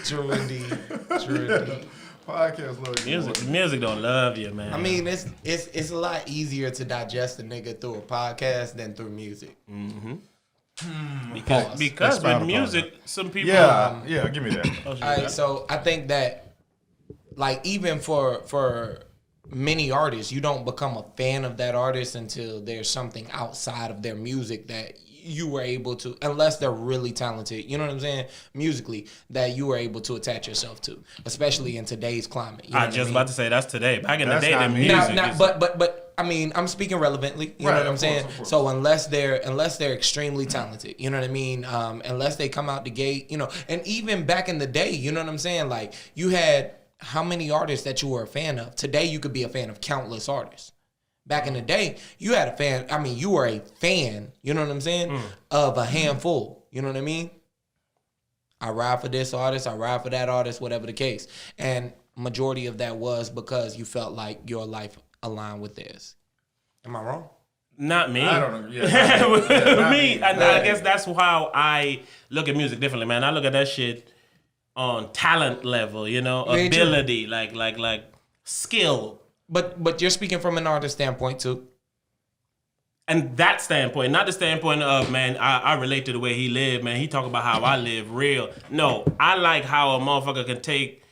True indeed. True indeed. Podcast love you. Music don't love you, man. I mean, it's a lot easier to digest a nigga through a podcast than through music. Mm-hmm. Pause. Because with music, some people. Yeah, give me that. All right, so I think that, like, even for many artists, you don't become a fan of that artist until there's something outside of their music that you were able to, unless they're really talented, you know what I'm saying, musically, that you were able to attach yourself to, especially in today's climate. You know I just about to say that's today. Back in the day, the music. music. But I mean, I'm speaking relevantly. You know what I'm saying? So unless they're extremely talented, you know what I mean? Unless they come out the gate, you know, and even back in the day, you know what I'm saying? Like, you had how many artists that you were a fan of? Today, you could be a fan of countless artists. Back in the day, you had a fan. I mean, you were a fan, you know what I'm saying, of a handful. You know what I mean? I ride for this artist, I ride for that artist, whatever the case. And majority of that was because you felt like your life aligned with theirs. Am I wrong? Not me. I don't know. Yeah, me. I guess that's how I look at music differently, man. I look at that shit on talent level, you know, ability, like skill. But you're speaking from an artist standpoint too. And that standpoint, not the standpoint of, man, I relate to the way he lived, man. He talk about how I live real. No, I like how a motherfucker can take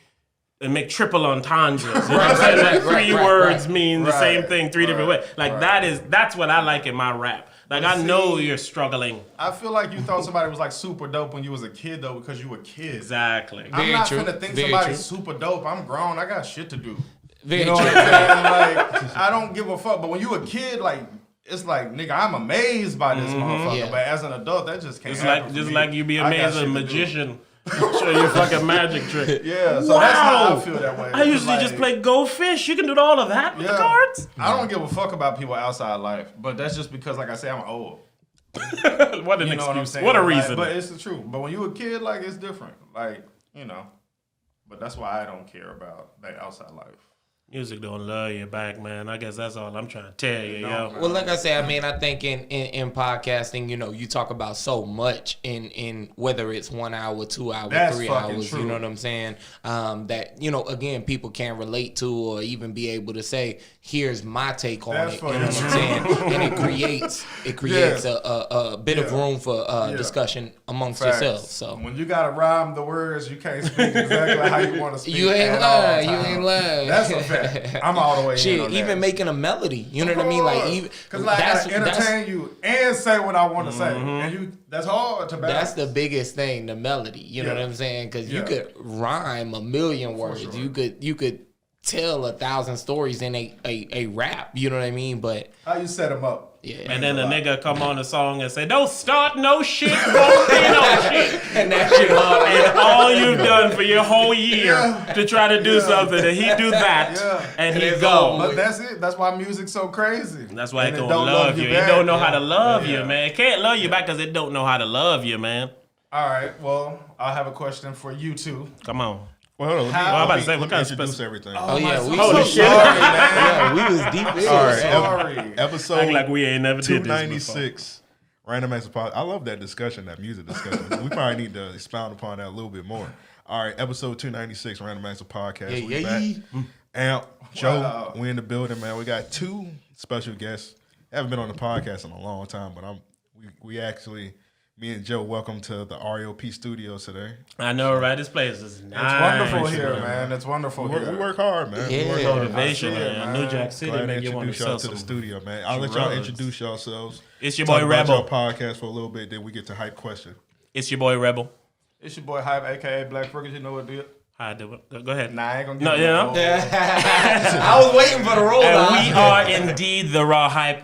and make triple entendres. You know what I'm saying? Like three words mean the same thing three different ways. Like that's what I like in my rap. Like, I know you're struggling. I feel like you thought somebody was like super dope when you was a kid though, because you were a kid. Exactly. I'm not finna think somebody's super dope. I'm grown. I got shit to do. Very you know true. what I'm saying? Like, I don't give a fuck. But when you a kid, like, it's like, nigga, I'm amazed by this motherfucker. Yeah. But as an adult, that just can't It's happen like for just me. like you be I got amazed shit at a to do. magician. Show you a fucking magic trick. Yeah, so that's how I feel that way. I usually Like, just play Go Fish. You can do all of that with the cards. I don't give a fuck about people outside life. But that's just because, like I say, I'm old. What an You know what I'm excuse. saying? What a Like, reason. but it's the truth. But when you a kid, like, it's different. Like, you know. But that's why I don't care about that outside life. Music don't love you back, man. I guess that's all I'm trying to tell you, yo. Well, like I said, I mean, I think in podcasting, you know, you talk about so much in whether it's 1 hour, 2 hours, That's 3 fucking hours, true. you know what I'm saying? That, you know, again, people can relate to or even be able to say, here's my take on That's it. You know what I'm saying? And it creates a bit of room for discussion amongst Facts. yourselves. So when you gotta rhyme the words, you can't speak exactly how you want to speak. you ain't at all lying. You times. ain't lying. That's a fact. I'm all the way in Shit, on even that. making a melody, you know what I mean? Like, even because like, I gotta entertain you and say what I want to say, and that's hard to balance. That's the biggest thing, the melody. You know what I'm saying? Because you could rhyme a million words. sure. You could tell 1,000 stories in a rap. You know what I mean? But How you set them up. yeah, And then the nigga come on the song and say, don't start no shit, won't be no shit. and that shit hard. And all you've done for your whole year to try to do something, and he do that, and he go. But that's it. That's why music's so crazy. That's why And it don't love you. It back. don't know how to love Yeah. you, man. It can't love you back because it don't know how to love you, man. All right. Well, I have a question for you two. Come on. Well, hold on. How- Well, I'm about to say, let what me kind of introduce special? everything. Oh yeah, we Holy so shit. sorry, man. Yeah, we was deep in. All right, Sorry. episode Act like we ain't never did this 296. Random Acts of Podcast. I love that discussion, that music discussion. We probably need to expound upon that a little bit more. All right, episode 296, Random Acts of Podcast. We back. Amp, Joe, Wow. we in the building, man. We got two special guests. Haven't been on the podcast in a long time, but we actually, me and Joe, welcome to the REOP studios today. I know, right? This place is nice. It's wonderful here, man. It's wonderful We here. work hard, man. We work Yeah. hard. Motivation, I see it, man. man. New Jack City, Glad to man. You want to introduce y'all sell to the some. studio, man. I'll let y'all drugs. introduce yourselves. It's your Talk boy about Rebel. your podcast for a little bit, then we get to hype question. It's your boy Rebel. It's your boy Hype, aka Black Frickers. You know what it is. How I do it? Go ahead. Nah, I ain't gonna No, give you you know? I was waiting for the roll. And we are indeed the Raw Hype.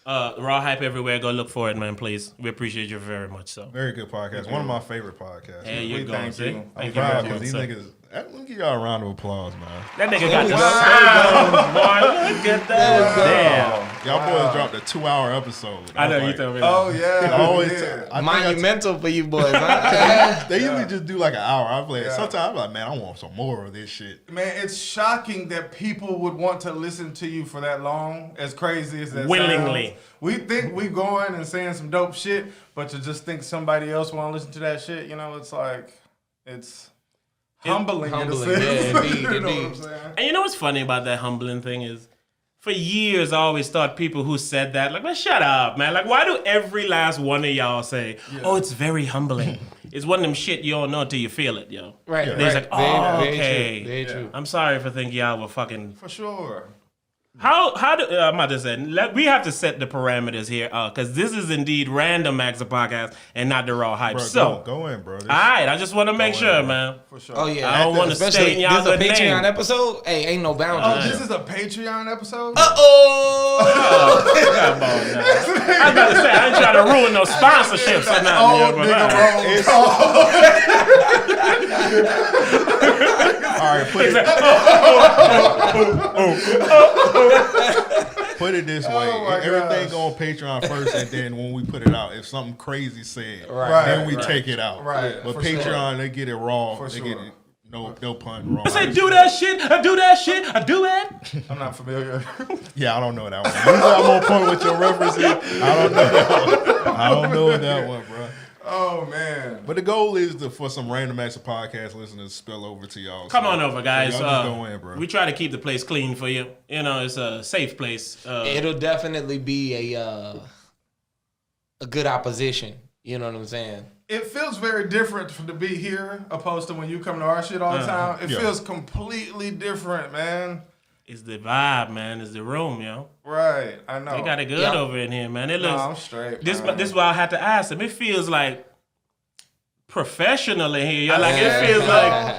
Raw Hype everywhere. Go look for it, man, please. We appreciate you very much, so. Very good podcast. One of my favorite podcasts. There you We go, thank see? you. I'm Thank you proud very because much, these sir. niggas. Let me give y'all a round of applause, man. That nigga got the sound, boy. Look at that. Damn. Y'all boys dropped a 2-hour episode. I know was you like, told me. Oh yeah. I always. we I did. think I Monumental for you boys, huh? They usually just do like an hour. I play. Yeah. Sometimes I'm like, man, I want some more of this shit. Man, it's shocking that people would want to listen to you for that long. As crazy as that Willingly. sounds. We think we going and saying some dope shit, but to just think somebody else want to listen to that shit, you know, it's like, it's humbling. Yeah, indeed, you know what indeed. I'm saying? And you know what's funny about that humbling thing is, for years I always thought people who said that, like, man, shut up, man. Like, why do every last one of y'all say, oh, it's very humbling? It's one of them shit you don't know until you feel it, yo. Right. And it's like, oh, very okay. True, very true. I'm sorry for thinking y'all were fucking. For sure. How do I'm about to say? We have to set the parameters here, because this is indeed Random Acts of Podcast and not the Raw Hype. Bro, So, go in, bro. all right, I just want to make sure, man. For sure. Oh yeah. I don't want to Especially stain y'all this is a good Patreon name. episode. Hey, ain't no boundaries. This is a Patreon episode? Uh-oh. Come on, now. I was about to say I ain't trying to ruin no sponsorships or nothing. Oh, Yeah, but, nigga, All right, put it this way. Oh my Everything gosh. go on Patreon first, and then when we put it out, if something crazy said, Right, then we right. take it out. Right, But for Patreon, sure. they get it raw. For They sure. get it no pun raw. I say do that shit. I do that shit. I do it. I'm not familiar. Yeah, I don't know that one. Usually I'm on point with your references. I don't know that one. I don't know that one, bro. Oh, man. But the goal is for some Random Acts of Podcast listeners to spill over to y'all. Come So, on over, guys. Y'all just go in, bro. We try to keep the place clean for you. You know, it's a safe place. It'll definitely be a good opposition. You know what I'm saying? It feels very different to be here opposed to when you come to our shit all the time. It Yeah. feels completely different, man. It's the vibe, man. It's the room, yo. Right. I know. They got it good Yeah. over in here, man. It No, looks. I'm straight. This man. is why I had to ask them. It feels like professional in here. Yo. Like Yeah. it feels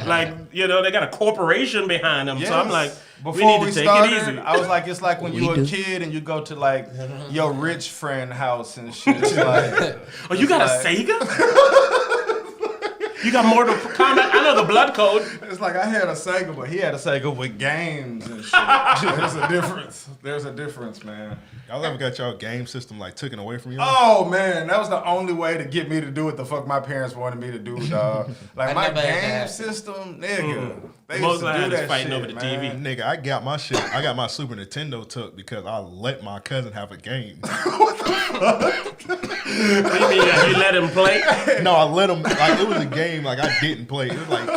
like you know they got a corporation behind them. So I'm like, before we need to take started, it easy. I was like, it's like when you were a kid and you go to like your rich friend house and shit. It's like, Oh, you got a like- Sega? You got Mortal Kombat? I know the Blood Code. it's like I had a Sega, but he had a Sega with games and shit. There's a difference. There's a difference, man. Y'all ever got y'all game system like taken away from you? Oh man, that was the only way to get me to do what the fuck my parents wanted me to do, dog. Like I my never had game that. system, nigga. They Most used to I do had is that fighting shit, over the man. TV. Nigga, I got my shit. I got my Super Nintendo took because I let my cousin have a game. What do you mean? You let him play? No, I let him. Like it was a game. Like I didn't play. It was like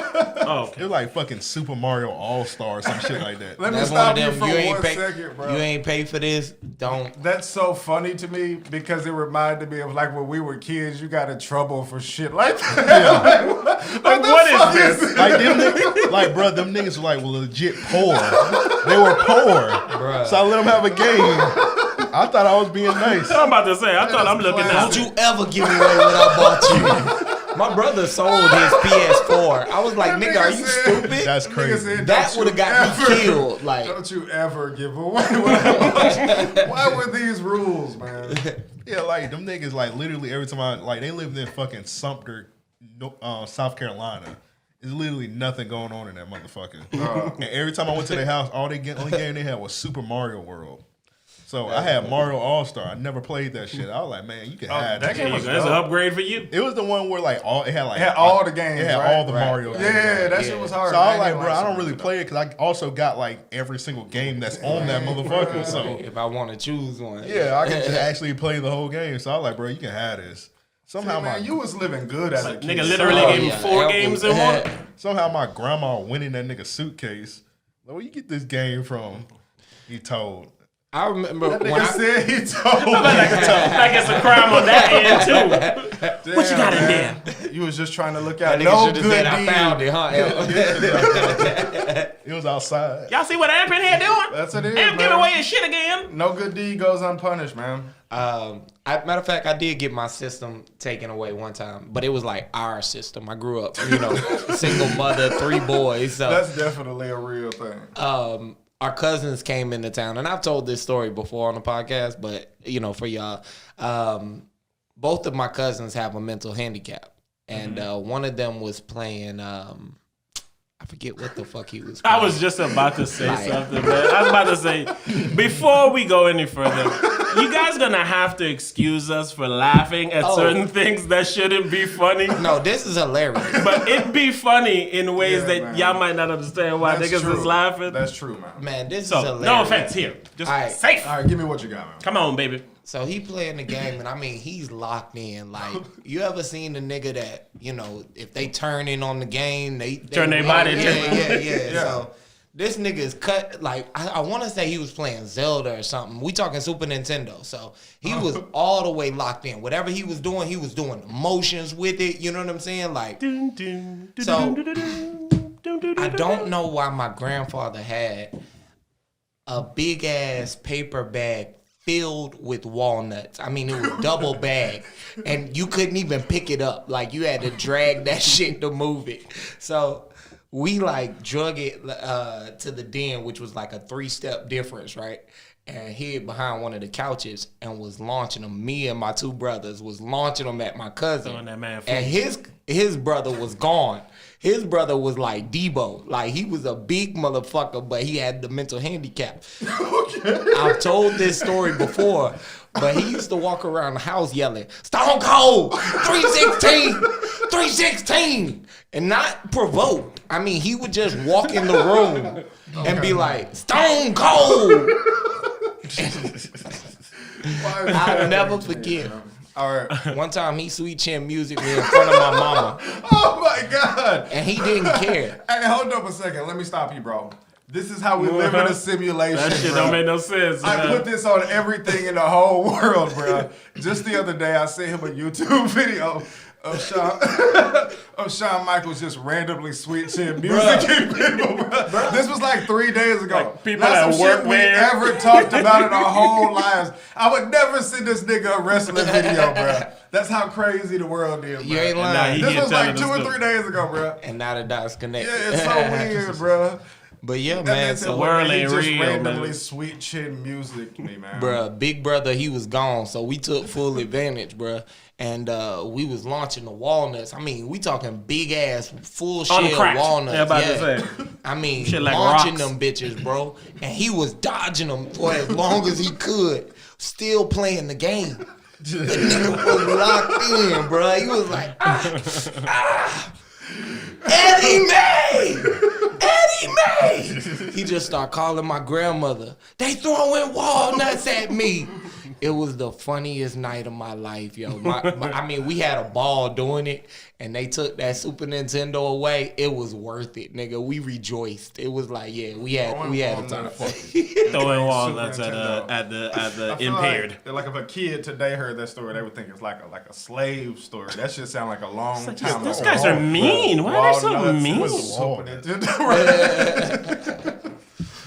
Oh, it was like fucking Super Mario All Star or some shit like that. Let me That's stop one you of them. for You ain't 1 pay. second, bro. You ain't pay for this. Don't. That's so funny to me because it reminded me of like when we were kids, you got in trouble for shit like that. like, what is this? Like them niggas, like bro, them niggas were like legit poor. They were poor, Bruh. so I let them have a game. I thought I was being nice. I'm about to say. I thought I'm looking classic. at. Don't you ever give me away what I bought you. My brother sold his PS4. I was like, That nigga, are nigga you said- stupid? That's Nigga crazy. said, That "Don't would have you got me ever- killed. Like, Don't you ever give away what I bought you. Why were these rules, man? Yeah, like them niggas, like literally every time I like they lived in fucking Sumter, South Carolina. There's literally nothing going on in that motherfucker. And every time I went to their house, only game they had was Super Mario World. So I had Mario All Star. I never played that shit. I was like, man, you can have that that. game There you was go. That's an dope. upgrade for you. It was the one where like it had like It had all the games, It had right? all the Right. Mario games. Yeah, that shit was hard. So I was like, didn't bro, I don't Super really Nintendo. play it because I also got like every single game that's on that motherfucker. So if I want to choose one. yeah, I can just actually play the whole game. So I was like, bro, you can have this. Somehow Man, you was living good as a kid. Nigga literally Oh, gave him yeah. 4 Help games me. in one. somehow my grandma went in that nigga suitcase. Like, where you get this game from? He told. I remember That when nigga I, said he told Like it's a crime on that end too. What you got in there? You was just trying to look out. that nigga No should have good said I deed. found it, huh? It was outside. Y'all see what Amp in here doing? That's what it is, Amp giving man. away his shit again. No good deed goes unpunished, man. Matter of fact, I did get my system taken away one time, but it was like our system. I grew up, you know, single mother, 3 boys. So That's definitely a real thing. our cousins came into town, and I've told this story before on the podcast, but you know, for y'all, both of my cousins have a mental handicap, and one of them was playing. I forget what the fuck he was playing. I was just about to say Like- something, man. I was about to say, before we go any further, you guys gonna have to excuse us for laughing at certain things that shouldn't be funny. No, this is hilarious. But it be funny in ways Yeah, that man. y'all might not understand why That's niggas true. is laughing. That's true, man. Man, this is So, hilarious. no offense here. Just All right. safe. All right, give me what you got, man. Come on, baby. So he playing the game, and I mean, he's locked in. Like, you ever seen the nigga that, if they turn in on the game, they turn their body. Yeah. So this nigga is cut. Like, I want to say he was playing Zelda or something. We talking Super Nintendo. So he was all the way locked in. Whatever he was doing the motions with it. You know what I'm saying? Like, so I don't know why my grandfather had a big ass paper bag filled with walnuts. I mean, it was double bag, and you couldn't even pick it up. Like, you had to drag that shit to move it. So we like drug it to the den, which was like a 3-step difference, right? And hid behind one of the couches and was launching them. Me and my 2 brothers was launching them at my cousin. That man and his brother was gone. His brother was like Debo. Like, he was a big motherfucker, but he had the mental handicap. Okay. I've told this story before, but he used to walk around the house yelling, "Stone Cold, 316, 316," and not provoked. I mean, he would just walk in the room and be like, "Stone Cold." I'll never forget. All right. One time he sweet chin music me in front of my mama. Oh my God. And he didn't care. Hey, hold up a second. Let me stop you, bro. This is how we live in a simulation. That shit bro. don't make no sense. I put this on everything in the whole world, bro. Just the other day, I sent him a YouTube video of Shawn Michaels just randomly sweet chin music in people, bro. This was like 3 days ago. Like people Not that some work shit we there. ever talked about in our whole lives. I would never send this nigga a wrestling video, bro. That's how crazy the world is, bro. You ain't lying. Nah, he This ain't was like telling 2 us or 3 days ago, bro. And now the dots connected. Yeah, it's so weird, bro. But yeah, man. So, world ain't just real, randomly man. sweet chin music to me, man. bruh, big brother, he was gone. So we took full advantage, bruh. And we was launching the walnuts. I mean, we talking big ass, full shell Uncracked. walnuts. Yeah, about to say. I mean, Shit like launching rocks. them bitches, bro. And he was dodging them for as long as he could, still playing the game. The nigga was locked in, bro. He was like, Eddie May! Eddie May! He just started calling my grandmother. They throwing walnuts at me. It was the funniest night of my life, yo. I mean, we had a ball doing it, and they took that Super Nintendo away. It was worth it, nigga. We rejoiced. It was like, yeah, we had a time. Throwing walnuts Super at the I feel impaired. Like if a kid today heard that story, they would think it's like a slave story. That shit sound like a long time These ago. guys are mean. Why are they so Walnuts mean? with Super Nintendo.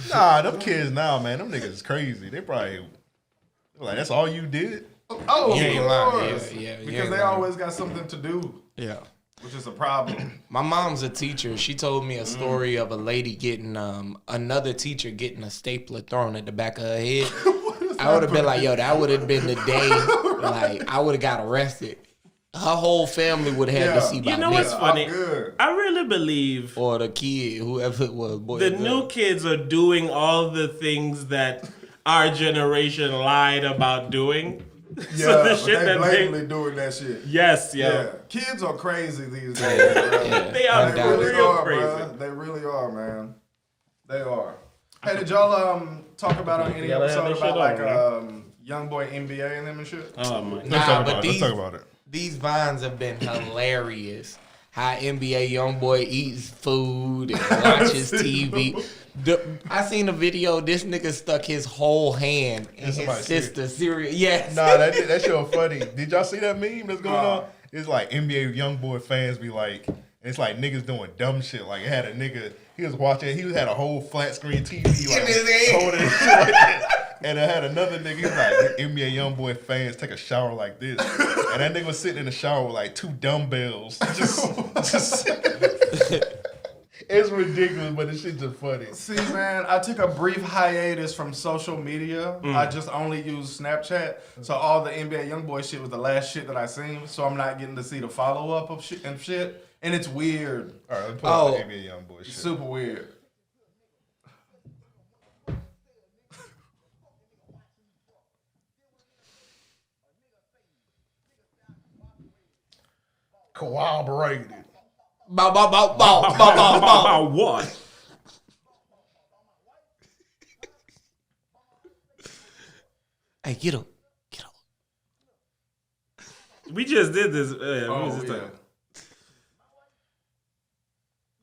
Nah, them kids now, man, them niggas is crazy. They probably like that's all you did. Oh, You of ain't lying. course. Yeah, you Because ain't they lying. always got something to do, Yeah. which is a problem. My mom's a teacher. She told me a story of a lady getting another teacher getting a stapler thrown at the back of her head. I would have been like, yo, that would have been the day. Like, I would have got arrested. Her whole family would have had to see You my know me. what's funny? I'm good. I really believe Or the kid, whoever it was. Boy, the or girl. new kids are doing all the things that our generation lied about doing. Yeah, So the but shit they that blatantly doing that shit. Yes, Yeah. yo. Kids are crazy these days, bro. Yeah. They are They Undoubtedly. really real are, crazy. bro. They really are, man. They are. Hey, did y'all talk about on any gotta have episode that shit about like on, young boy NBA and them and shit? Oh my Nah, Let's talk but about it. these, Let's talk about it. these vines have been hilarious. How NBA young boy eats food and watches TV. I seen a video. This nigga stuck his whole hand in his somebody see it? sister's cereal. Yes. Nah, that shit was funny. Did y'all see that meme that's going on? It's like NBA YoungBoy fans be like, it's like niggas doing dumb shit. Like it had a nigga, he was watching, he had a whole flat screen TV like his hand. holding his shit like that. And I had another nigga, he was like, NBA YoungBoy fans take a shower like this. And that nigga was sitting in the shower with like 2 dumbbells. Just it's ridiculous, but this shit just funny. See, man, I took a brief hiatus from social media. Mm. I just only use Snapchat. So all the NBA YoungBoy shit was the last shit that I seen. So I'm not getting to see the follow up of shit and shit. And it's weird. All right, let's put out the NBA YoungBoy shit. Super weird. Corroborated. Bow, bow, bow, bow, bow, bow, bow. What? Hey, get up. Get up. We just did this. What was this time?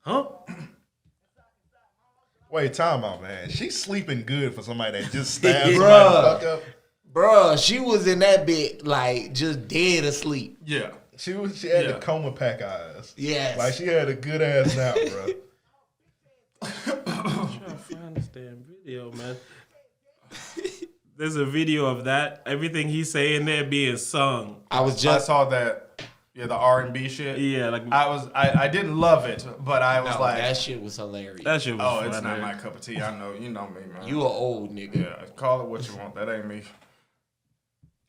Huh? Wait, time out, man. She's sleeping good for somebody that just stabbed somebody Bruh. the fuck up. Bruh, she was in that bit like just dead asleep. Yeah. She had the coma pack eyes. Yes. Like she had a good ass nap, bro. I'm trying to find this damn video, man. There's a video of that. Everything he's saying there being sung. I I saw that. Yeah, the R&B shit. Yeah, like I didn't love it, but I was like, that shit was hilarious. that shit was it's funny. not my cup of tea. I know, you know me, man. You an old nigga. Yeah, call it what you want. That ain't me.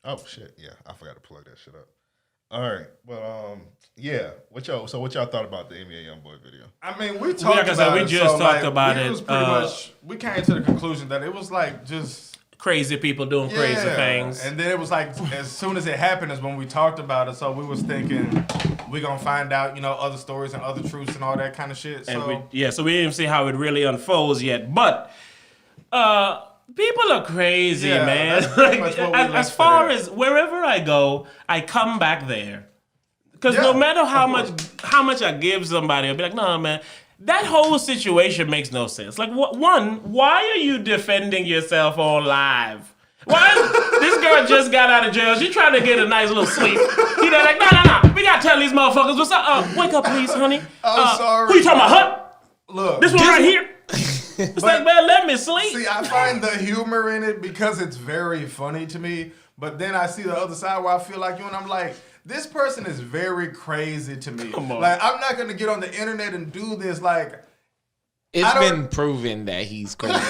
Oh shit, yeah, I forgot to plug that shit up. All right, well, yeah. What y'all thought about the NBA YoungBoy video? I mean, we talked like I said, about we it. just so, talked like, about we it, Was pretty much, we came to the conclusion that it was like just Crazy people doing crazy things. And then it was like as soon as it happened is when we talked about it. So we was thinking we gonna find out, you know, other stories and other truths and all that kind of shit. And So so we didn't even see how it really unfolds yet. But people are crazy, Yeah, man. that's pretty much what we as left far it at. as wherever I go, I come back there. Because Yeah, no matter how of much I give somebody, I'll be like, nah, man, that whole situation makes no sense. Like, why are you defending yourself on live? Why? This girl just got out of jail. She trying to get a nice little sleep. He there like, no. We gotta tell these motherfuckers what's up. Wake up, please, honey. I'm sorry. Who you talking about, huh? look, This one right here. It's like, man, let me sleep. see, I find the humor in it because it's very funny to me. But then I see the other side where I feel like you and I'm like, this person is very crazy to me. Come on. Like, I'm not gonna get on the internet and do this. Like, It's I don't- been proven that he's crazy. so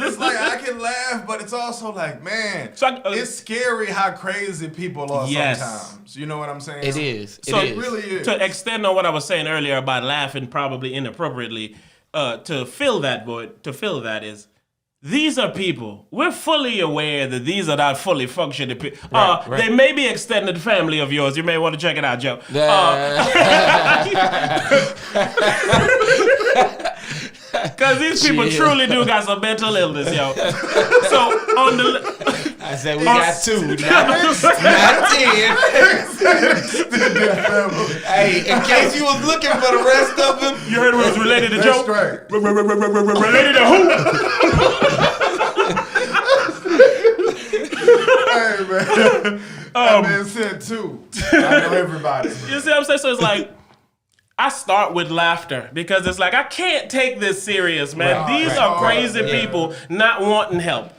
it's like I can laugh, but it's also like, man, So it's scary how crazy people are Yes. sometimes. You know what I'm saying? It is. So It is. really is. To extend on what I was saying earlier about laughing probably inappropriately, to fill that void, is these are people. We're fully aware that these are not fully functioning people. Right. They may be extended family of yours. You may want to check it out, Joe. Because these people Chill. truly do got some mental illness, yo. So on the I said we got two, not 10. Hey, in case you was looking for the rest of them, you heard it was related to That's Joe. straight. Related to who? Hey, man. That man said two. I know everybody. You see what I'm saying? So it's like, I start with laughter because it's like, I can't take this serious, man. Right, These right. are crazy Yeah. people not wanting help.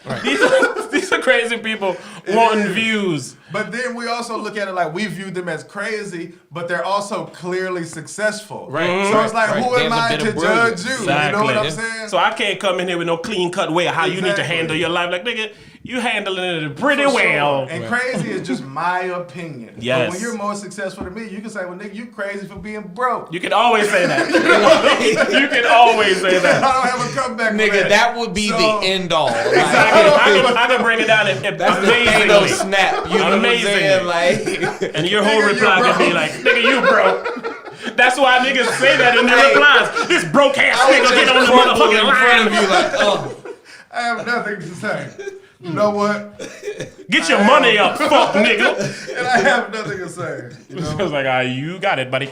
These are crazy people wanting views. But then we also look at it like we view them as crazy, but they're also clearly successful. Right. So it's like, Right. who am There's a I bit to of judge brilliance. you? Exactly. You know what I'm saying? So I can't come in here with no clean cut way of how you need to Exactly. handle your life. Like, nigga, you handling it pretty For sure. well. And crazy is just my opinion. Yes. But when you're more successful than me, you can say, well, nigga, you crazy for being broke. You can always say that. You can always say I that. don't have a comeback for nigga, that would be So- the end all. Like, I can bring it down that's the amazingly. Thanos snap. You know what I'm Amazingly. saying? Like, And your whole Nigga, you reply could be broke. like, nigga, you broke. That's why niggas say that in their Hey. replies. This broke ass I nigga would get just on the crumble motherfucking in front of line. you like, oh. I have nothing to say. You know what? Get your money up, fuck nigga. And I have nothing to say. You I know? was like, you got it, buddy.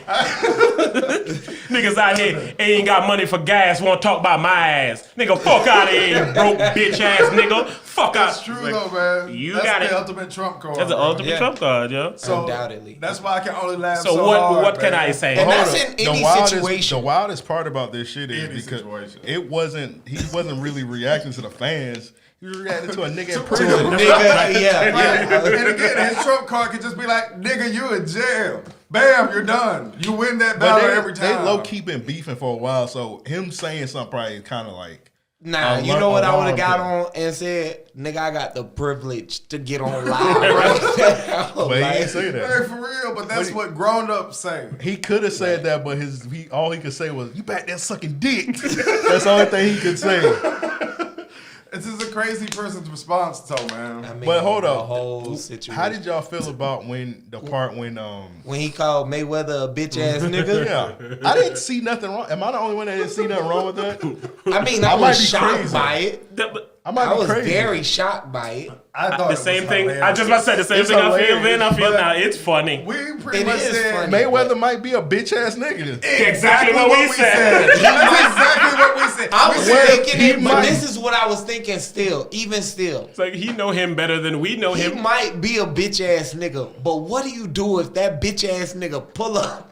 Niggas out here ain't got money for gas, won't talk about my ass. Nigga, fuck out of here, you broke bitch ass nigga. Fuck out. That's true though, man. You That's got the it. ultimate trump card. That's the bro. ultimate Yeah. trump card, yo. So Undoubtedly. That's why I can only laugh So so what hard, can man. I say? And Hold that's up. in any situation. The wildest part about this shit is Any because situation. he wasn't really reacting to the fans. He was reacting to a nigga in To prison. a nigga, yeah. Like, and again, his trump card could just be like, nigga, you in jail. Bam, you're done. You win that But battle every they time. low key been beefing for a while, so him saying something probably kind of like. Nah, you know what I would have got on and said? Nigga, I got the privilege to get on live right now. But he Like, didn't say that. Hey, for real, but that's what grown ups say. He could have said that, but all he could say was, "You back there sucking dick." That's the only thing he could say. It's just a crazy person's response, though, man. I mean, But hold the up, whole situation. how did y'all feel about when When he called Mayweather a bitch ass nigga? Yeah, I didn't see nothing wrong. Am I the only one that didn't see nothing wrong with that? I mean, I I might was be shocked crazy. by it. I was very shocked by it. I thought The same thing. I just about to say the same thing. I feel then. I feel now. It's funny. We pretty much said Mayweather might be a bitch ass nigga. Exactly what we said. That's exactly what we said. I was thinking it, but this is what I was thinking still. Even still. It's like he know him better than we know He him. might be a bitch ass nigga, but what do you do if that bitch ass nigga pull up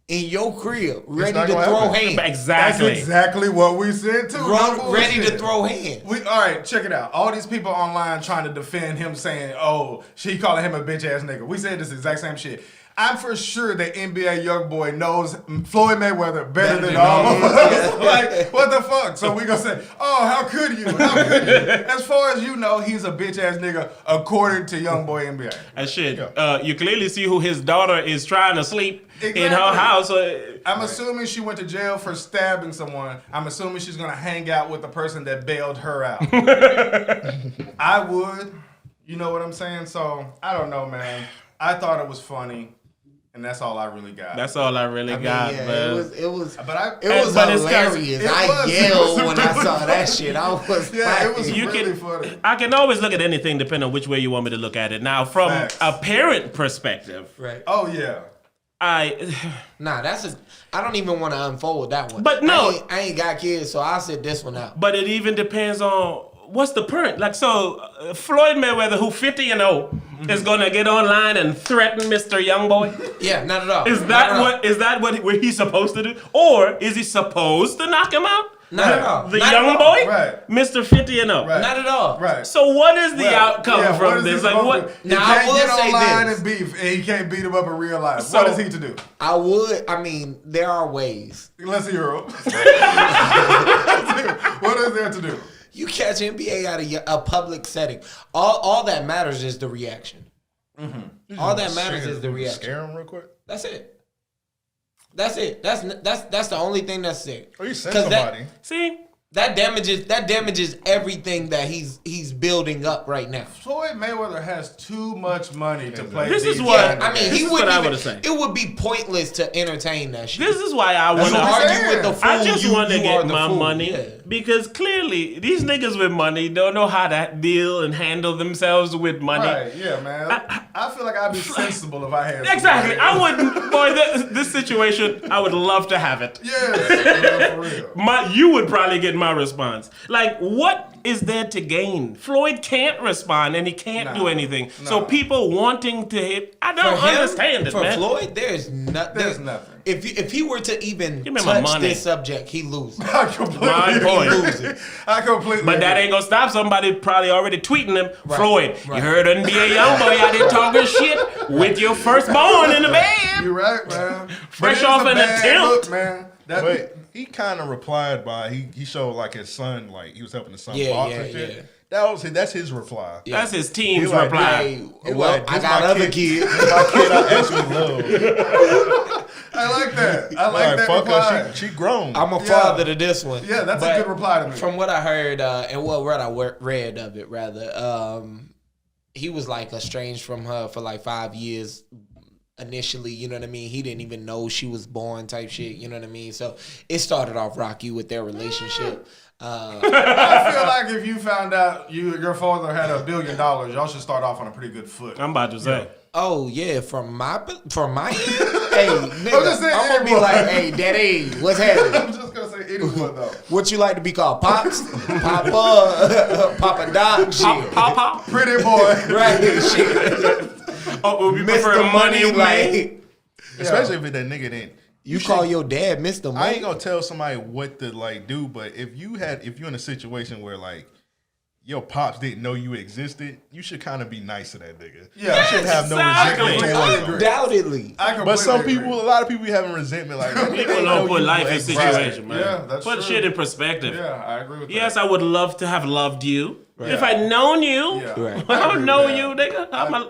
in your crib ready not to gonna throw happen. hands? Exactly. That's exactly what we said too. No Ready to bullshit. throw hands. All right, check it out. All these people online trying to defend him saying, oh, she calling him a bitch ass nigga. We said this exact same shit. I'm for sure that NBA YoungBoy knows Floyd Mayweather better than all of us. Like, what the fuck? So we gonna say, oh, how could you? How could you? As far as you know, he's a bitch ass nigga according to YoungBoy NBA. And shit, you clearly see who his daughter is trying to sleep in her Exactly. house. I'm assuming she went to jail for stabbing someone. I'm assuming she's gonna hang out with the person that bailed her out. I would. You know what I'm saying? So I don't know, man. I thought it was funny, and that's all I really got. That's all I really got, yeah, man. it was but hilarious. I yelled when I saw that shit. I was yeah, it was You really can- funny. I can always look at anything depending on which way you want me to look at it. Now, from Facts. a parent perspective, right. Oh yeah. Nah, I don't even want to unfold that one. But no. I ain't got kids, so I'll sit this one out. But it even depends on what's the parent. Like, so Floyd Mayweather, who 50-0, is gonna get online and threaten Mr. Youngboy. Yeah, not at all. Is that what he's supposed to do, or is he supposed to knock him out? Not at all. The Not young at all. boy, Right. Mr. 50-0. Right. Not at all. Right. So what is the Well, outcome yeah, what from is he this? Like supposed what? to do? He Now, I can't will get say online this. and beef, and he can't beat him up in real life. So- What is he to do? I mean, there are ways. Let's hear him. What is there to do? You catch NBA out of a public setting. All that matters is the reaction. All that matters is the reaction. Scare him real quick. That's it. That's it. That's the only thing that's it. Or you send 'Cause somebody. See, That damages everything that he's building up right now. Floyd Mayweather has too much money to play. This is these what- kind of I mean, games. he This is what wouldn't I even. would've said. It would be pointless to entertain that shit. this is why I want To what I'm to. argue with the fool. I just want to you get are the my fool. money Yeah. because clearly these niggas with money don't know how to deal and handle themselves with money. Right, yeah, man. I feel like I'd be sensible if I had some Exactly. money. I wouldn't. Boy, this situation, I would love to have it. Yeah, for real. You would probably get my response. Like, what is there to gain? Floyd can't respond and he can't do anything. So people wanting to hit, I don't For him, understand it, for man. Floyd, there's nothing. If he were to even Give me my touch money. this subject, he loses. I completely My point. lose it. I completely. But that agree. ain't gonna stop somebody probably already tweeting him. Right, Floyd, right. you heard NBA Youngboy out there talking shit with your firstborn in the bed. You're right, man. Fresh But off it's a an bad attempt. look, man. That, But he kind of replied by he showed like his son, like he was helping his son box and shit. yeah. That's his reply. That's his team's He like, reply. Hey, He well, like, I this got my other kid. kids. This my kid I actually love. I like that. I like Like, that fuck reply. her, she grown. I'm a Yeah. father to this one. Yeah, that's a But good reply to me. From what I heard, and what I read of it, rather, he was like estranged from her for like 5 years initially. You know what I mean? He didn't even know she was born, type shit. You know what I mean? So it started off rocky with their relationship. I feel like if you found out your father had $1 billion, y'all should start off on a pretty good foot. I'm about to say. Oh yeah, from my end, hey, nigga, I'm just saying, I'm gonna be anyone. like, hey, daddy, what's happening? I'm just gonna say anyone though. What you like to be called, pops, Papa, Papa Doc, shit, Papa. Pretty boy. right, shit, Oh, we prefer Mr. money, Money, like Especially if that nigga didn't. you call your dad Mr. I Money. ain't gonna tell somebody what to like do, but if you're in a situation where like your pops didn't know you existed, you should kind of be nice to that nigga. Yeah. You shouldn't have no Exactly. resentment towards him. Undoubtedly, I completely But some agree. people, a lot of people be having resentment. Like that nigga People ain't don't know put you life in existed. situation, man. Yeah, that's Put true. shit in perspective. Yeah, I agree with that. Yes, I would love to have loved you. Right. If I'd known you, Yeah. Right. I I agree don't know with you, nigga. I'm a,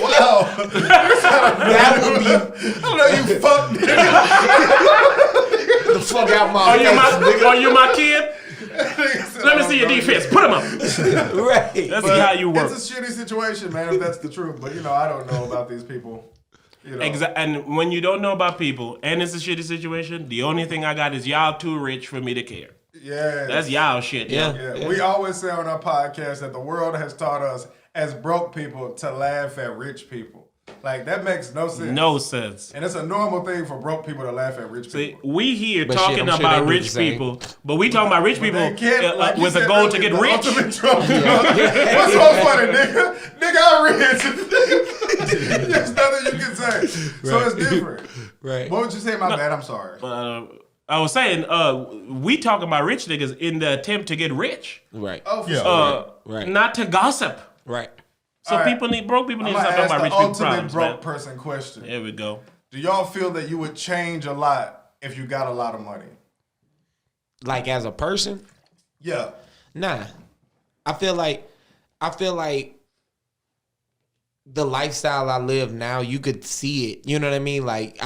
Wow. that would be I don't know you fuck nigga. the fuck out my are you face, my, are you my kid? Let me see your defense. Put him up. nigga. Right. Let's see how you work. It's a shitty situation, man, if that's the truth. But I don't know about these people. And when you don't know about people and it's a shitty situation, the only thing I got is y'all too rich for me to care. Yeah. That's y'all shit. Yeah. We always say on our podcast that the world has taught us as broke people to laugh at rich people. Like, that makes no sense. No sense. And it's a normal thing for broke people to laugh at rich people. See, we here But talking shit, I'm sure about they do rich the same. people, but we talking about rich people They can't, like you with a said goal to earlier, get the rich. ultimate Trump, you know? What's so funny, nigga? Nigga, I'm rich. There's nothing you can say. So it's different. Right. What would you say? My bad. I'm sorry. I was saying, we talking about rich niggas in the attempt to get rich, Right. Oh, for Yeah. sure. Right. not to gossip. Right. So All right. broke people need I'm to gonna stop talking ask about the rich people's ultimate problems, broke man. person question. There we go. Do y'all feel that you would change a lot if you got a lot of money? Like as a person, Yeah. nah. I feel like the lifestyle I live now, you could see it. You know what I mean? Like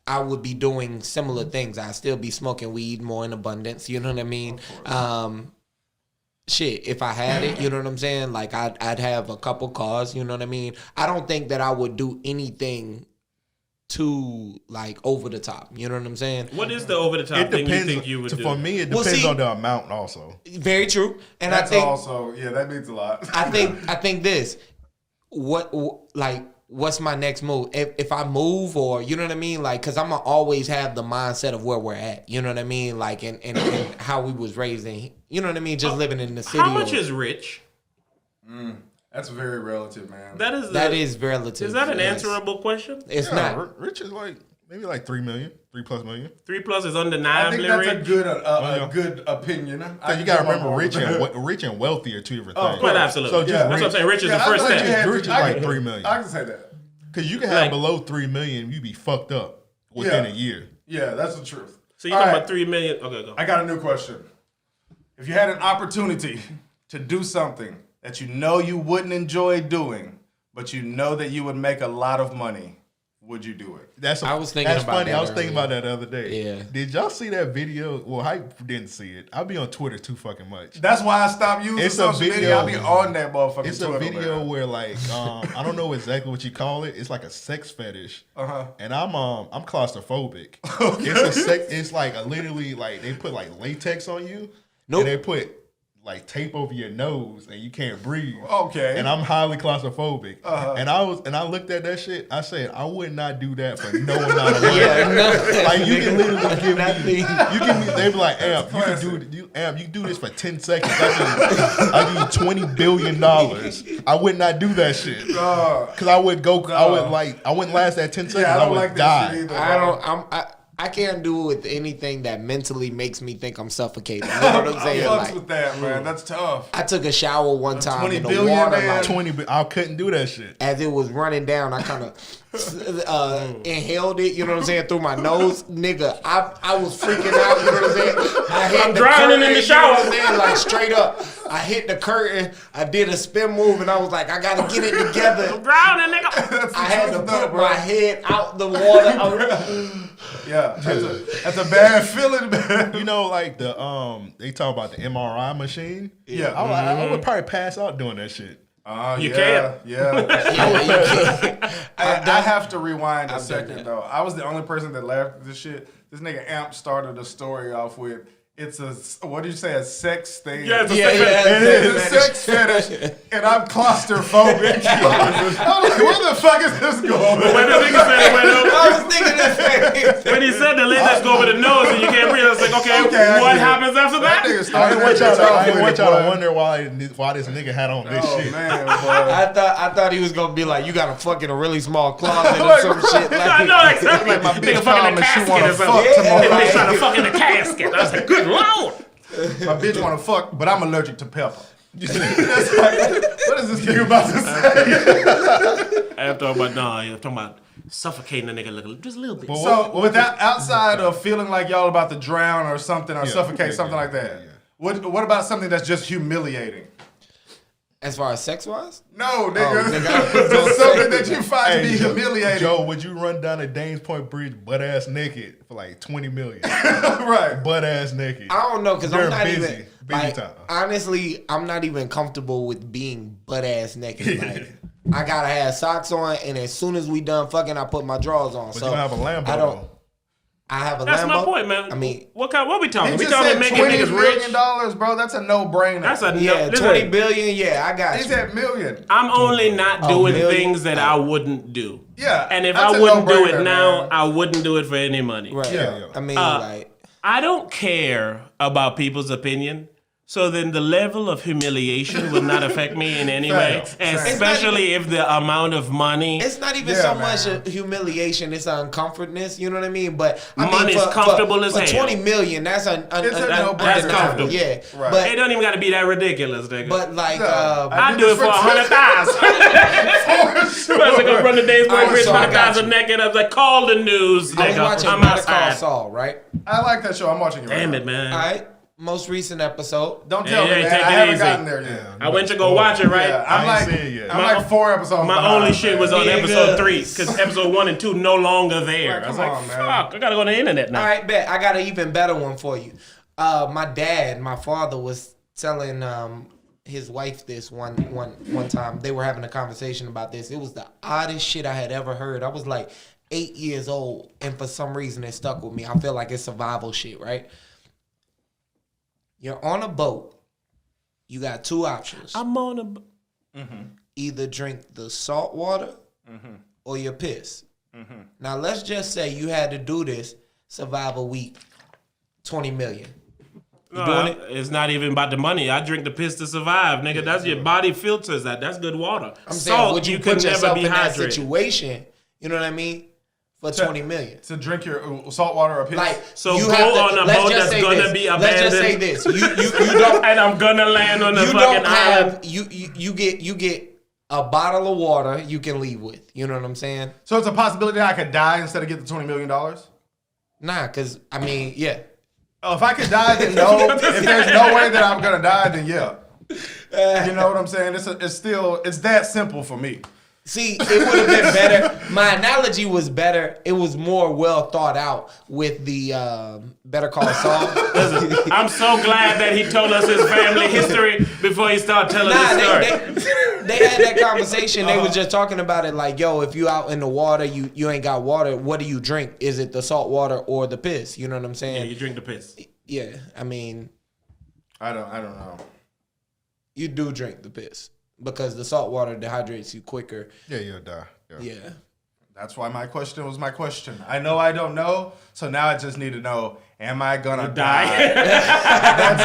I would be doing similar things. I'd still be smoking weed more in abundance. You know what I mean? Shit, if I had it, you know what I'm saying? Like I'd have a couple cars. You know what I mean? I don't think that I would do anything too like over the top. You know what I'm saying? What is the over the top It thing you depends. think you would do? For me, it Well, depends see- on the amount also. Very true. And That's I think also, yeah, that means a lot. I think this. What's my next move? If I move, or you know what I mean, like, cause I'm gonna always have the mindset of where we're at. You know what I mean, like, and how we was raised, and you know what I mean, just living in the city. How much or- is rich? That's very relative, man. That is that is relative. Is that an Yes. answerable question? It's Yeah, not. Rich is like maybe like 3 million, 3+ million. 3+ is I undeniably think that's rich. a good opinion. You gotta remember, rich and wealthy are two different things. course. But absolutely. So just That's what I'm saying. Rich is the first I thought you step. had- Rich is I like can- 3 million. I can say that. Because you can have Like- below 3 million, you be fucked up within a year. Yeah, that's the truth. So you're All talking right. about 3 million. Okay, go. I got a new question. If you had an opportunity to do something that you know you wouldn't enjoy doing, but you know that you would make a lot of money, would you do it? I was thinking that's about funny. that I was thinking earlier. about that the other day. Yeah. Did y'all see that video? Well, Hype didn't see it. I'll be on Twitter too fucking much. That's why I stopped using It's a social media. video. I'll be on that motherfucking It's a Twitter, video man. where like I don't know exactly what you call it. It's like a sex fetish. Uh-huh. And I'm claustrophobic. It's like literally like they put like latex on you. Nope. And they put like tape over your nose and you can't breathe. Okay. And I'm highly claustrophobic. Uh-huh. And I looked at that shit. I said I would not do that for no amount of money. Yeah, no. Like you can literally give Nothing. me, you give me. They be like, Amp, you can do this for 10 seconds. I give you $20 billion. I would not do that shit because I would go. I wouldn't last that 10 seconds. Yeah, I I don't would like die. that shit either. I don't. I can't do it with anything that mentally makes me think I'm suffocating. You know what I'm I saying? fucks Like, with that, man. That's tough. I took a shower one time 20 in the billion, water, man. like, 20, but I couldn't do that shit. as it was running down, I kind of inhaled it, you know what I'm saying, through my nose. Nigga, I was freaking out, you know what I'm saying? I hit I'm the drowning curtain, in the you know what shower. I'm saying? Like straight up. I hit the curtain, I did a spin move, and I was like, I gotta get it together. Drowning, nigga. I had to truth, though, put bro. my head out the water. Yeah, that's a bad feeling, man. You know, like they talk about the MRI machine. Yeah. I would probably pass out doing that shit. You Yeah. Yeah, I have to rewind a done second that. though. I was the only person that laughed at this shit. This nigga Amp started the story off with, it's what did you say, a sex thing? Yeah, it's a Yeah, sex yeah, fetish. It's a sex fetish, and I'm claustrophobic. I'm like, where the fuck is this going? When the nigga said it went up, I was thinking the same. when he said the latex go over the nose and you can't breathe, I was like, okay, Okay, I what get it. happens after That that? nigga I started didn't want that y'all bitch off to, with it, boy. wonder why this nigga had on this Oh shit. man, boy. I thought he was gonna be like, you got to fuck in a really small closet or some shit. Like, I know exactly. Like my Nigga bitch fucking in calling the me, she casket wanna or something. fuck Yeah, tomorrow. they trying to fuck in the casket. I was like, good lord. My bitch want to fuck, but I'm allergic to pepper. That's like, what is this nigga about to say? I'm talking about, I'm talking about suffocating a nigga just a little bit. So, without outside of feeling like y'all about to drown or something or suffocate, yeah, something yeah, like that. yeah. What about something that's just humiliating? as far as sex wise, No, nigga. nigga. Just something that you find to be Joe, humiliating. Joe, would you run down the Dames Point Bridge butt ass naked for like $20 million? Right. Butt ass naked. I don't know because I'm They're not busy. even Busy like, time. honestly, I'm not even comfortable with being butt ass naked. Like I gotta have socks on, and as soon as we done fucking, I put my drawers on. But so you don't have a Lambo, I don't. though. I have a That's Lambo. my point, man. I mean, what we talking? He We just talking said making $20 niggas rich? million, bro. That's a no-brainer. That's a yeah, no, 20 billion. Yeah, I got He you. said million. I'm only not doing million? things that I wouldn't do. Yeah, And if that's I a wouldn't do no-brainer, it now, man. I wouldn't do it for any money. Right. Yeah. I mean, like. I don't care about people's opinion. So then the level of humiliation will not affect me in any way, Same. especially if the amount of money. It's not even Yeah, so man. much a humiliation; it's an uncomfortness. You know what I mean? But I Money's mean, comfortable as for hell. 20 million, that's It's a no-brainer. That's undeniable. comfortable. Yeah, Right. but It don't even got to be that ridiculous, nigga. but like, I do it for 100,000. For I was gonna run the day's work, Alright, rich so I got 100,000 you. naked. I was like, call the news, I was nigga. watching I'm Better Call outside. Saul, right? I like that show. I'm watching it right Damn now. it, man. All right, most recent episode. Don't tell Hey, me, man. take I it haven't easy. gotten there yet. I went to go watch it, right? Yeah, I I'm ain't like, seen it yet. I'm like 4 episodes My behind, only shit was on Niggas. episode 3 because episode 1 and 2 no longer there. Right, I was come like, on, man. fuck, I gotta go on the internet now. All right, bet I got an even better one for you. My father was telling his wife this one time. They were having a conversation about this. It was the oddest shit I had ever heard. I was like 8 years old, and for some reason it stuck with me. I feel like it's survival shit, right? You're on a boat. You got two options. I'm on a. Either drink the salt water or your piss. Now let's just say you had to do this, survive a week, 20 million. No, it's not even about the money. I drink the piss to survive, nigga. That's your body filters that. That's good water. I'm saying, Salt, would you can put never yourself be in that hydrated. situation? You know what I mean? For 20 million. To drink your salt water or piss. Like, So you go have to, on a let's boat just that's say gonna this. be Let's just say abandoned. this. You don't And I'm gonna land on the you fucking don't island. have you get a bottle of water you can leave with. You know what I'm saying? So it's a possibility that I could die instead of get the $20 million? Nah, cause I mean, yeah. Oh, if I could die, then no. If there's no way that I'm gonna die, then yeah. You know what I'm saying? It's that simple for me. See, it would have been better. My analogy was better. It was more well thought out with the Better Call Saul. I'm so glad that he told us his family history before he started telling his story. They had that conversation. They was just talking about it like, yo, if you out in the water, you ain't got water. What do you drink? Is it the salt water or the piss? You know what I'm Yeah, saying? you drink the piss. Yeah, I mean, I don't know. you do drink the piss because the salt water dehydrates you quicker. Yeah, you'll die. Yeah. That's why my question was my question. I know I don't know, so now I just need to know, am I gonna die? That's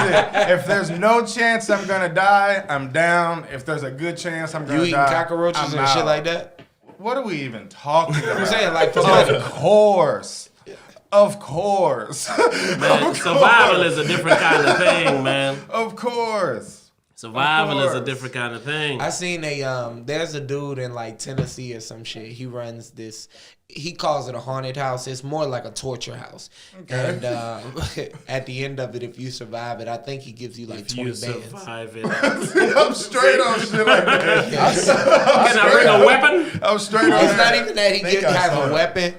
it. If there's no chance I'm gonna die, I'm down. If there's a good chance I'm gonna You eating die, cockroaches I'm and shit out. like that? What are we even talking about? I'm saying like for Of course. Of course. Man, survival is a different kind of thing, man. Of course. Survival is a course. different kind of thing. I seen there's a dude in like Tennessee or some shit. He runs this, he calls it a haunted house. It's more like a torture house. Okay. And at the end of it, if you survive it, I think he gives you like If 20 you bands. survive it. I'm straight on shit like that. Can I bring a weapon? I'm straight on It's not that. even that he think I has saw a that. weapon.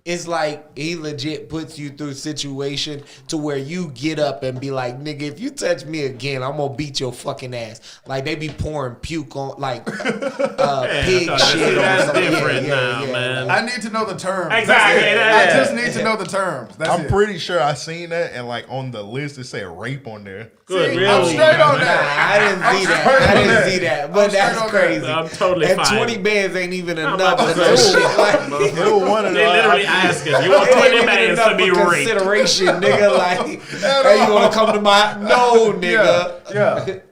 It's like he legit puts you through a situation to where you get up and be like, nigga, if you touch me again, I'm gonna beat your fucking ass. Like they be pouring puke on like pig shit or that's something. different now, man. I need to know the terms. Exactly, That's it. that- I just need to know the terms. That's I'm it. pretty sure I seen that, and like on the list it said rape on there. Good, See, really. I'm straight on Nah, that. I didn't see that. straight I on didn't that. see that. I'm But straight that's on that. crazy. I'm totally and fine. 20 bands ain't even enough about for to that say, shit. Like, It was one of They the. literally asking, you want it 20 ain't even bands enough to be for raped? consideration, nigga. Like, hey, you wanna come to my no, nigga.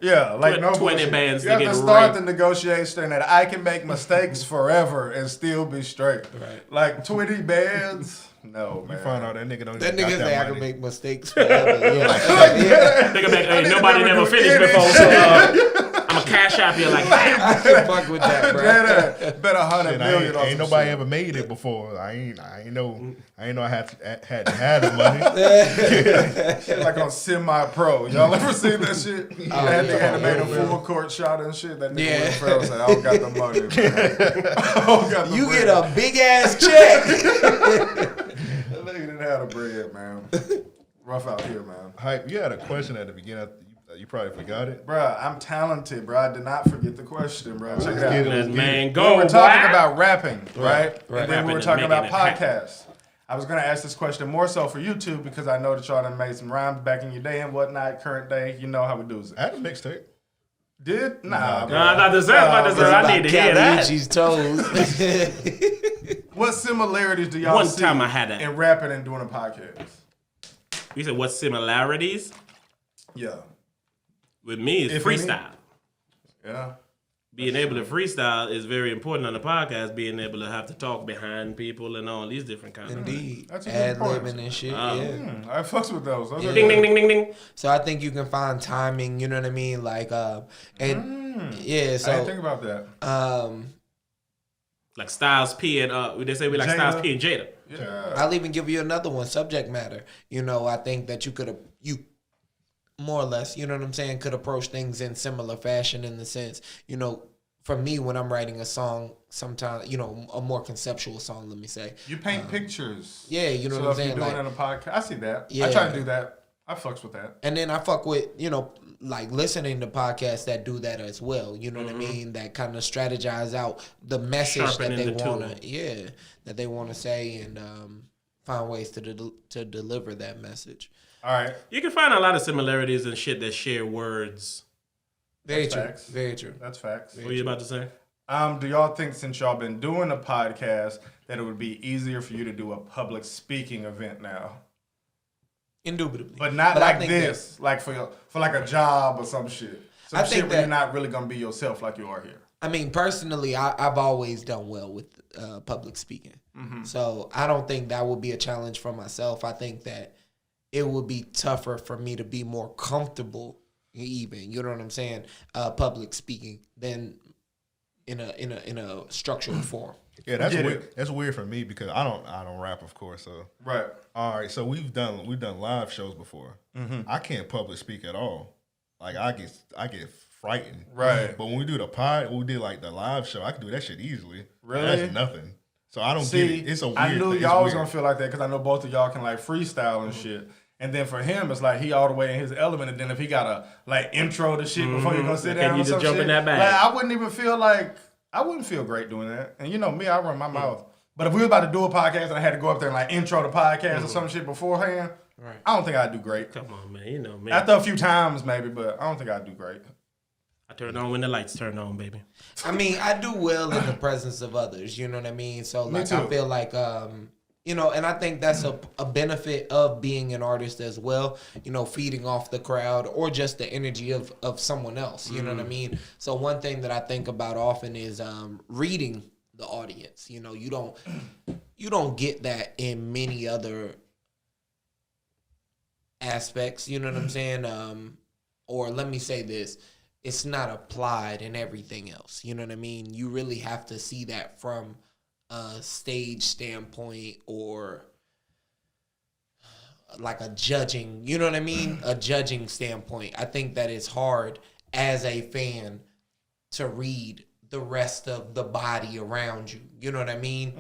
Yeah. Like Put no 20 bullshit. bands You to have to get start raped. the negotiation that I can make mistakes forever and still be straight. Right. Like 20 bands. No, man. Find out that nigga don't That even nigga got say I that can money. make mistakes forever. Yeah. Nigga, back, hey, need to nobody never never do finished any before, so I'm a cash app you like that. I can fuck with that, bro. Bet 100 Shit, million on ain't some nobody shit. ever made it before. I ain't know I had to have the money. Like on semi-pro. Y'all ever seen that shit? That nigga had to make a yeah. full court shot and shit. That nigga Yeah. Will Ferrell said, I don't got the money. man. I don't got the You bread. get a big ass check. That nigga didn't have the bread, man. Rough out here, man. Hype, you had a question at the beginning. You probably forgot it. Bruh, I'm talented, bruh. I did not forget the question, bruh. Check it get out. it. Man, We go. were talking boy. about rapping, right? And then we Rapping were and talking about making it happen. podcasts. I was gonna ask this question more so for you two because I know that y'all done made some rhymes back in your day and whatnot. Current day, you know how we do it. I had a mixtape. Did nah. Not the same. I need to hear that. Caliucci's toes. What similarities do y'all One see time I had that. in rapping and doing a podcast? You said what similarities? Yeah. With me is If any. freestyle. Yeah. Being able to freestyle is very important on the podcast. Being able to have to talk behind people and all these different kinds of things. Indeed. That's a good Ad-libbing point. and shit. Um, Yeah. I fucks with those. Those are Ding, good. ding, ding, ding, ding. So I think you can find timing, you know what I mean? Like, yeah, I didn't think so, about that. Like Styles P and they say we like Jada. Styles P and Jada. Yeah. I'll even give you another one, subject matter. You know, I think that you more or less, you know what I'm saying, could approach things in similar fashion in the sense, you know, for me, when I'm writing a song, sometimes, you know, a more conceptual song, let me say. You paint pictures. Yeah, you know So what I'm if saying? you're doing Like, it in a podcast, I see that. Yeah. I try to do that. I fucks with that. and then I fuck with, you know, like listening to podcasts that do that as well. You know what I mean? That kind of strategize out the message Sharpening that they the want tool. that they want to say and find ways to deliver that message. All right. You can find a lot of similarities and shit that share words. Very That's true. facts. Very true. That's facts. What were you about to say? Do y'all think since y'all been doing a podcast that it would be easier for you to do a public speaking event now? Indubitably. But not I like think this, like for like a job or some shit. Some I shit think where you're that- not really gonna be yourself like you are here. I mean, personally, I've always done well with public speaking. So I don't think that would be a challenge for myself. I think that it would be tougher for me to be more comfortable, even, you know what I'm saying, public speaking than in a structural form. Yeah, that's Get weird. it. That's weird for me because I don't rap, of course. So Right. all right, so we've done live shows before. I can't public speak at all. Like I get frightened. Right. But when we do the pod, when we did like the live show, I can do that shit easily. Really? That's nothing. So I don't See, get it. It's a weird. I knew thing. It's y'all was weird. gonna feel like that because I know both of y'all can like freestyle and shit. And then for him, it's like he all the way in his element. And then if he gotta like intro the shit before you go sit Can down, you or just some jump shit, in that bag? Like, I wouldn't even feel like I wouldn't feel great doing that. And you know me, I run my mouth. But if we was about to do a podcast and I had to go up there and like intro the podcast or some shit beforehand, Right. I don't think I'd do great. Come on, man. You know me. After a few times maybe, but I don't think I'd do great. I turn on when the lights turn on, baby. I mean, I do well in the presence of others. You know what I mean? So like, too. I feel like, you know, and I think that's a benefit of being an artist as well. You know, feeding off the crowd or just the energy of someone else. You know what I mean? So one thing that I think about often is reading the audience. You know, you don't get that in many other aspects. You know what I'm saying? Or let me say this. It's not applied in everything else. You know what I mean? You really have to see that from a stage standpoint or like a judging, you know what I mean? A judging standpoint. I think that it's hard as a fan to read the rest of the body around you. You know what I mean?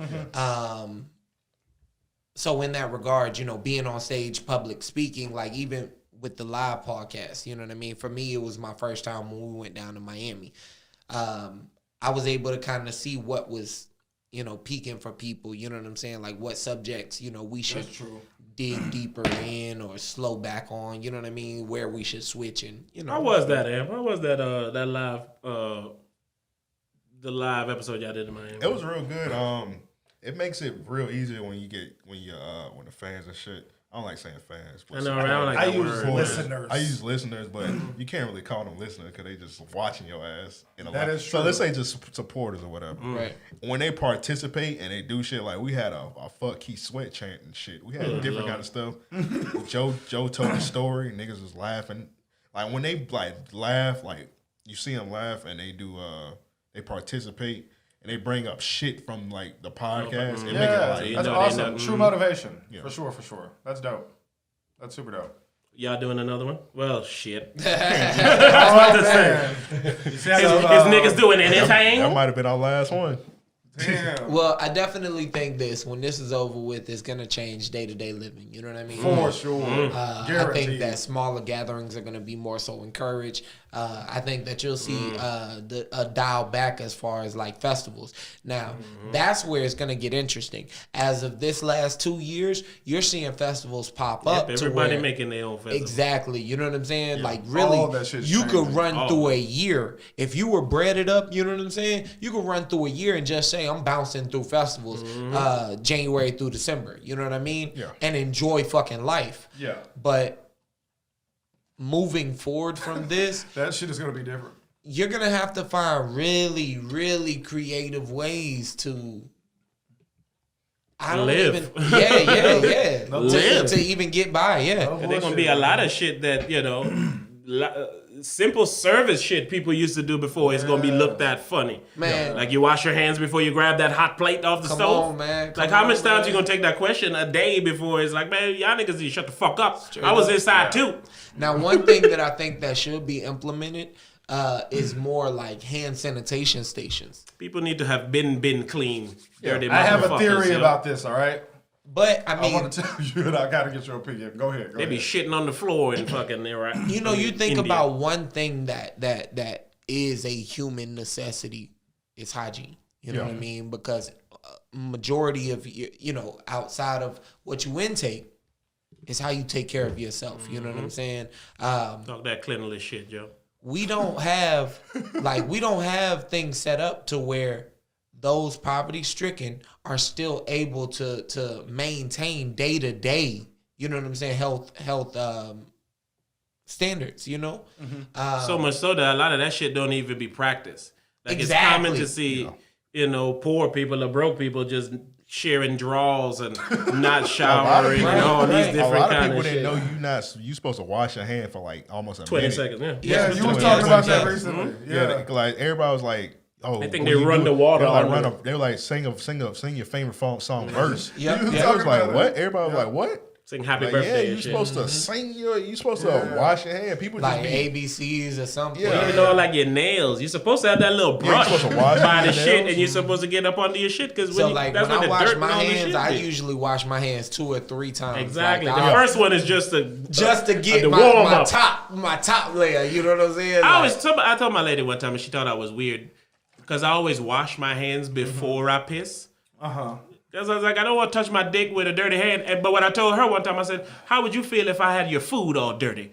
So in that regard, you know, being on stage, public speaking, like even with the live podcast, you know what I mean? For me, it was my first time when we went down to Miami. I was able to kind of see what was, you know, peaking for people, you know what I'm saying? Like what subjects, you know, we should dig deeper in or slow back on, you know what I mean? Where we should switch and, you know. How was that, Am? How was that that live the live episode y'all did in Miami? It was real good. It makes it real easier when the fans and shit. I don't like saying fans. I know, right? I don't like I that use word. listeners. I use listeners, but you can't really call them listeners because they just watching your ass. That is So true. let's say just supporters or whatever. Right. When they participate and they do shit, like we had a fuck Keith Sweat chant and shit. We had different kind of stuff. Joe told the story. Niggas was laughing. Like when they like laugh, like you see them laugh and they do they participate and they bring up shit from like the podcast. It make it Yeah, like you that's know, awesome. they know. True motivation. Yeah. For sure. That's dope. That's super dope. Y'all doing another one? Well, shit. His All right, man. You see how niggas doing anything? that might have been our last one. Damn. Well, I definitely think when this is over with, it's gonna change day-to-day living. You know what I mean? For sure. I think that smaller gatherings are going to be more so encouraged. I think that you'll see a dial back as far as like festivals. Now, that's where it's going to get interesting. As of this last 2 years, you're seeing festivals pop up. Everybody making their own festival. Exactly. You know what I'm saying? Yeah. Like, really, All that shit's you could changing. run through a year. If you were breaded up, you know what I'm saying? You could run through a year and just say, I'm bouncing through festivals January through December. You know what I mean? Yeah. And enjoy fucking life. Yeah. But moving forward from this, That shit is going to be different. you're going to have to find really, really creative ways to... Live. Live. To even get by, There's going to be a lot of shit that, simple service shit people used to do before is going to be looked at funny. Man. Like you wash your hands before you grab that hot plate off the Come stove. on, man. Like Come how much on, times man. you going to take that question a day before it's like, man, y'all niggas need to shut the fuck up. Straight I was up. inside too. Now, one thing that I think that should be implemented is more like hand sanitation stations. People need to have been clean. Dirty I have a motherfuckers, theory yo. about this, all right? But, I I mean, want to tell you, and I got to get your opinion. Go ahead. They be shitting on the floor and fucking there, right? you know, you think India. about one thing that is a human necessity is hygiene. You know what I mean? Because majority of outside of what you intake is how you take care of yourself. You know what I'm saying? Talk that cleanliness shit, Joe. We don't have things set up to where those poverty stricken are still able to maintain day to day. You know what I'm saying? Health standards. You know. So much so that a lot of that shit don't even be practiced. Like Exactly. it's common to see, poor people or broke people just sharing drawers and not showering and all these A different lot of kind people of didn't shit. know you supposed to wash your hand for like almost a 20 minute. seconds, yeah. Yeah, you was 20 talking about that seconds. recently. Yeah, like everybody was like, "Oh, They think what they you run do?" the water They were like, under they were like, sing your favorite song verse. Yep. You was Yep. I was talking like, about what? that. Everybody was like, what? Sing happy Like, birthday you and shit. supposed to sing you supposed to wash your hand. People Like just be, ABCs or something. Yeah. Even though like your nails, you're supposed to have that little you're brush supposed to wash by the your shit, nails. and you're supposed to get up under your shit because So like that's when where I the wash dirt and my all the hands, shit I be. usually wash my hands 2 or 3 times. Exactly. Like, The first one is just to get the my warm up. top layer. You know what I'm saying? I told my lady one time, and she thought I was weird because I always wash my hands before I piss. Because I was like, I don't want to touch my dick with a dirty hand. But when I told her one time, I said, how would you feel if I had your food all dirty?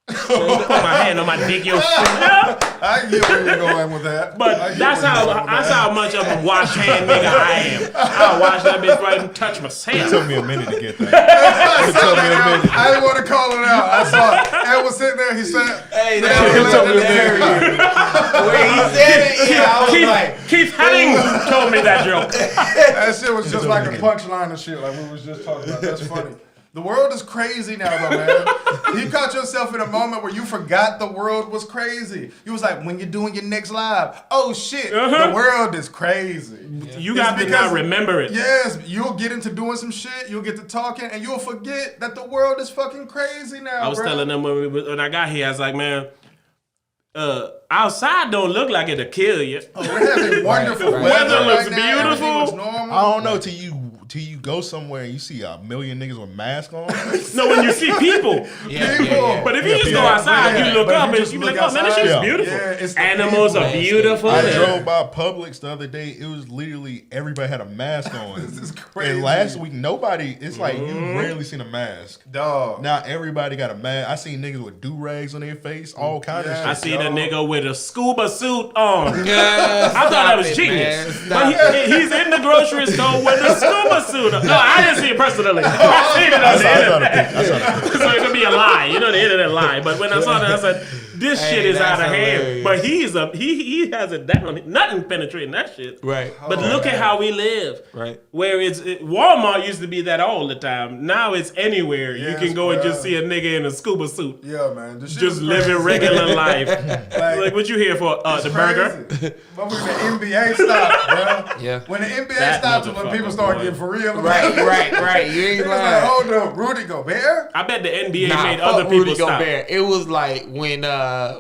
Put my hand on my dick, your food. I get where you're going with that. But that's how much of a wash hand nigga I am. I'll wash that bitch right and touch It myself. took me a minute to get that. It took me a minute. I didn't want to call it out. I saw it. Ed was sitting there. He said, Hey, that that was was hilarious. When he said it, yeah, I was like, Keith Hadding told me that joke. that shit was just like a punchline and shit, like we was just talking about. That's funny. The world is crazy now, though, man. You caught yourself in a moment where you forgot the world was crazy. You was like, when you're doing your next live, oh shit, the world is crazy. You got to It's not because- remember it. Yes, you'll get into doing some shit, you'll get to talking, and you'll forget that the world is fucking crazy now, I was bro. telling them when I got here, I was like, man, outside don't look like it'll kill you. We're having wonderful Right. weather. Weather looks right now. Everything beautiful. looks normal. I don't know till you go somewhere and you see a million niggas with masks on. No, when you see people. People. But if you just go people. outside, Yeah, you look but if up you and just you be look like, oh man, this outside, shit's yeah. beautiful. Yeah, it's the Animals people. are beautiful. I and- drove by Publix the other day. It was literally everybody had a mask on. This is crazy. And last week, nobody. It's like you rarely seen a mask. Dog. Now everybody got a mask. I seen niggas with do rags on their face, all kind of Yeah. shit. I seen a nigga with a scuba suit on. yeah, I thought that was genius. But he's in the grocery store with a scuba suit on. No, I didn't see it personally. I seen it on I the saw internet. the picture. I saw the picture. So it could be a lie. You know the internet lie. But when I saw that, I said, this Hey, shit is out that's of hand. hilarious. But he has it down. Nothing penetrating that shit. Right. But look at how we live. Right. Where Walmart used to be that all the time. Now it's anywhere. You Yes, can go and bruh. just see a nigga in a scuba suit. Yeah, man. This shit Just is living crazy. regular life. Like what you here for? The burger? Crazy. But when the NBA stopped, bro. Yeah. When the NBA That stopped is when motherfucker, people start boy. getting for real. Right. You It ain't was like, lying. hold up, Rudy Gobert? I bet the NBA Nah, made fuck other people Rudy stop. Gobert. It was like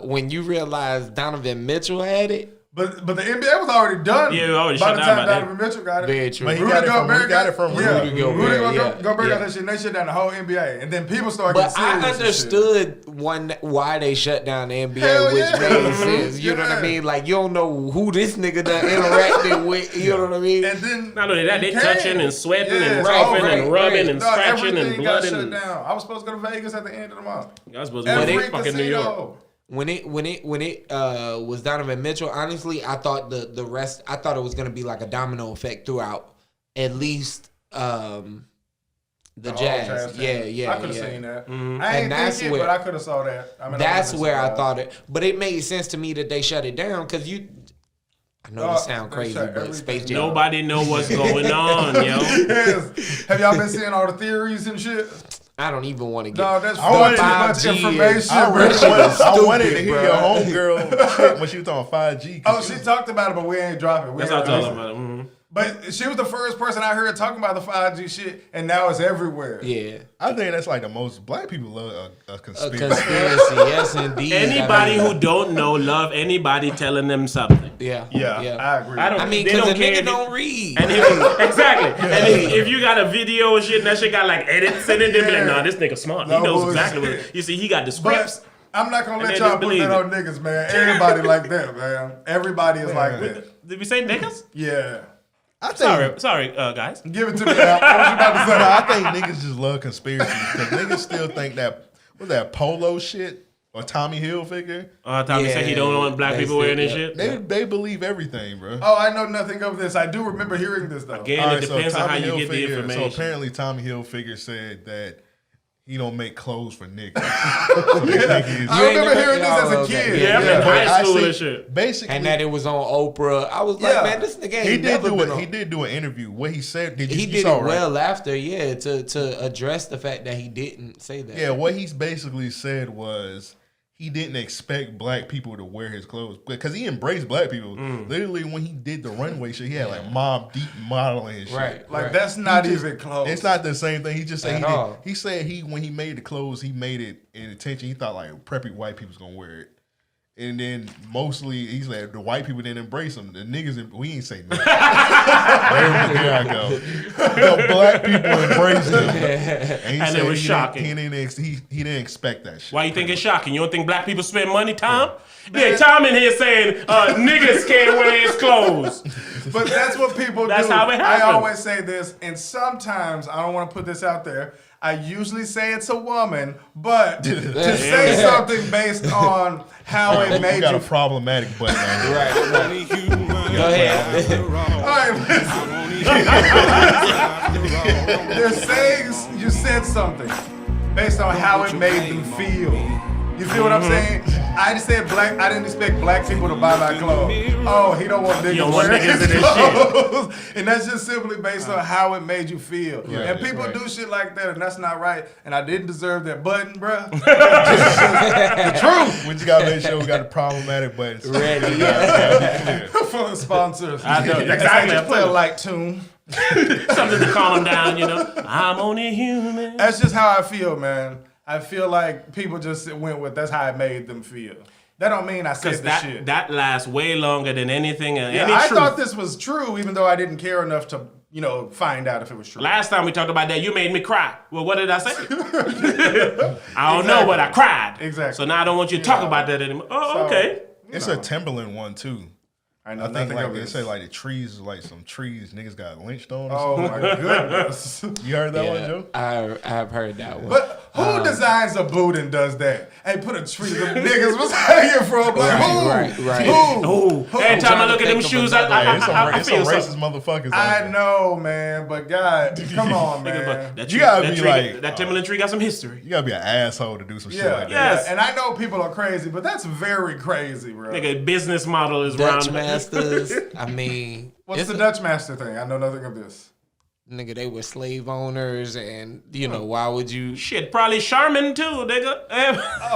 when you realized Donovan Mitchell had it. But the NBA was already done. Yeah, we already by shut the down time by then. Donovan Mitchell got it. Very true. But he got it from Rudy Gobert, Gobert yeah. got that shit. And they shut down the whole NBA, and then people started But getting I serious and shit. understood why they shut down the NBA, Hell which yeah. made sense. You know what I Yeah. mean? Like, you don't know who this nigga done interacted with. You know what I mean? And then Not only that, they you touching can. and sweating Yeah, and it's coughing all and right, rubbing right. and No, scratching everything and got blood shut and. down. I was supposed to go to Vegas at the end of the month. I was supposed to go Every to fucking New York. casino. When it was Donovan Mitchell, honestly, I thought the rest. I thought it was gonna be like a domino effect throughout at least the whole Jazz. team. Yeah. I could have seen that. Mm-hmm. I ain't that's think it, where- but I could have saw that. I mean, That's I where I thought it. But it made sense to me that they shut it down because you. I know this sound they crazy, shut but everything Space Jam. Nobody know what's going on, yo. Yes. Have y'all been seeing all the theories and shit? I don't even want to get. No, that's I wanted too much 5G information. I bro. really wanted to hear bro. your homegirl shit when she was talking 5G. Oh, she talked about it, but we ain't dropping. That's what I told him about it. Mhm. But she was the first person I heard talking about the 5G shit, and now it's everywhere. Yeah, I think that's like the most black people love a a conspiracy. conspiracy. Yes, indeed. Anybody I mean, who don't know love anybody telling them something. Yeah, Yeah, I agree. I don't. I mean, they because don't a care nigga if- don't read. And exactly. And if you got a video and shit, and that shit got like edits in it, they be like, nah, this nigga smart. No he knows bullshit. exactly what. You see, he got the scripts. But I'm not gonna And let they y'all just put believe that it. on niggas, man. Everybody like that, man. Everybody is like that. Did we say niggas? Yeah. I think, Sorry, guys. Give it to me, Al. What was you about to say? I think niggas just love conspiracies because niggas still think that polo shit or Tommy Hilfiger. Tommy said he don't want black that's people wearing it, this yeah. shit. They believe everything, bro. Oh, I know nothing of this. I do remember hearing this though. Again, All it right, so depends on how Tommy you get the Hilfiger- information. So apparently, Tommy Hilfiger said that he don't make clothes for niggas. So this nigga is- I remember hearing this as a Okay. kid. Yeah, But high school I and see- shit. Basically, And that it was on Oprah. I was Yeah. like, man, this nigga ain't he did never do been it. on. He did do an interview. What he said, you He did saw, it right? well after, yeah, to address the fact that he didn't say that. Yeah, what he's basically said was he didn't expect black people to wear his clothes because he embraced black people. Literally, when he did the runway shit, he had like Mobb Deep modeling and shit. Right. Like right. that's not He just- even close. It's not the same thing. He just said At all. he said when he made the clothes, he made it in intention. He thought like preppy white people's gonna wear it. And then mostly he said the white people didn't embrace him. The niggas, we ain't say nothing. There I go. The black people embraced him, and, he And it said was shocking. He didn't expect that shit. Why you think it's shocking? You don't think black people spend money, Tom? Yeah, Tom in here saying niggas can't wear his clothes. But that's what people That's do. how it I happens. always say this, and sometimes I don't want to put this out there. I usually say it's a woman, but to say something based on how it We made got you. a problematic button on here. Right. Go ahead. All right, listen. They're saying you said something based on how it made them feel. You feel what I'm saying? I just said black. I didn't expect black people to buy my clothes. Oh, he don't want niggas don't want wearing niggas his in his clothes, and that's just simply based on how it made you feel. Right, and people right. do shit like that, and that's not right. And I didn't deserve that button, bruh. The truth. We just gotta make sure we got the problematic buttons. Ready. Yeah. Full of sponsors. I know, Exactly. exactly. Just play a light tune. Something to calm down, you know. I'm only human. That's just how I feel, man. I feel like people just went with that's how it made them feel. That don't mean I said Because the shit. that lasts way longer than anything and Yeah, any I truth. thought this was true, even though I didn't care enough to, find out if it was true. Last time we talked about that, you made me cry. Well, what did I say? I don't know, but I cried. Exactly. So now I don't want you to talk about that anymore. Oh, So, okay. It's a Timberland one too. I know I think nothing like of they this. say like the trees, like some trees niggas got lynched on. Or Oh something. my goodness. You heard that one, Yeah, Joe? I have heard that one. But who designs a boot and does that? Hey, put a tree the niggas was hanging from. Like, who? right. Who? Ooh, every time I look at them think of shoes, another- I It's some feel racist something. motherfuckers. out I there. know, man, but God, come on, man. That You tree, gotta that be tree, like, that Timberland tree got some history. You gotta be an asshole to do some shit Yeah, like that. Yes. And I know people are crazy, but that's very crazy, bro. Nigga, business model is Dutch round. masters. I mean, What's it's the Dutch master thing? I know nothing of this. nigga, they were slave owners, and why would you? Shit, probably Charmin too, nigga.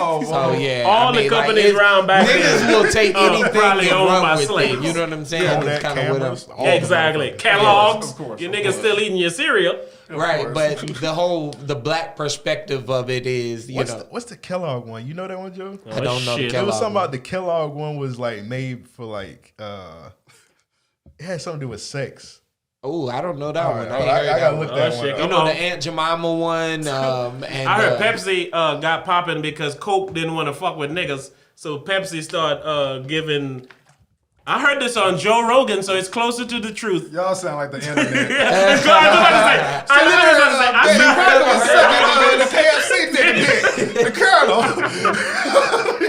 Oh, Oh yeah, All the companies it's- round back niggas then, will take anything probably and owned run by with slaves. it. You know what I'm saying? Yeah, It's that kind of what cameras, I'm. all Yeah, the exactly. motherfuckers. Kellogg's. Of course, Your of niggas course. still eating your cereal. Right, but the black perspective of it is, what's the Kellogg one? You know that one, Joe? I don't know. Shit. The It was Kellogg something one. about the Kellogg one was like made for like it had something to do with sex. Oh, I don't know that one. I I ain't heard that gotta one. look that Oh, one shit. up. You know the Aunt Jemima one. And I heard Pepsi got popping because Coke didn't want to fuck with niggas, so Pepsi started giving. I heard this on Joe Rogan, so it's closer to the truth. Y'all sound like the internet. I literally was about to say, I The KFC nigga, the Colonel.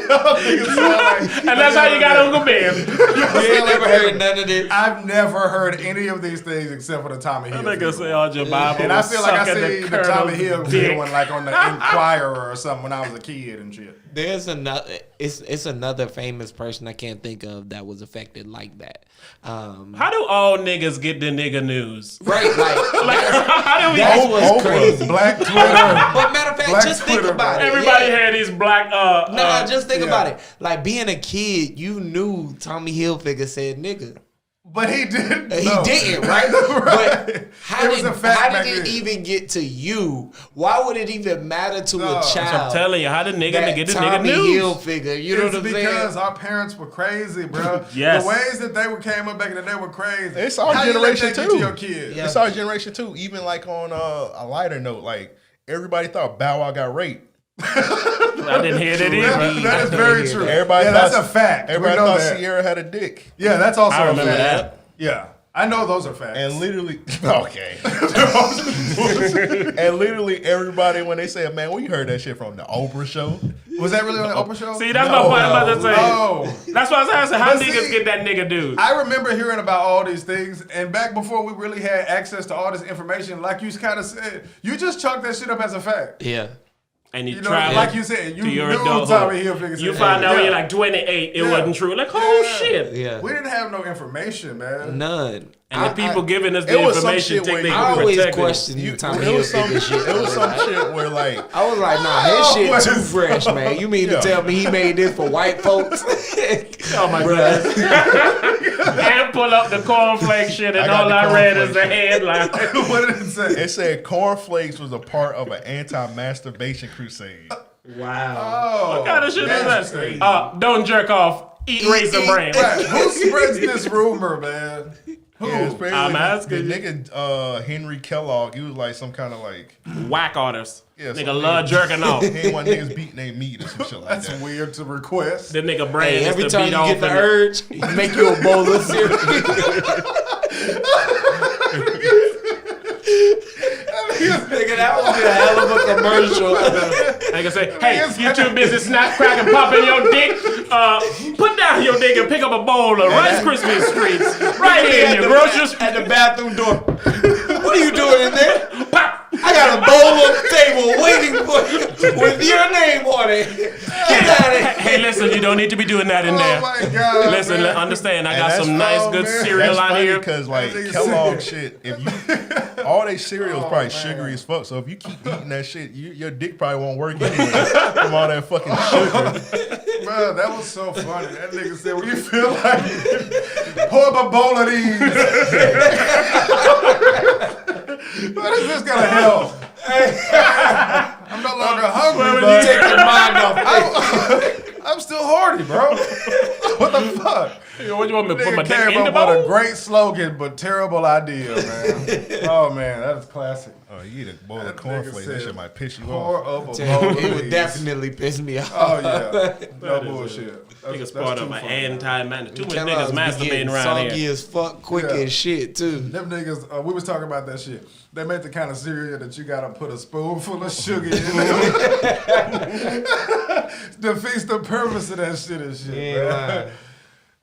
Y'all niggas sound like and that's how you got Uncle Ben. You ain't never heard none of this. I've never heard any of these things except for the Tommy Hill. That nigga video. say all your Bible. And I feel like I sucking seen the Colonel's Tommy Hill video dick. one like on the Inquirer or something when I was a kid and shit. There's another. It's another famous person I can't think of that was affected like that. How do all niggas get the nigga news? Right, like How do we? that's what's Oprah. crazy. Black Twitter. But matter of fact, Black just think Twitter, about it. Everybody Yeah. had these black. No, just think yeah. about it. Like being a kid, you knew Tommy Hilfiger said nigga. But he didn't. He know. didn't, right? Right. But how It was did, a fact how back did it then. even get to you? Why would it even matter to a No. child? I'm telling you, how the nigga that get the Tommy nigga news? Hilfiger, you know It's what I'm because saying? our parents were crazy, bro. Yes. The ways that they came up back in the day were crazy. It's our How you let generation that get too. to your kids? Yeah. It's our generation too. Even like on a lighter note, like everybody thought Bow Wow got raped. I didn't hear that either. That is I very hear true. that. Everybody yeah, thought, that's a fact. Everybody we know thought that. Sierra had a dick. Yeah, that's also I a remember fact. that. Yeah, I know those are facts. And literally, okay. And literally everybody, when they say, man, we heard that shit from the Oprah show. was that really on the Oprah show? See, that's my point. I'm about to say. No. That's why I said, how But niggas see, get that nigga dude? I remember hearing about all these things, and back before we really had access to all this information, like you kind of said, you just chalk that shit up as a fact. Yeah. And you, You know, travel like you said, you to your knew adulthood. Tommy Hilfiger. You said, find out when yeah. you're like 28, it Yeah. wasn't true. Like, oh Yeah. shit. Yeah. We didn't have no information, man. None. And the people giving us the it was some information shit think where they you- I can always protect it. question you, Tommy It was some Hilfiger shit. it was some shit where like I was like, nah, his Oh, shit what too is- fresh, man. You mean Yeah. to tell me he made this for white folks? Oh my god. And pull up the cornflake shit, and I got all the I read is cornflake the headline. What did it say? it said cornflakes was a part of an anti-masturbation crusade. Wow. What kind of shit is that's that? crazy. Don't jerk off. Eat raisin bran. Right. Who spreads this rumor, man? Who? Yeah, especially I'm the asking you. nigga Henry Kellogg, he was like some kind of like Whack artists. Yeah, Nigga some love nigga- jerking off. he ain't want niggas beating their meat or some shit like That's that. weird to request. The nigga brain Hey, is every to time beat you off. get the and- urge, you make you a bowl of cereal. Nigga, that would be a hell of a commercial. Nigga say, hey, you too busy snap, crack, and popping your dick. Put down your dick and pick up a bowl of Rice Krispies treats right here in your grocery store. At the bathroom door. What are you doing in there? Pop. I got a bowl on the table waiting for you with your name on it. Get out of here. Hey, listen, you don't need to be doing that in Oh there. my god. Listen, man. understand, I And got that's some nice, fine, good man. cereal That's out funny here. because like That nigga Kellogg said- shit, if you all they cereals probably man. sugary as fuck. So if you keep eating that shit, your dick probably won't work anyway from all that fucking sugar. Bro, that was so funny. That nigga said, when you feel like it, pour up a bowl of these. What is this gonna help? I'm no longer hungry, Well, but Take your mind off. I'm still horny, bro. What the fuck? What you want me to put my Nigga dick came in the up with a bowl? great slogan, but terrible idea, man. Oh man, that is classic. Oh, you eat a bowl of That nigga cornflakes, that said, shit might piss you Pour off. up a bowl of It would these. definitely piss me off. Oh yeah, no That is bullshit. Niggas part of too an funny. anti-man. Too many Kellogg's niggas be getting masturbating around soggy here. as fuck, quick Yeah. as shit too. Them niggas, we was talking about that shit. They make the kind of cereal that you gotta put a spoonful of sugar in it. Defeats the purpose of that shit and shit, man.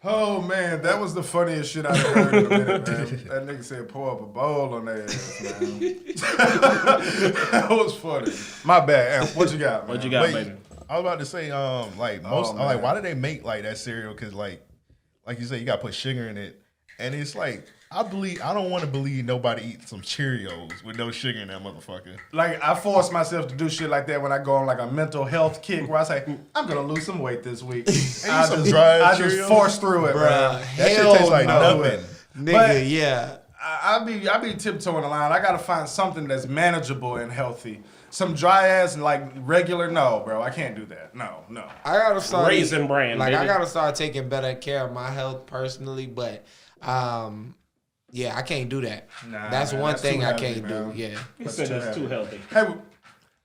Oh man, that was the funniest shit I've heard in a minute, man. That nigga said pour up a bowl on their ass, man. That was funny. My bad. Amp, what you got, man? What you got, Wait, baby? I was about to say, like most, Oh, like man. why do they make like that cereal? Because like you said, you gotta put sugar in it, and it's like I don't want to believe nobody eats some Cheerios with no sugar in that motherfucker. Like, I force myself to do shit like that when I go on like a mental health kick where I say, I'm gonna lose some weight this week. I some dry just Cheerios? force through it, Bruh, man. That shit hell tastes like no. nothing. Nigga, But- yeah. I be tiptoeing the line. I gotta find something that's manageable and healthy. Some dry ass and like regular, no, bro. I can't do that. No. I gotta start Raisin Bran, Like baby. I gotta start taking better care of my health personally, but yeah, I can't do that. Nah, that's man, one that's thing too I healthy, can't man. do. Yeah. He said that's too healthy. Hey,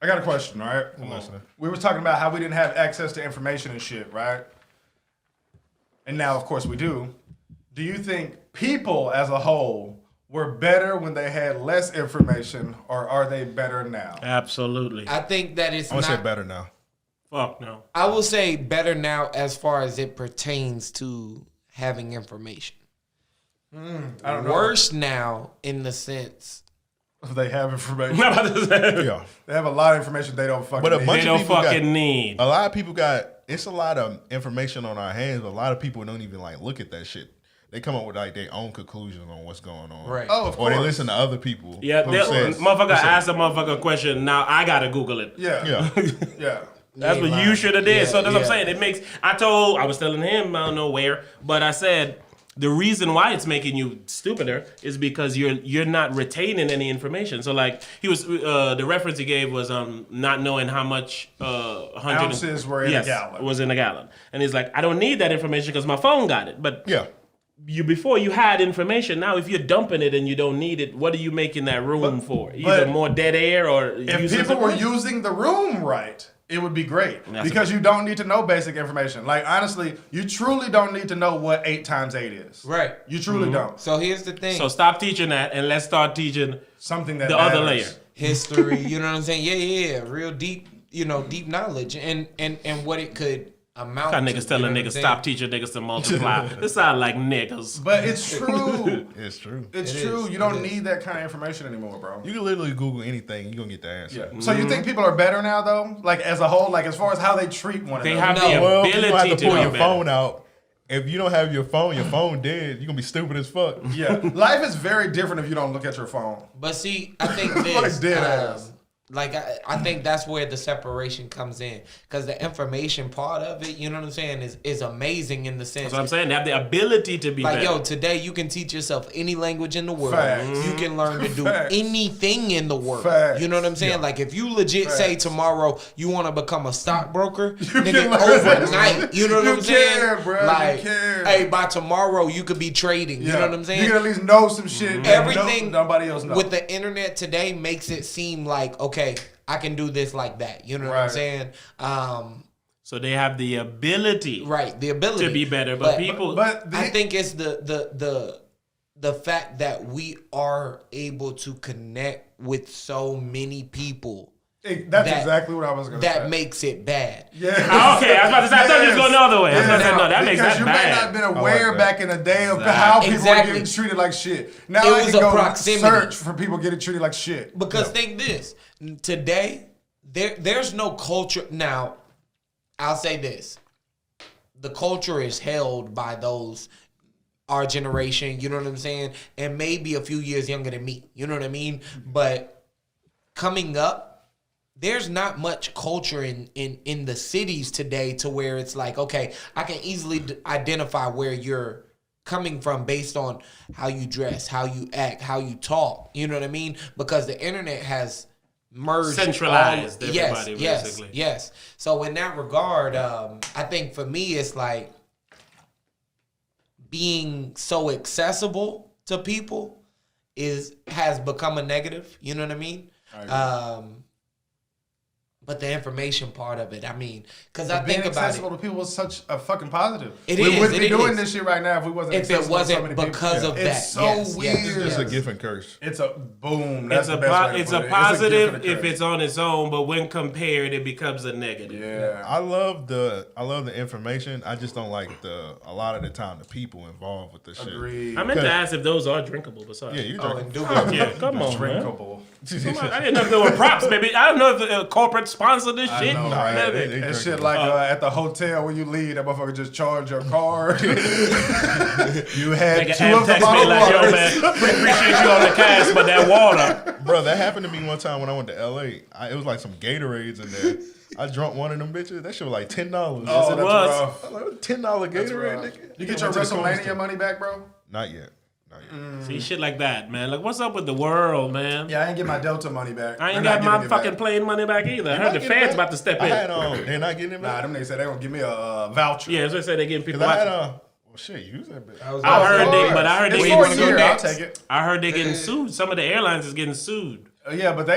I got a question, right? I'm listening. We were talking about how we didn't have access to information and shit, right? And now, of course, we do. Do you think people as a whole were better when they had less information, or are they better now? Absolutely. I think that it's I'm gonna not. say better now. Fuck no. I will say better now as far as it pertains to having information. I don't know. Worse now in the sense. They have information. Yeah. They have a lot of information they don't fucking But a need. bunch They of don't people got- fucking need. A lot of people got. It's a lot of information on our hands, but a lot of people don't even like look at that shit. They come up with like their own conclusions on what's going on. Right. Oh, of Or course. they listen to other people. Yeah, who they'll- says- motherfucker who said- asked a motherfucker a question. Now I gotta Google it. Yeah. Yeah. Yeah. That's You what ain't you lying. should have did. Yeah, So that's what I'm yeah. saying. It makes. I was telling him, I don't know where, but I said the reason why it's making you stupider is because you're not retaining any information. So like he was, the reference he gave was not knowing how much 100 Ounces were in a gallon. was in a gallon, and he's like, I don't need that information because my phone got it. But Yeah. before you had information. Now if you're dumping it and you don't need it, what are you making that room for? Either but more dead air or If useless people were room? using the room right, it would be great. That's Because you don't need to know basic information. Like, honestly, you truly don't need to know what 8 times 8 is. Right. You truly don't. So here's the thing. So stop teaching that and let's start teaching Something that the other matters. layer. History, you know what I'm saying? Yeah. Real deep, deep knowledge and what it could amount How to. niggas telling you know what I'm niggas saying? stop teaching niggas to multiply. This sound like niggas. But it's true. It's true. It's It true. is. You don't It is. need that kind of information anymore, bro. You can literally Google anything. You're going to get the answer. Yeah. So you think people are better now, though? Like, as a whole? Like, as far as how they treat one They another? have No. the Well, you're going to ability have to to pull be your better. phone out. If you don't have your phone dead. You're going to be stupid as fuck. Yeah. Life is very different if you don't look at your phone. But see, I think this, Like dead ass. like I think that's where the separation comes in, because the information part of it, you know what I'm saying, is amazing in the sense. That's what I'm saying. They have the ability to be Like, better. yo, today you can teach yourself any language in the world. Facts. You can learn to do Facts. anything in the world. Facts. You know what I'm saying? Like, if you legit say Facts. tomorrow you want to become a stockbroker, can nigga, learn overnight. You know what You I'm saying? can, bro. You Like, can. hey, by tomorrow you could be trading. You know what I'm saying? You can at least know some shit. that Everything nobody else knows. with the internet today makes it seem like, okay, I can do this like that. You know what I'm Right. saying? So they have the ability Right, the ability to be better. But people, But I think it's the fact that we are able to connect with so many people that's that- exactly what I was going to say. that makes it bad. Yeah. Oh, okay, I was about to say, I thought you was going the other way. I was about to say, no, that makes because that you may not bad. have been aware that. back in the day of how people Exactly. were getting treated like shit. Now It I was can a go proximity. search for people getting treated like shit. Because think this, today there's no culture. Now, I'll say this: the culture is held by those our generation. You know what I'm saying, and maybe a few years younger than me. You know what I mean? But coming up, there's not much culture in the cities today to where it's like, okay, I can easily identify where you're coming from based on how you dress, how you act, how you talk. You know what I mean? Because the internet has merged, Centralized yes, everybody, yes, basically. yes. So in that regard, I think for me, it's like being so accessible to people has become a negative. You know what I mean? But the information part of it, I mean, because I Being think about accessible it. to people was such a fucking positive. It we is, wouldn't be it doing is. this shit right now if we wasn't. If it accessible to so wasn't many people. because of that, It's so yes, weird. yes, It's a yes. gift and curse. It's a boom. That's it's a the best way to it's put a it. positive It's a gift and a if curse. it's on its own, but when compared, it becomes a negative. Yeah. I love the information. I just don't like a lot of the time the people involved with the shit. Agreed. I meant to ask if those are drinkable, but sorry. Yeah, you Oh, drink. and Dubai. Yeah, come on, man. Drinkable. Come on. I didn't know if there were props, baby. I don't know if the corporate sponsored this shit. know, Nah, right? man. They And drink shit it. like at the hotel when you leave, that motherfucker just charge your card. You had Nigga, two Am of the text me bottled like, yo, waters. man, we appreciate you on the cast, but that water. Bro, that happened to me one time when I went to LA. It was like some Gatorades in there. I drunk one of them bitches. That shit was like $10. Oh, Yes, it that's was. rough. I was like, $10 That's Gatorade, rough. nigga. You get I your went to the corner WrestleMania store. money back, bro? Not yet. See, shit like that, man. Like, what's up with the world, man? Yeah, I ain't get my Delta money back. I ain't They're got not my giving it fucking back. plane money back either. I heard the feds about to step in. They're not getting it Nah, back. them niggas said they gonna give me a voucher. Yeah, as I said, they getting people. Cause I had well, shit, use that bitch. I heard It's they for a getting year. I'll next? take it. I heard they getting sued. Some of the airlines is getting sued. Yeah, but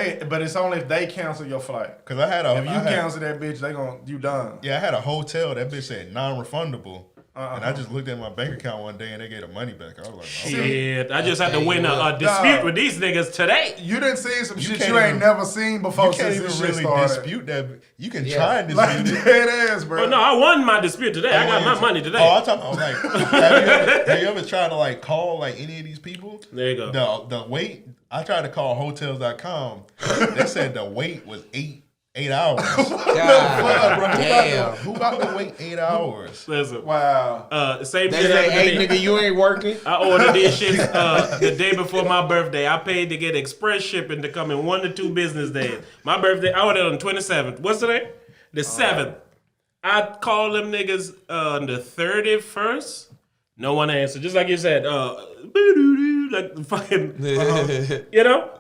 it's only if they cancel your flight. Cause I had If you cancel that bitch, you done. Yeah, I had a hotel. That bitch said non-refundable. And I just looked at my bank account one day and they gave the money back. I was like, oh. Shit, I just had to win a dispute with these niggas today. You didn't see some shit can't you ain't even- never seen before You can't since even this shit really started. dispute that. You can try and Like dispute it. dead ass, bro. Oh, no, I won my dispute today. I got my money today. Oh, I'm talking about like, have you ever tried to like call like any of these people? There you go. The wait, I tried to call hotels.com. They said the wait was 8 hours. God, Bro, damn. who about to wait 8 hours? Listen, Wow. same They shit say, happened to hey, me. nigga, you ain't working. I ordered this shit the day before my birthday. I paid to get express shipping to come in 1 to 2 business days. My birthday, I ordered on the 27th. What's today? The 7th. I called them niggas on the 31st. No one answered. Just like you said, like the fucking, you know?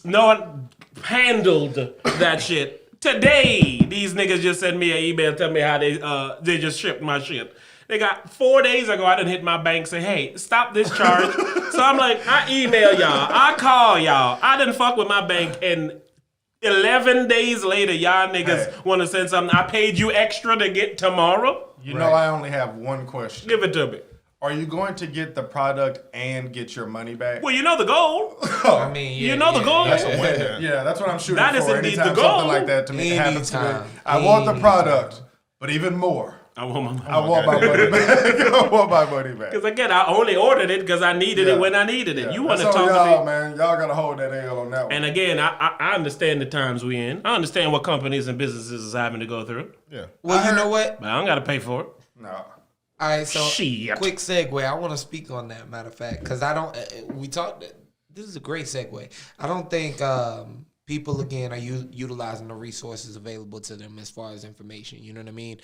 No one handled that shit. Today, these niggas just sent me an email telling me how they just shipped my shit. They got 4 days ago, I done hit my bank say, hey, stop this charge. So I'm like, I email y'all, I call y'all. I done fuck with my bank and 11 days later, y'all niggas want to send something. I paid you extra to get tomorrow. You know I only have one question. Give it to me. Are you going to get the product and get your money back? Well, you know the goal. I mean, yeah, You know the goal. That's a win. Then. Yeah, that's what I'm shooting That for. is indeed Anytime the goal. something like that to me happens to me, Anytime. I want the product, but even more, I want my money. I want my money back. I want my money back. Because again, I only ordered it because I needed it when I needed it. Yeah. You want to That's talk on to y'all, me. man. Y'all gotta hold that L on that one. And again, I understand the times we in. I understand what companies and businesses is having to go through. Yeah. Well, you know what? But I don't got to pay for it. No. All right, so Shit. quick segue. I want to speak on that, matter of fact, because I don't. We talked. This is a great segue. I don't think people again are utilizing the resources available to them as far as information. You know what I mean?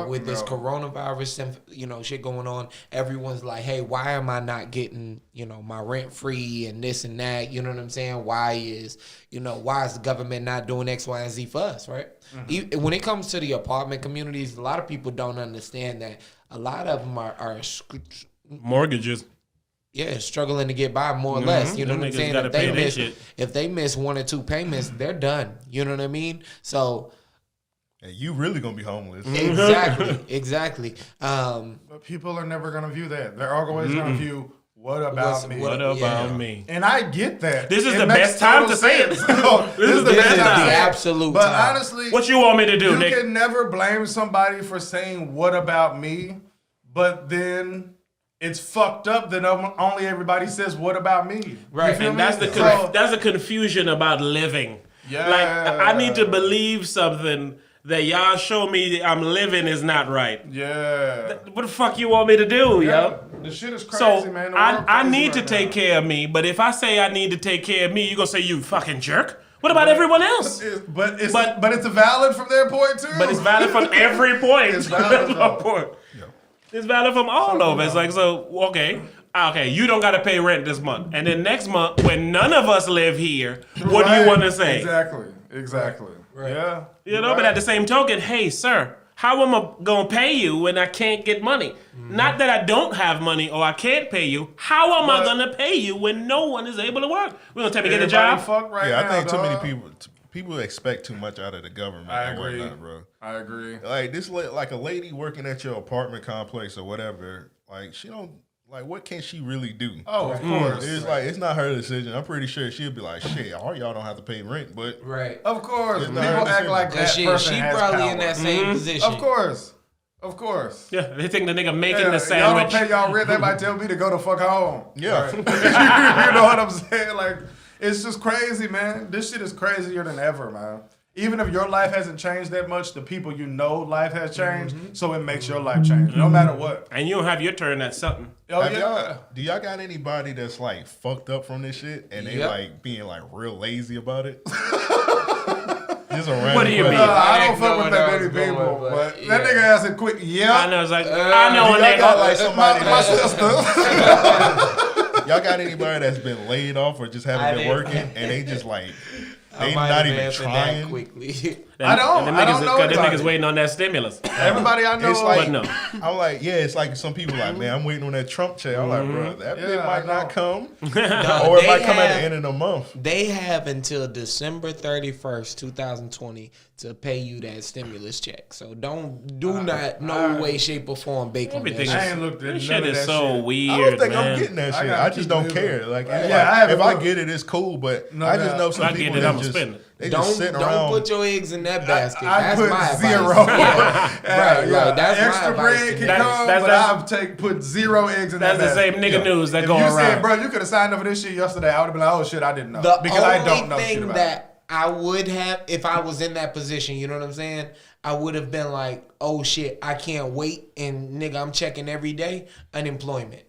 With this coronavirus, shit going on, everyone's like, "Hey, why am I not getting my rent free and this and that?" You know what I'm saying? Why is the government not doing X, Y, and Z for us? Right? Mm-hmm. When it comes to the apartment communities, a lot of people don't understand that. A lot of them are Mortgages. struggling to get by more or less. You know Them what I'm niggas saying? gotta pay their shit. If they miss 1 or 2 payments, they're done. You know what I mean? So And you really gonna be homeless. exactly. But people are never gonna view that. They're always gonna view what about me. What about me? And I get that. This is It the makes best time total to say it. sense. No, this is the This best is time to the say it. absolute But time. honestly, What you want me to do, you Nick? can never blame somebody for saying what about me, but then it's fucked up that only everybody says what about me. Right. You feel And me? that's the So- that's the confusion about living. Yeah. Like I need to believe something that y'all show me I'm living is not right. Yeah. What the fuck you want me to do, yo? The shit is crazy, So man. The I world I crazy need right to take now. care of me, but if I say I need to take care of me, you gonna say you fucking jerk? What about everyone else? But it's valid from their point too. But it's valid from every point. It's valid, That's my though. point. It's valid from all over. It's like, so, okay, you don't got to pay rent this month. And then next month, when none of us live here, what do you Right. want to say? Exactly. Right. Yeah. You know, but at the same token, hey, sir, how am I going to pay you when I can't get money? Not that I don't have money or I can't pay you. How am I But- going to pay you when no one is able to work? We're going to tell me get a Everybody job? fuck right Yeah, now, I think too many dog. people expect too much out of the government. I and agree. whatnot, bro. I agree. Like this, like a lady working at your apartment complex or whatever. Like she don't like. What can she really do? Oh, of course. It's like it's not her decision. I'm pretty sure she'll be like, shit, all y'all don't have to pay rent, but Right. Of course. It's People not her act like that She person has probably power. in that same position. Of course. Of course. Yeah, they think the nigga making Yeah, the y'all don't sandwich. pay y'all rent. They might tell me to go the fuck home. yeah. You know what I'm saying? Like, it's just crazy, man. This shit is crazier than ever, man. Even if your life hasn't changed that much, the people you know life has changed, so it makes your life change, no matter what. And you don't have your turn at something. Oh, Have yeah. y'all, do y'all got anybody that's like fucked up from this shit and they Yep. like being like real lazy about it? Just a random What do you question. mean? I I don't fuck know with where that I many was going. people. know, but that nigga answered quick. Yeah, I know. It's like I know when y'all they got go. like somebody my sister. y'all got anybody that's been laid off or just haven't been working and they just like they not even trying? Quickly. I don't know Them anybody. niggas waiting on that stimulus. Everybody I know, It's like, But no. I'm like, yeah, it's like some people like, man, I'm waiting on that Trump check. I'm like, bro, that Yeah, bit I might not know. come, No, or it they might come at have- the end of the month. They have until December 31st, 2020 to pay you that stimulus check. So do not, no way, shape, or form bake on that Everything shit. I ain't looked at This none shit of is that so shit. weird, I don't think man. I'm getting that I shit. gotta I just keep don't moving. care. Like, Yeah, it's I like, haven't if I looked. get it, it's cool. But No I just doubt. know some If I get people it, that I'ma just spend it. they just sitting Don't around. put your eggs in that basket. I That's put my advice. 0. Yeah. Right. That's Extra my bread advice. can That's- come, that's- but I've put 0 eggs in That's that the same basket. nigga news that If go you around. said, bro, you could have signed up for this shit yesterday, I would have been like, oh shit, I didn't know. The Because I don't know only shit thing about it. that I would have, if I was in that position, you know what I'm saying? I would have been like, oh shit, I can't wait. And nigga, I'm checking every day. Unemployment.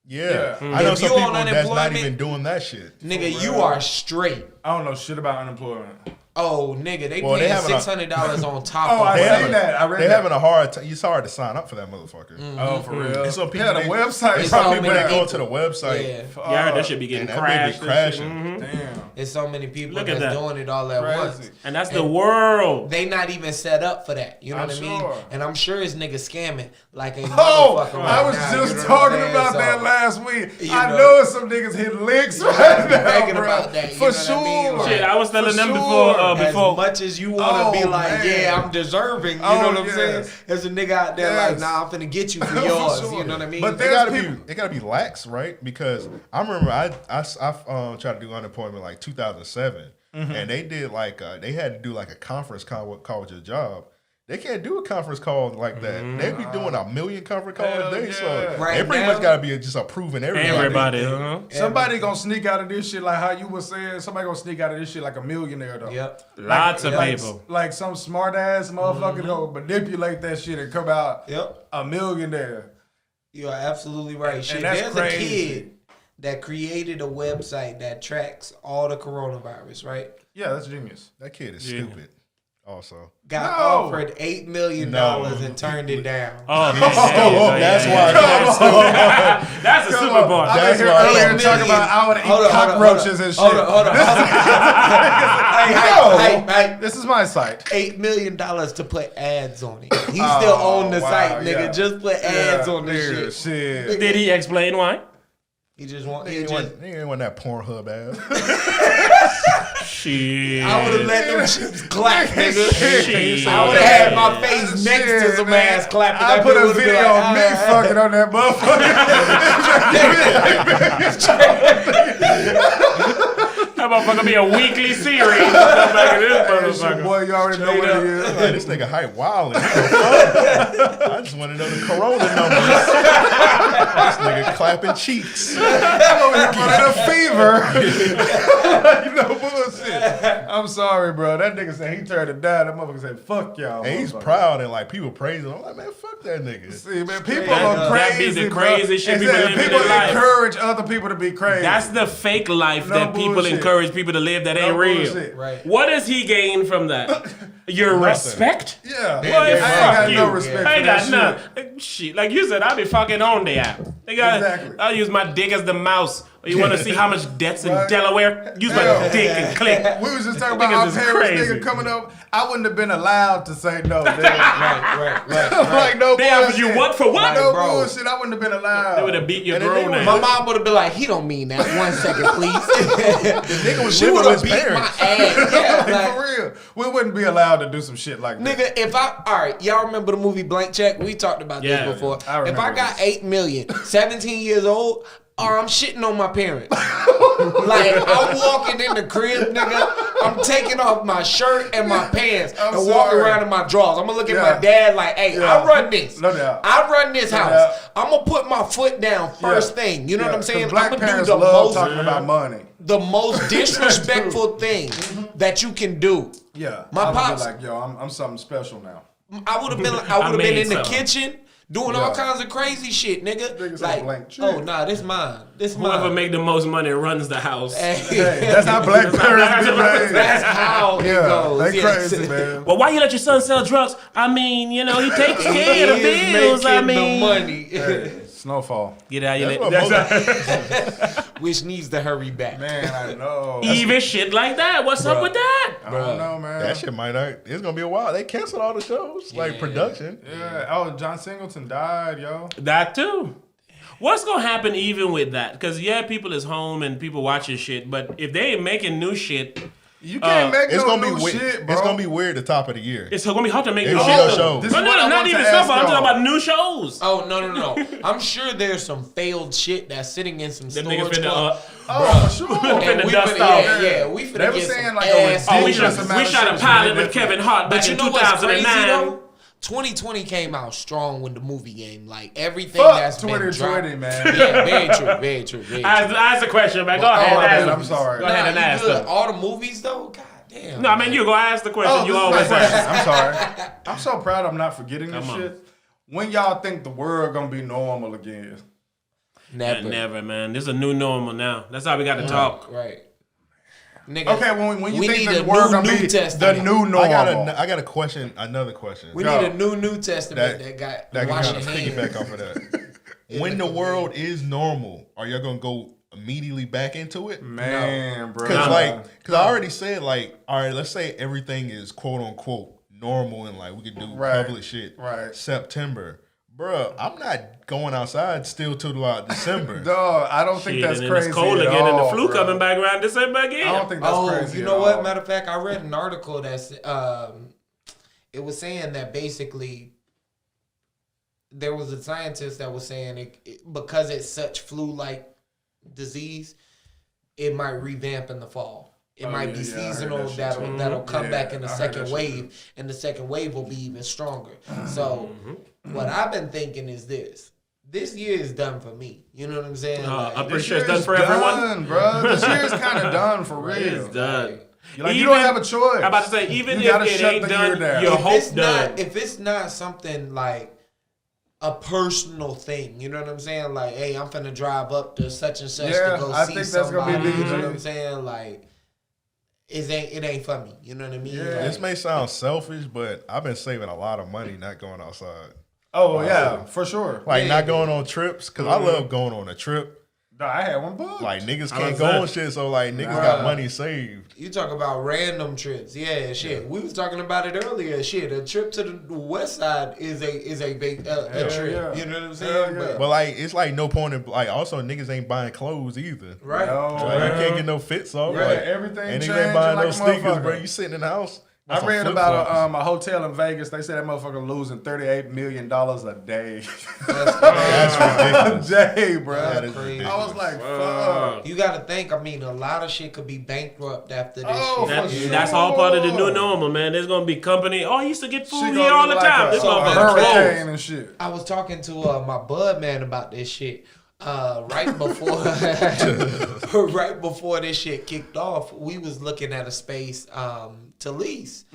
Yeah, Yeah. I know If some you people on that's not unemployment- even doing that shit. Nigga, you are straight. I don't know shit about unemployment. Oh, nigga, they Well, they paying having a- $600 on top Oh, of I that. seen that. I read They're that. having a hard time. It's hard to sign up for that motherfucker. Oh, for real? And some people Yeah, the they- website. It's Some so people many that go people. to the website. Yeah. Yeah, I heard that shit be getting And that bitch be crashed. crashing. and shit. Mhm. Damn. There's so many people Look at that's that. doing it all at Crazy. once. And that's the world. They not even set up for that. You know I'm what I mean? sure. And I'm sure it's niggas scamming like a Oh, motherfucker right I was now, just you know talking what I'm about saying? that So, last week. you I know. know some niggas hitting licks gotta right be now, thinking bro. about that, you For know what I mean? sure. Like, Shit, I was telling For them sure. before. As much as you want to Oh, be like, man. yeah, I'm deserving. You Oh, know what I'm yes. saying? There's a nigga out there Yes. like, nah, I'm finna get you for For yours. sure. You know what I mean? But They There's gotta people- be. They gotta be lax, right? Because I remember I tried to do unemployment like 2007, and they did like they had to do like a conference call with your job. They can't do a conference call like that. They be doing a million conference calls a Hell day, yeah. so Right they pretty now- much gotta be just approving everybody. Everybody. Somebody gonna sneak out of this shit like how you were saying. Somebody gonna sneak out of this shit like a millionaire though. Yep. Lots of like, people. Like some smart ass motherfucker gonna manipulate that shit and come out Yep. a millionaire. You are absolutely right. Shit, that's there's crazy. a kid that created a website that tracks all the coronavirus, right? Yeah, that's genius. That kid is Yeah. stupid. Also, Got No. offered $8 million and turned it down. Oh, that's why. That's a super bar. I've That's been here why- earlier $8 talking about I want to Hold eat on, hold on, cockroaches and shit. Hold on. Hey, This is my site. $8 million to put ads on it. He still own the wow, site, nigga. yeah. Just put ads Yeah, on this nigga, shit. shit. Did he explain why? He just want. He He ain't just. want that Pornhub ass. Shit. I would have let them chips clap, nigga. Shit. I would have had my face next to Shit, some man. ass clapping. I That put bitch a would've been video like, of me "Ah, fucking on that motherfucker. That motherfucker be a weekly series. Back in this motherfucker. Boy, you already know what it is. Like, this nigga hype wild. I just want to know the corona numbers. This nigga clapping cheeks. I'm over here running a fever. You know, bullshit. I'm sorry, bro. That nigga said he turned it down. That motherfucker said, fuck y'all. And he's motherfucker. proud and like people praise him. I'm like, man, fuck that nigga. See, man, people That- are that be crazy, the bro. crazy shit And people said live in people their life. encourage other people to be crazy. That's the fake life No that people bullshit. encourage people to live that ain't No real. bullshit. Right. What does he gain from that? Your respect? Yeah. Boy, I ain't fuck got you. no respect I for ain't that got shit. none. Shit, like you said, I be fucking on the app. Exactly. I'll use my dick as the mouse. Or you want to see how much deaths in Right. Delaware? Use my Yeah. dick and click. We was just talking about our Niggas is parents, crazy. nigga, coming up. I wouldn't have been allowed to say no. Nigga. Right. Like, no They offered bullshit. you what for what? No Bro. bullshit. I wouldn't have been allowed. They would have beat your And then grown they ass. My mom would have been like, he don't mean that. 1 second, please. The nigga was She living would with have his beat parents. my ass. Yeah, Like, like, for real. We wouldn't be allowed to do some shit like that. nigga, if I, all right, y'all remember the movie Blank Check? We talked about Yeah, this before. I remember If I got this. 8 million, 17 years old, or I'm shitting on my parents. Like, I'm walking in the crib, nigga. I'm taking off my shirt and my pants I'm and walking sorry. around in my drawers. I'm gonna look at Yeah. my dad like, hey, Yeah. I run this. No doubt. I run this house. doubt. I'm gonna put my foot down first Yeah. thing. You know Yeah, what I'm 'cause saying? Black I'm gonna parents do the love most talking about money. the most disrespectful thing that you can do. Yeah. My I'm gonna be pops- like, yo, I'm something special now. I would have been in the something. kitchen doing all kinds of crazy shit, nigga. Niggas Like, say blank check. oh nah, this mine. This Whoever mine. make the most money runs the house. Hey, that's how black parents be raised. That's how it Yeah, goes. they Yes. crazy, man. Well, why you let your son sell drugs? I mean, you know, he takes He care of the is bills. I making mean, the money, Hey, Snowfall. get out your That's what which needs to hurry back. Man, I know. even shit like that. What's up with that? I don't know, man. That shit might not. It's gonna be a while. They canceled all the shows, like production. Yeah. Oh, John Singleton died, yo. That too. What's gonna happen even with that? Because people is home and people watching shit, but if they ain't making new shit, You can't make It's no gonna new be weird. shit, bro. It's gonna be weird the top of the year. it's gonna be hard to make It's new no shit. show. This No, is what I not want even to stuff. ask I'm talking y'all. about new shows. Oh no! I'm sure there's some failed shit that's sitting in some Them storage. niggas finna. club. Oh, for sure. finna And we dust finna- off. Yeah, we finna They were get saying some like a ass. Oh, we ridiculous shot amount of a shit pilot was with Kevin Hart back But you in know what's crazy 2009. though? 2020 came out strong with the movie game. Like everything Fuck that's been 2020, dropped. man. Yeah, very true, very true, very true. Ask the question, man. Go Oh, ahead. my bad, ask I'm sorry. Go ahead and Nah, you ask good. them. All the movies though, god damn. No, I mean you go ask the question. Oh, You this is always my ask. question. I'm sorry. I'm so proud I'm not forgetting this Come on. shit. When y'all think the world gonna be normal again? never. Never, man. This is a new normal now. That's how we got to talk. Right. Nigga, Okay, when you we think need the a world new gonna New be Testament. the new normal? I got a question. Another question. we Yo, need a new Testament that that got can wash kind your of hands. piggyback off of that. When the world is normal, are y'all gonna go immediately back into it? Man, bro. Because I already said, like, all right, let's say everything is quote unquote normal and like we can do Right. public shit. Right. September, bruh, I'm not going outside still till December. Dog, I don't think Shit, that's and then crazy. it's cold at again and the all, flu bro. coming back around December again. I don't think that's Oh, crazy. you at know what? all. Matter of fact, I read an article that's it was saying that basically there was a scientist that was saying because it's such flu-like disease, it might revamp in the fall. It might be yeah, I heard seasonal. that shit That'll too. come Yeah, back in the I heard second that shit wave, and the second wave will be even stronger. So, what I've been thinking is this: this year is done for me. You know what I'm saying? Like, I'm pretty This sure it's year's done for everyone. done, bro. This year's kind of done for real. It's done. Like, you don't have a choice. I'm about to say, even You if gotta it shut ain't the year done, down. your If hope it's done. not, if it's not something like a personal thing, you know what I'm saying? Like, hey, I'm finna drive up to such and such Yeah, to go I see think that's gonna be somebody. big, You know what G. I'm saying? Like, it ain't for me. You know what I mean? Yeah. Like, This may sound selfish, but I've been saving a lot of money not going outside. Oh, yeah, for sure. Like Yeah. not going on trips, because I love going on a trip. Dog, I had one book. Like niggas I can't was go saying. on shit, so like niggas got money saved. you talk about random trips. Yeah, shit. We was talking about it earlier. Shit, a trip to the west side is a trip. yeah. You know what I'm Hell saying? yeah. But like it's like no point in like also niggas ain't buying clothes either. Right. No, Like, man. you can't get no fits off. Yeah, like, everything and niggas changing ain't buying like no a sneakers, bro. motherfucker. You sitting in the house. I read about a hotel in Vegas. They said that motherfucker losing $38 million a day. That's ridiculous. a day, bro. That is crazy. I was like, fuck. You got to think. I mean, a lot of shit could be bankrupt after this Oh, shit. for sure. That's all part of the new normal, man. There's gonna be company. Oh, I used to get food Shit here gonna all look the like time. This a motherfucker hurricane closed. and shit. I was talking to my bud man about this shit right before right before this shit kicked off. We was looking at a space to lease,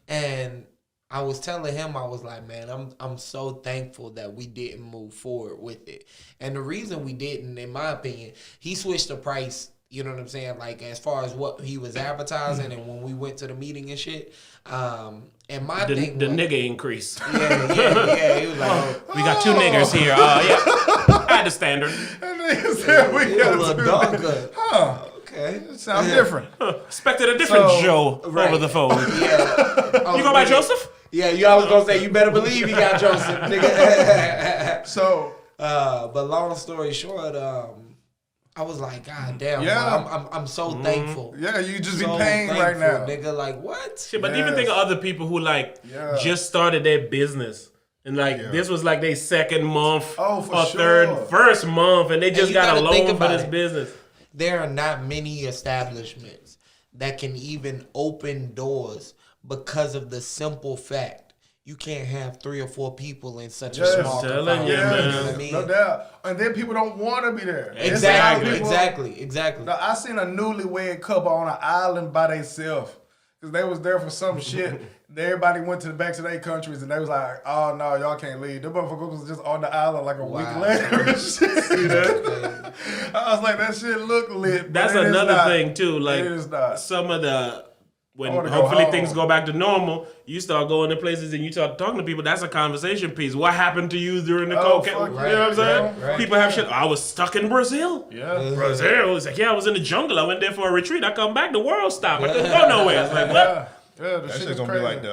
and I was telling him, I was like, man, I'm so thankful that we didn't move forward with it. And the reason we didn't, in my opinion, he switched the price. You know what I'm saying? Like, as far as what he was advertising, and when we went to the meeting and shit. And my thing The was, nigga increase. yeah. He was like, oh, We got two niggers here. Yeah, at the standard. That nigga said we you a got little two. darker. Huh. Okay. Sound different. Expected a different So, Joe right. over the phone. Yeah. You go by Joseph? Yeah, I was gonna say you better believe he got Joseph, nigga. So, But long story short, I was like, God damn, Yeah. bro, I'm so thankful. yeah, you just be So paying right thankful, now. nigga. Like what? Shit, but even think of other people who like Yeah. just started their business. And like this was like their second month Oh, for or sure. first month, and they just you got a gotta think loan for about this it. business. There are not many establishments that can even open doors because of the simple fact you can't have 3 or 4 people in such Yes. a small Telling confinement. you, Yeah, man. You know what I mean? no doubt. And then people don't want to be there. It's Exactly, a lot of people- exactly. I seen a newlywed couple on an island by themselves because they was there for some shit. everybody went to the back to their countries and they was like, oh no, y'all can't leave. The motherfuckers was just on the island like a week later. See that? I was like, that shit look lit. That's another thing too. Like some of the when hopefully things go back to normal, you start going to places and you start talking to people. That's a conversation piece. What happened to you during the cocaine? You know what I'm saying? Right. People have shit. I was stuck in Brazil. Yeah, Brazil. It's like, I was in the jungle. I went there for a retreat. I come back, the world stopped. I couldn't go nowhere. It's like, what? Yeah, that shit's gonna be like the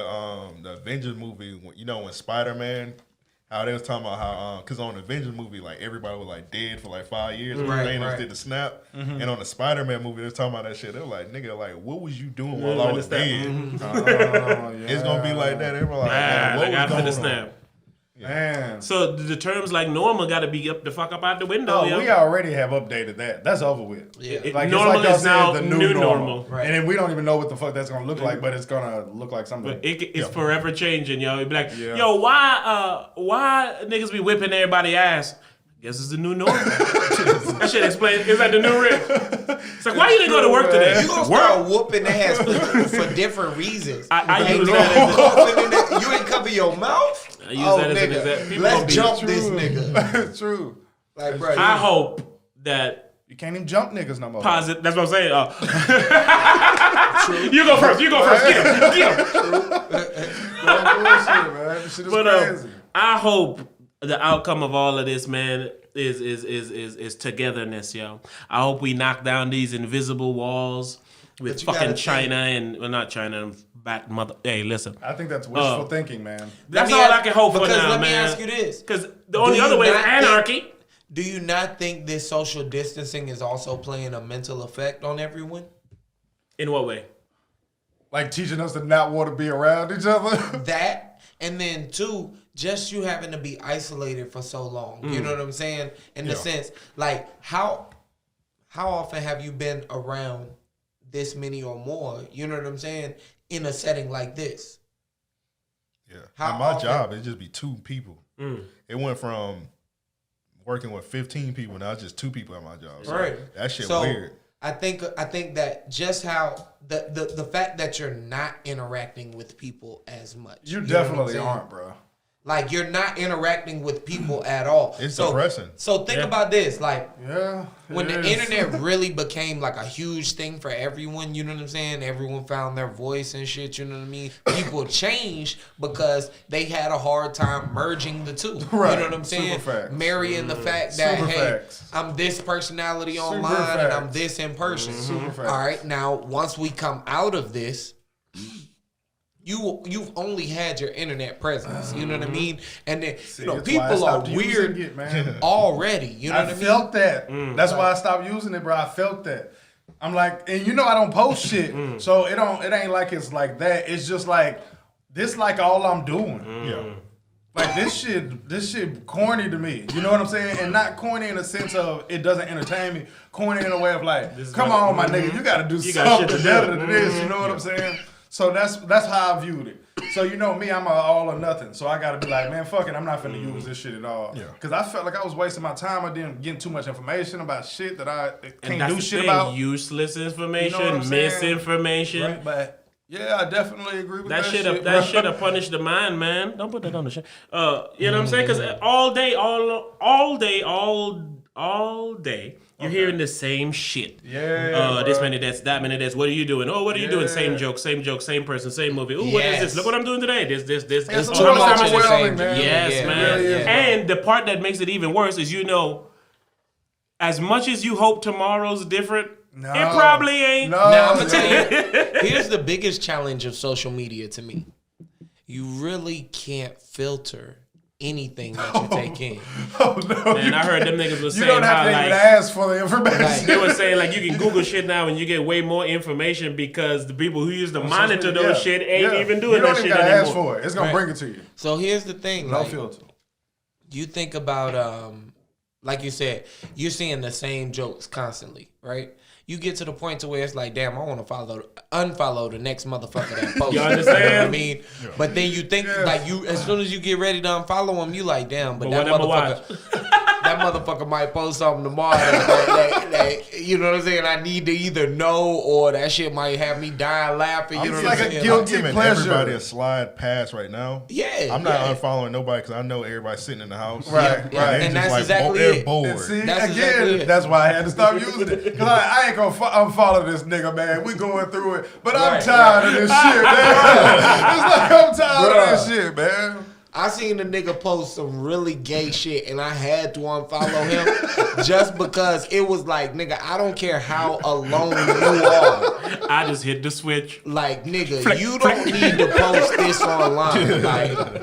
Avengers movie. When Spider-Man, how they was talking about how because on the Avengers movie, like everybody was like dead for like 5 years. Thanos did the snap, and on the Spider-Man movie, they was talking about that shit. They were like, nigga, like what was you doing while I was dead? It's gonna be like that. Everybody like, man, what was going snap? Man. So the terms like normal got to be up the fuck up out the window. We already have updated that. That's over with. Yeah. Normal is now the new normal. Right. And then we don't even know what the fuck that's gonna look like, but it's gonna look like something. But it's forever changing, yo. It'd be like, yo, why niggas be whipping everybody ass? Guess it's the new normal. That shit explains. Is that the new rip? It's like, why you didn't go to work today? You gonna start whooping ass for different reasons. I use that as you ain't cover your mouth. I use that as an example. Let's jump this nigga. It's true. Like, bro, I hope that you can't even jump niggas no more. Positive. That's what I'm saying. You go first. You go first. Get him. But I hope the outcome of all of this, man, is togetherness, yo. I hope we knock down these invisible walls with fucking China and not China. Hey, listen. I think that's wishful thinking, man. That's all I can hope for now, man. Let me ask you this. Because the only other way is anarchy. Do you not think this social distancing is also playing a mental effect on everyone? In what way? Like teaching us to not want to be around each other? That, and then two, just you having to be isolated for so long. You know what I'm saying? In the sense, like, how often have you been around this many or more, you know what I'm saying, in a setting like this? Yeah. At my job, it'd just be 2 people. It went from working with 15 people, now it's just 2 people at my job. So that shit weird. I think that just how the fact that you're not interacting with people as much. You definitely aren't, bro. Like, you're not interacting with people at all. It's depressing. So think about this. Like, when the is. internet really became like a huge thing for everyone, you know what I'm saying? Everyone found their voice and shit, you know what I mean? People changed because they had a hard time merging the two. Right. You know what I'm saying? Marrying the fact that, I'm this personality online and I'm this in person. All right, now, once we come out of this, You've only had your internet presence, you know what I mean? And then people are weird already, you know what I mean? I felt that. That's why I stopped using it, bro. I felt that. I'm like, and I don't post shit, so it ain't like it's like that. It's just like this, like all I'm doing. Like this shit corny to me. You know what I'm saying? And not corny in the sense of it doesn't entertain me. Corny in a way of like, come on, my nigga, you gotta do something better than this. You know what I'm saying? So that's how I viewed it. So you know me, I'm a all or nothing. So I gotta be like, man, fuck it, I'm not finna use this shit at all. Because I felt like I was wasting my time. I didn't get too much information about shit that I can't do shit about. Useless information, misinformation. Right, but yeah, I definitely agree with that shit. That shit have punished the mind, man. Don't put that on the shit. You know what I'm saying? Because all day, you're hearing the same shit. This many that's, that many that's. What are you doing? Oh, what are you doing? Same joke, same person, same movie. Ooh, what is this? Look what I'm doing today. This. It's too much of the same. Yes, man. And the part that makes it even worse is, as much as you hope tomorrow's different, it probably ain't. Now, I'm going to tell you, here's the biggest challenge of social media to me. You really can't filter anything that you take in. Man, I heard them niggas was saying you don't have how, to even ask for the information. They were saying like you can Google shit now and you get way more information because the people who used to monitor those shit ain't even doing that shit anymore. You don't even gotta ask for it. It's gonna bring it to you. So here's the thing. No filter. You think about, like you said, you're seeing the same jokes constantly, right? You get to the point to where it's like, damn, I want to unfollow the next motherfucker that posts. You understand? You know what I mean? But then you think, like, as soon as you get ready to unfollow him, you like, damn, but that motherfucker. that motherfucker might post something tomorrow that you know what I'm saying, I need to either know, or that shit might have me dying laughing. You know It's what like I'm a saying? guilty I'm giving pleasure. everybody a slide pass right now. Yeah, I'm not yeah. unfollowing nobody because I know everybody's sitting in the house. Right, Yeah, right. and that's Just exactly they're it. bored. And see, That's again, exactly it. that's why I had to stop using it. Because I ain't going to unfollow this nigga, man. We going through it. But I'm Right, tired of this shit, man. It's like I'm tired of this shit, man. I seen a nigga post some really gay shit and I had to unfollow him just because it was like, nigga, I don't care how alone you are. I just hit the switch. Like, nigga, you don't need to post this online. Like,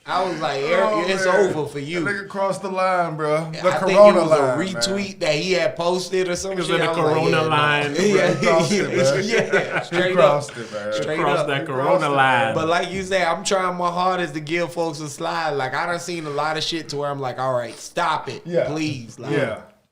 I was like, it's man. over for you. That nigga crossed the line, bro. The I think corona it was line, a retweet that he had posted or something. Because of the corona line. Yeah, crossed it, man. yeah, He straight up. crossed it, man. Straight Cross up. that He corona crossed it, line. But like you said, I'm trying my hardest to give folks a slide. Like, I done seen a lot of shit to where I'm like, all right, stop it, Yeah. please. Like,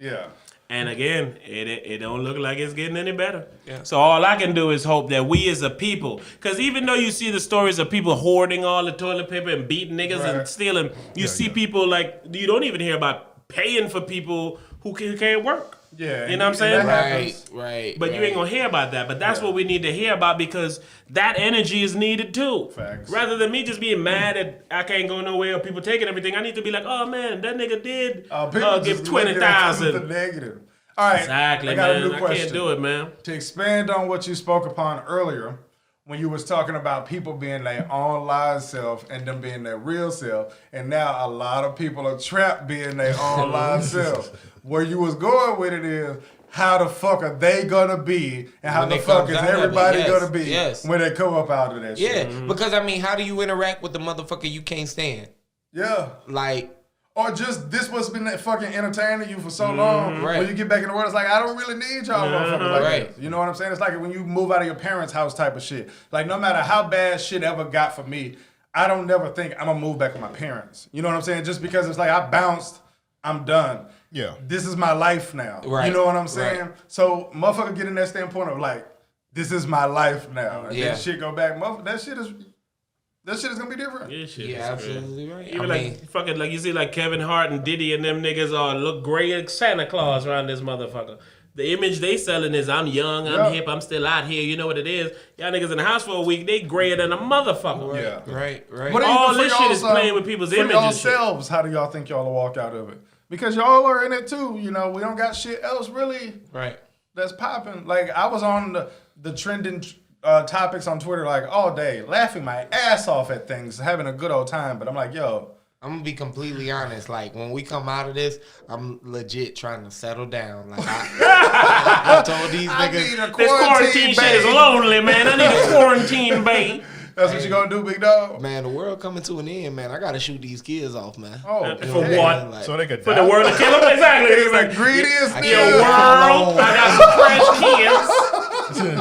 Yeah. And again, it don't look like it's getting any better. Yeah. So all I can do is hope that we as a people, because even though you see the stories of people hoarding all the toilet paper and beating niggas and Right. stealing, you see people like, you don't even hear about paying for people who can't work. Yeah. You know what I'm and saying? that Right, happens. right. But you ain't gonna hear about that. But that's what we need to hear about, because that energy is needed too. Facts. Rather than me just being mad that I can't go nowhere or people taking everything, I need to be like, oh man, that nigga did People give just looking at the $20,000. negative. All right. Exactly, I got a man. new I question. can't do it, man. To expand on what you spoke upon earlier, when you was talking about people being their online self and them being their real self, and now a lot of people are trapped being their online self. Where you was going with it is, how the fuck are they gonna be, and how When the they fuck come is out of it, everybody yes, gonna be yes. when they come up out of that Yeah, shit? because I mean, how do you interact with the motherfucker you can't stand? Yeah. Like, Or just this what's been fucking entertaining you for so long. Right. When you get back in the world, it's like, I don't really need y'all motherfuckers like Right. this. You know what I'm saying? It's like when you move out of your parents' house type of shit. Like, no matter how bad shit ever got for me, I don't never think I'm gonna move back with my parents. You know what I'm saying? Just because it's like I bounced, I'm done. Yeah. This is my life now. Right. You know what I'm saying? Right. So motherfucker get in that standpoint of like, this is my life now. And Yeah. then shit go back, motherfucker, that shit is gonna be different. Yeah, shit yeah, is crazy. absolutely right. Even I like mean, fucking like you see like Kevin Hart and Diddy and them niggas all look gray as Santa Claus around this motherfucker. The image they selling is I'm young, I'm Yeah. hip, I'm still out here. You know what it is? Y'all niggas in the house for a week, they grayer than a motherfucker. Yeah. right, right. But All even for this shit is y'all, playing with people's for images and shit. yourselves, how do y'all think y'all will walk out of it? Because y'all are in it too. You know, we don't got shit else really Right. that's popping. Like, I was on the trending topics on Twitter like all day, laughing my ass off at things, having a good old time. But I'm like, yo, I'm gonna be completely honest. Like, when we come out of this, I'm legit trying to settle down. Like, I told these I niggas, need a This quarantine shit is babe. lonely, man. I need a quarantine, babe. That's what you gonna do, big dog? man, the world coming to an end, man. I gotta shoot these kids off, man. Oh, For okay. what? Like, So they could For die. the world to kill them? Exactly. It's like, Greediest I yo, can't nigga. world, I got some fresh kids.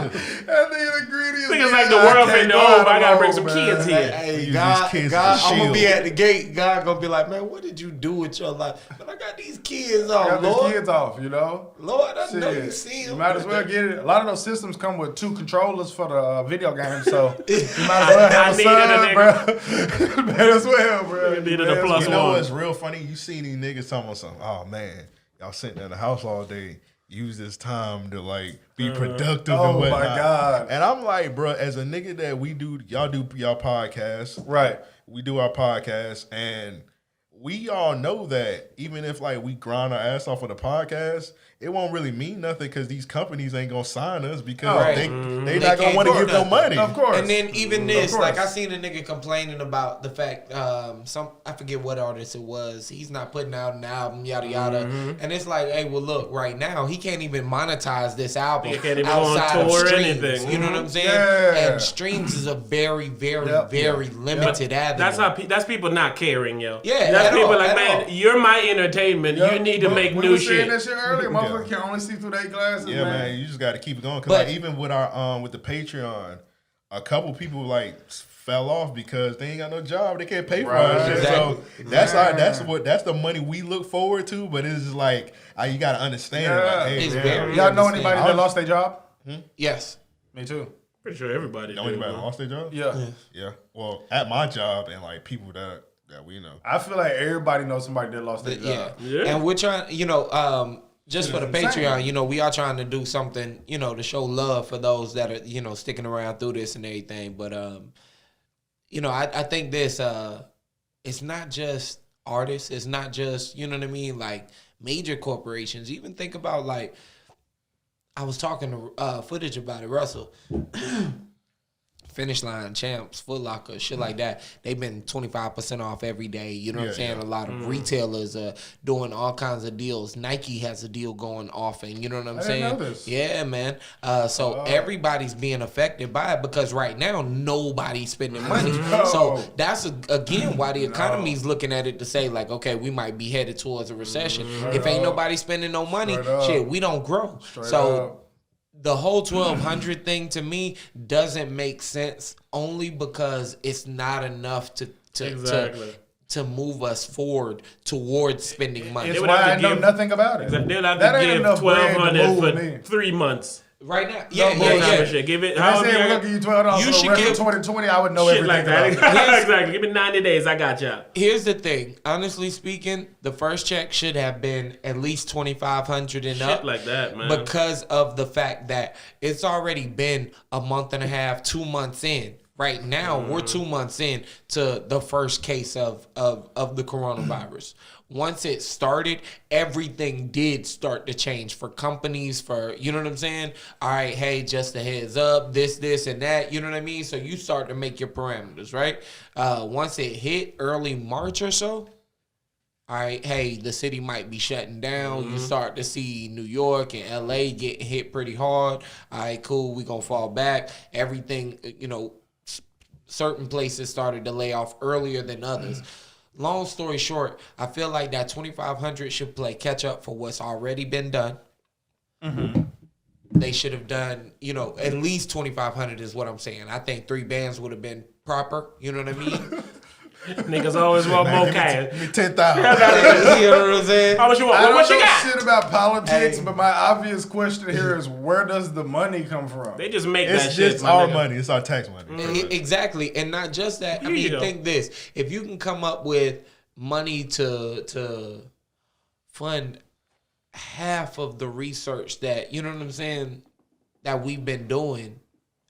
That nigga the greediest. Niggas like nigga. the world I can't finna go over. out I gotta bring alone, some man. kids here. Hey, Use God, these kids God, as a I'm gonna be shield. at the gate. God gonna be like, man, what did you do with your life? But I got these kids I off, got Lord. these kids off, you know? Lord, I know you Shit. see You them. might as well get it. A lot of those systems come with 2 controllers for the video game, so you might as well have I a needed son, a bro. Might as well, bro. You needed Might a as plus You well. know one. what's real funny? You see these niggas talking about something. Oh man, y'all sitting in the house all day. Use this time to like be productive Oh, and my whatnot. God. And I'm like, bro, as a nigga that we do y'all podcast, Right. we do our podcast, and we all know that even if like we grind our ass off of the podcast, it won't really mean nothing because these companies ain't gonna sign us because Right. they They not gonna can't want to do give no nothing. money. Of course. And then even Of this, course. like I seen a nigga complaining about the fact, I forget what artist it was. He's not putting out an album, yada yada. And it's like, hey, well, look, right now he can't even monetize this album He can't even go on outside of tour or streams. anything. You know what I'm saying? Yeah. And streams is a very, very, Yep. very limited avenue. That's how that's people not caring, yo. Yeah, that's at people all, like, at man, all. you're my entertainment. Yep. You need to But make we new was saying shit. that shit earlier. Motherfucker can only see through their glasses, Yeah, man. man, you just got to keep it going. Cause But- like even with our with the Patreon, a couple people like fell off because they ain't got no job. They can't pay for Right. our shit. Exactly. So that's the money we look forward to. But it's just like you got to understand. Yeah. Like, hey, It's man, very- Y'all know understand. anybody that lost their job? Yes. Me too. Pretty sure everybody know do, anybody man. lost their job? Yeah. Yeah. Well, at my job and like people that that we know. I feel like everybody knows somebody that lost their job. Yeah. And we're trying, just for the Patreon, we are trying to do something, to show love for those that are, sticking around through this and everything. But, I think this, it's not just artists. It's not just, like major corporations. Even think about like, I was talking to Footage about it, Russell. Finish Line, Champs, Foot Locker, shit like that. They've been 25% off every day. You know what I'm saying? A lot of retailers are doing all kinds of deals. Nike has a deal going off, and you know what I'm saying? Didn't know this. Yeah, man. So everybody's being affected by it because right now nobody's spending money. So that's again why the economy's looking at it to say like, okay, we might be headed towards a recession. If ain't nobody spending no money, shit, we don't grow. The whole 1200 thing to me doesn't make sense only because it's not enough to move us forward towards spending money. It's why I know nothing about it. They'll have to give $1,200 for 3 months. Right now, Give it. How they say we're gonna give you $12 for the rest of 2020? I would know everything like that. about it. Exactly. Give me 90 days. I got you. Here's the thing. Honestly speaking, the first check should have been at least $2,500 and up. Shit like that, man. Because of the fact that it's already been a month and a half, 2 months in. Right now, we're 2 months in to the first case of the coronavirus. Once it started, everything did start to change for companies, for, you know what I'm saying? All right, hey, just a heads up, this, and that, you know what I mean? So you start to make your parameters, right? Once it hit early March or so, all right, hey, the city might be shutting down. You start to see New York and LA getting hit pretty hard. All right, cool, we gonna fall back. Everything, certain places started to lay off earlier than others. Long story short, I feel like that 2,500 should play catch up for what's already been done. They should have done, at least 2,500 is what I'm saying. I think 3 bands would have been proper. You know what I mean? Niggas always want more cash. Give me 10,000. You know what I'm saying? How much you want? I don't What you know got? shit about politics, but my obvious question here is where does the money come from? They just make that It's shit. just my our nigga. money. It's our tax money. Exactly. And not just that. I Here you mean, go. think this. If you can come up with money to fund half of the research that, you know what I'm saying, that we've been doing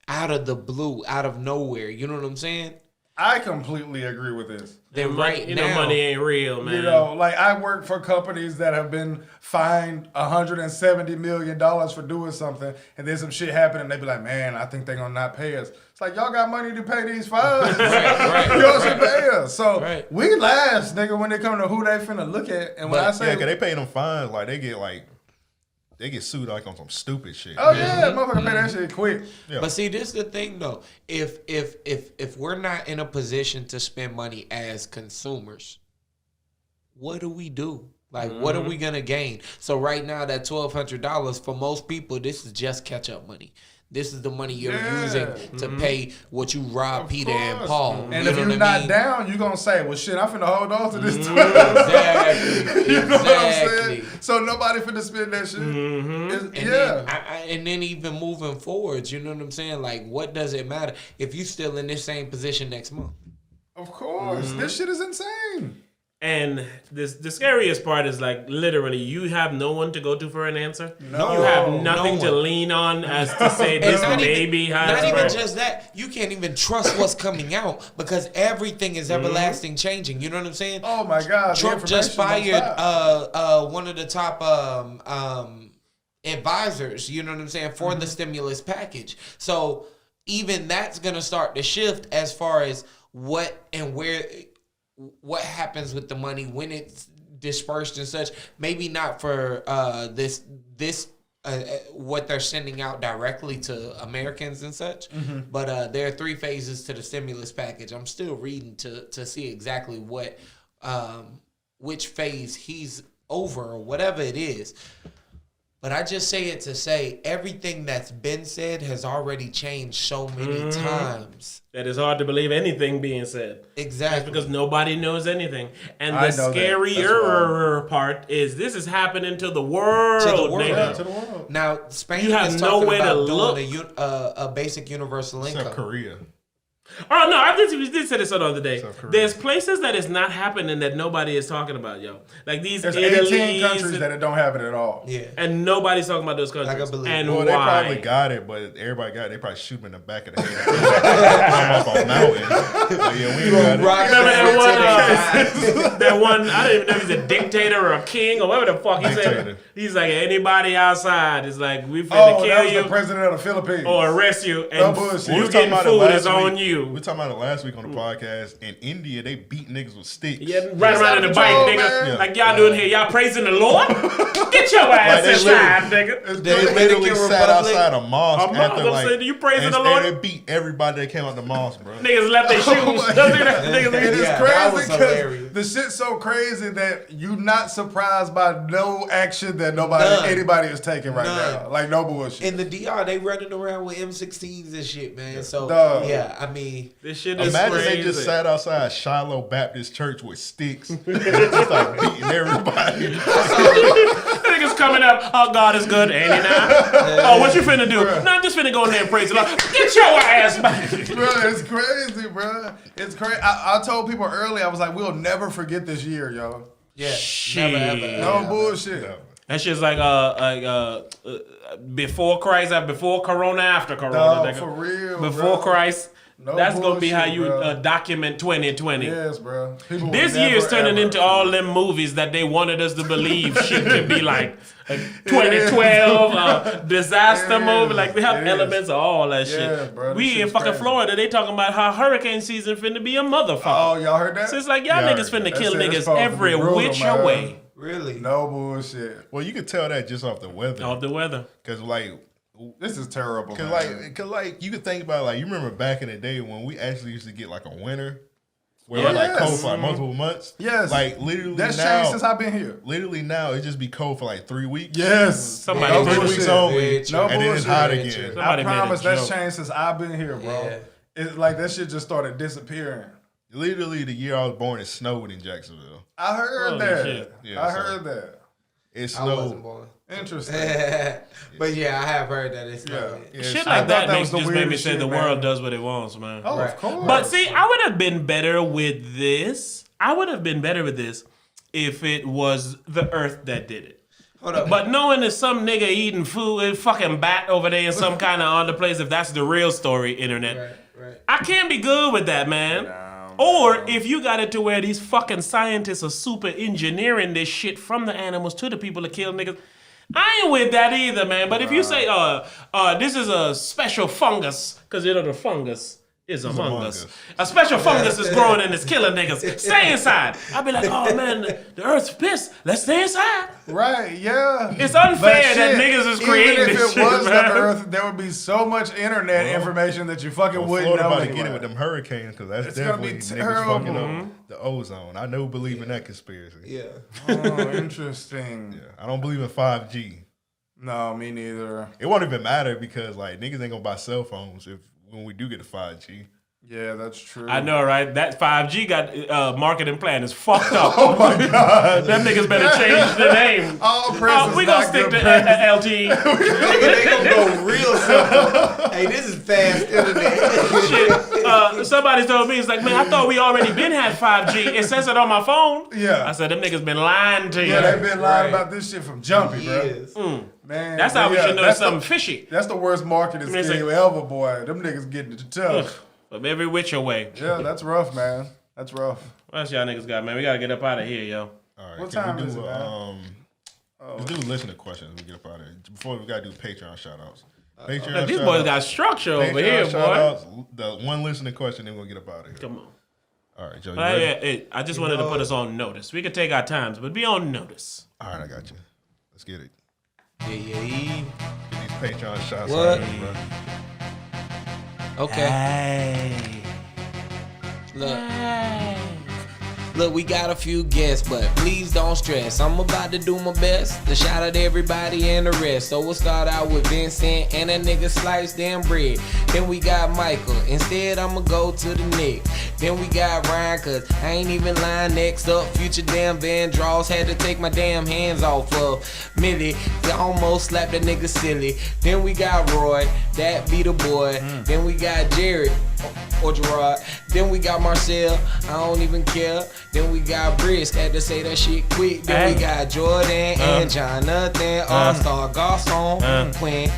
out of the blue, out of nowhere, you know what I'm saying? I completely agree with this. Then right now, money ain't real, man. Like I work for companies that have been fined $170 million for doing something, and then some shit happen, and they be like, "Man, I think they're gonna not pay us." It's like y'all got money to pay these fines. right, Y'all should pay us. So Right. we last, nigga, when they come to who they finna look at, and when I say, Yeah, cause they pay them fines like they get sued like on some stupid shit. "Oh yeah, motherfucker, pay that shit quick." Yeah. But see, this is the thing though. If we're not in a position to spend money as consumers, what do we do? Like, what are we gonna gain? So right now, that $1,200 for most people, this is just catch up money. This is the money you're using to pay what you robbed Peter and Paul. And you if know you're what not I mean? down, you're gonna say, "Well, shit, I'm finna hold on to this." Exactly. You know what I'm Exactly. saying? So nobody finna spend that shit. And then, and then even moving forwards, you know what I'm saying? Like, what does it matter if you still in this same position next month? Of course, this shit is insane. And the scariest part is like literally you have no one to go to for an answer. No. You have nothing No to one. lean on as to say And this not may even- be how Not it's even right. just that. You can't even trust what's coming out because everything is everlasting changing. You know what I'm saying? Oh my God, the Trump just information don't fired stop. one of the top advisors, you know what I'm saying, for the stimulus package. So even that's going to start to shift as far as what and where, what happens with the money when it's dispersed and such. Maybe not for this what they're sending out directly to Americans and such. But there are 3 phases to the stimulus package. I'm still reading to see exactly what which phase he's over or whatever it is. But I just say it to say everything that's been said has already changed so many times. That it's hard to believe anything being said. Exactly. That's because nobody knows anything. And I the know that. scarier part is this is happening to the world. To the world. nigga. Yeah, to the world. Now, Spain You have is talking nowhere to about look. doing a basic universal Except income. Korea. Oh no, I did say this the other day. South Korea. There's places that is not happening that nobody is talking about, yo. Like these There's Italy's 18 countries that don't have it at all. Yeah. and nobody's talking about those countries. I can believe and Well, why? they probably got it, but everybody got it. They probably shoot him in the back of the head. Climb up on mountain. But yeah, we ain't got it. Remember that one? I don't even know if he's a dictator or a king or whatever the fuck he Dictator. said. He's like, anybody outside is like, we finna Oh, that kill was you the president of the Philippines. or arrest you, No and bullshit. you We was talking getting about it food last is on week. you. We were talking about it last week on the podcast. In India, they beat niggas with sticks. Yeah, right around in the bike, Control, nigga. man. Like y'all doing here, y'all praising the Lord? Get your ass they inside, nigga. They literally sat outside a mosque A mosque, after I'm like saying, you praising and the Lord? they beat everybody that came out the mosque, bro. Niggas left their shoes. It is Yeah, that was crazy because hilarious. the shit's so crazy that you not surprised by no action that None. anybody is taking right None. now. Like no bullshit. In the DR, they running around with M16s and shit, man. So Dog. yeah, I mean, This shit is Imagine crazy. they just sat outside Shiloh Baptist Church with sticks and just like beating everybody. Niggas coming up. Oh, God is good, ain't he now? Oh, what you finna do? No, I'm just finna go in there and praise the Lord. Get your ass back. Bro, it's crazy, bro. It's crazy. I told people earlier, I was like, we'll never forget this year, yo. yeah, Shit. never ever. No ever. bullshit. That shit's like before Christ, before Corona, after Corona. Dog, nigga. for real, Before bro. Christ. No That's gonna be how bullshit, you bro. document 2020. Yes, bro. People will This never, year's turning ever into all them movies that they wanted us to believe shit could be like 2012 disaster It movie. is. Like we have It is. elements of all that Yeah, shit. bro, this We in shit's fucking crazy. Florida. They talking about how hurricane season finna be a motherfucker. Oh, y'all heard that? So it's like y'all Yeah, I niggas heard finna that. kill That shit is niggas supposed to be every brutal, which man. way. Really? No bullshit. Well, you could tell that just off the weather. Off the weather. Cause like, This is terrible, cause man. like you could think about it, like you remember back in the day when we actually used to get like a winter where Yeah. it was like cold Yes. for like multiple months. Yes. Like literally That's now, changed since I've been here. literally now it just be cold for like 3 weeks. Yes. Somebody no bullshit. 3 weeks bullshit. only, Very true. No and then it's bullshit. hot Very again. true. Somebody I made a promise that's joke. changed since I've been here, bro. Yeah. It's like that shit just started disappearing. Literally the year I was born, it snowed in Jacksonville. I heard Holy that. shit. Yeah, I so- heard that. It I wasn't snowed. born. Interesting. But yeah, I have heard that it's Yeah. not. Yeah, Shit so- like thought that that makes was the just made me weirdest say shit, the man. world does what it wants, man. Oh, Right. of course. But see, I would have been better with this. I would have been better with this if it was the Earth that did it. Hold up. But knowing that some nigga eating food, a fucking bat over there in some kind of other place, if that's the real story, internet, right. I can't be good with that, man. Or if you got it to where these fucking scientists are super engineering this shit from the animals to the people that kill niggas, I ain't with that either, man. But if you say, this is a special fungus, because you know the fungus is among us. A special fungus is growing and it's killing niggas. Stay inside. I'd be like, oh man, the Earth's pissed. Let's stay inside. Right, yeah. It's unfair But that shit, niggas is creating even if this it shit, was man. the Earth, there would be so much internet information that you fucking Well, wouldn't Florida know about to get it anyway. with them hurricanes because that's It's gonna be definitely niggas fucking terrible. up the ozone. I don't believe in that conspiracy. Yeah. Oh, interesting. Yeah, I don't believe in 5G. No, me neither. It won't even matter because like niggas ain't gonna buy cell phones if when we do get to 5G. Yeah, that's true. I know, right? That 5G got marketing plan is fucked up. Oh my god, them niggas better change the name. All press is We gonna not stick good to press. LTE. Nigga, they gonna go real simple. Hey, this is fast internet. Shit. Somebody told me, it's like, man, I thought we already been had 5G. It says it on my phone. Yeah. I said, them niggas been lying to you. Yeah, they've been lying Right. about this shit from jumpy, bro. Yes. Man, That's how we yeah, should know that's something the- fishy. That's the worst marketing mean, it's scheme ever, boy. Them niggas getting it tough. From every which way. Yeah, that's rough, man. That's rough. What else y'all niggas got, man? We gotta get up out of here, yo. All right, What can time we do is it, man? let's do listener questions. We get up out of here. Before we gotta do Patreon shout outs. Patreon Look, these shout boys outs. got structure over Patreon here, shout boy. outs. The one listening question, then we'll get up out of here. Come on. All right, Joe. You ready? I just wanted to put us on notice. We could take our times, but be on notice. All right, I got you. Let's get it. Yeah. Get these Patreon shots What? out, bro. Okay. Hey. Look, we got a few guests, but please don't stress. I'm about to do my best to shout out everybody and the rest. So we'll start out with Vincent and that nigga Slice Damn Bread. Then we got Michael. Instead, I'ma go to the Nick. Then we got Ryan, cause I ain't even lying. Next up, Future Damn Van Draws. Had to take my damn hands off of Millie. I almost slapped that nigga silly. Then we got Roy, that be the boy. Then we got Jared. or Gerard. Then we got Marcel, I don't even care. Then we got Brisk, had to say that shit quick. Then we got Jordan and Jonathan, All-Star Garçon, Quentin.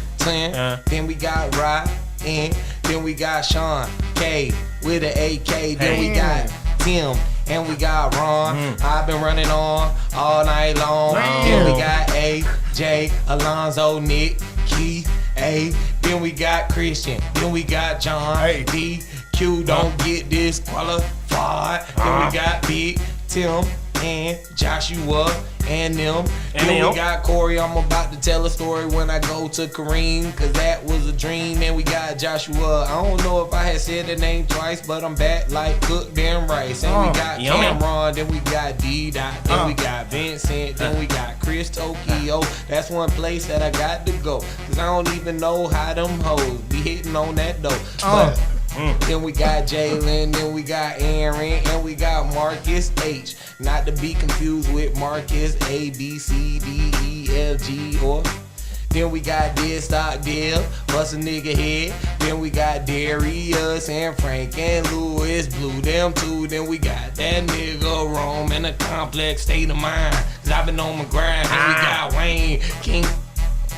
Then we got Rod, and then we got Sean K with an AK. Then we got Tim. And we got Ron. I've been running on all night long. Then we got AJ, Alonzo, Nick, Keith, A. Then we got Christian. Then we got John, D. Q don't get disqualified. Then we got Big Tim and Joshua and them. Then we got Corey. I'm about to tell a story when I go to Kareem, cause that was a dream. And we got Joshua. I don't know if I had said the name twice, but I'm back like cooked damn rice. And we got Cameron. Then we got D-Dot. Then we got Vincent. Then we got Chris Tokyo. That's one place that I got to go, cause I don't even know how them hoes be hitting on that dough. But then we got Jalen, then we got Aaron, and we got Marcus H. Not to be confused with Marcus A, B, C, D, E, F, G, or. Then we got Dead Stock Dale, bust a nigga head. Then we got Darius and Frank and Lewis, blew them too. Then we got that nigga Rome in a complex state of mind, cause I been on my grind. Then we got Wayne King.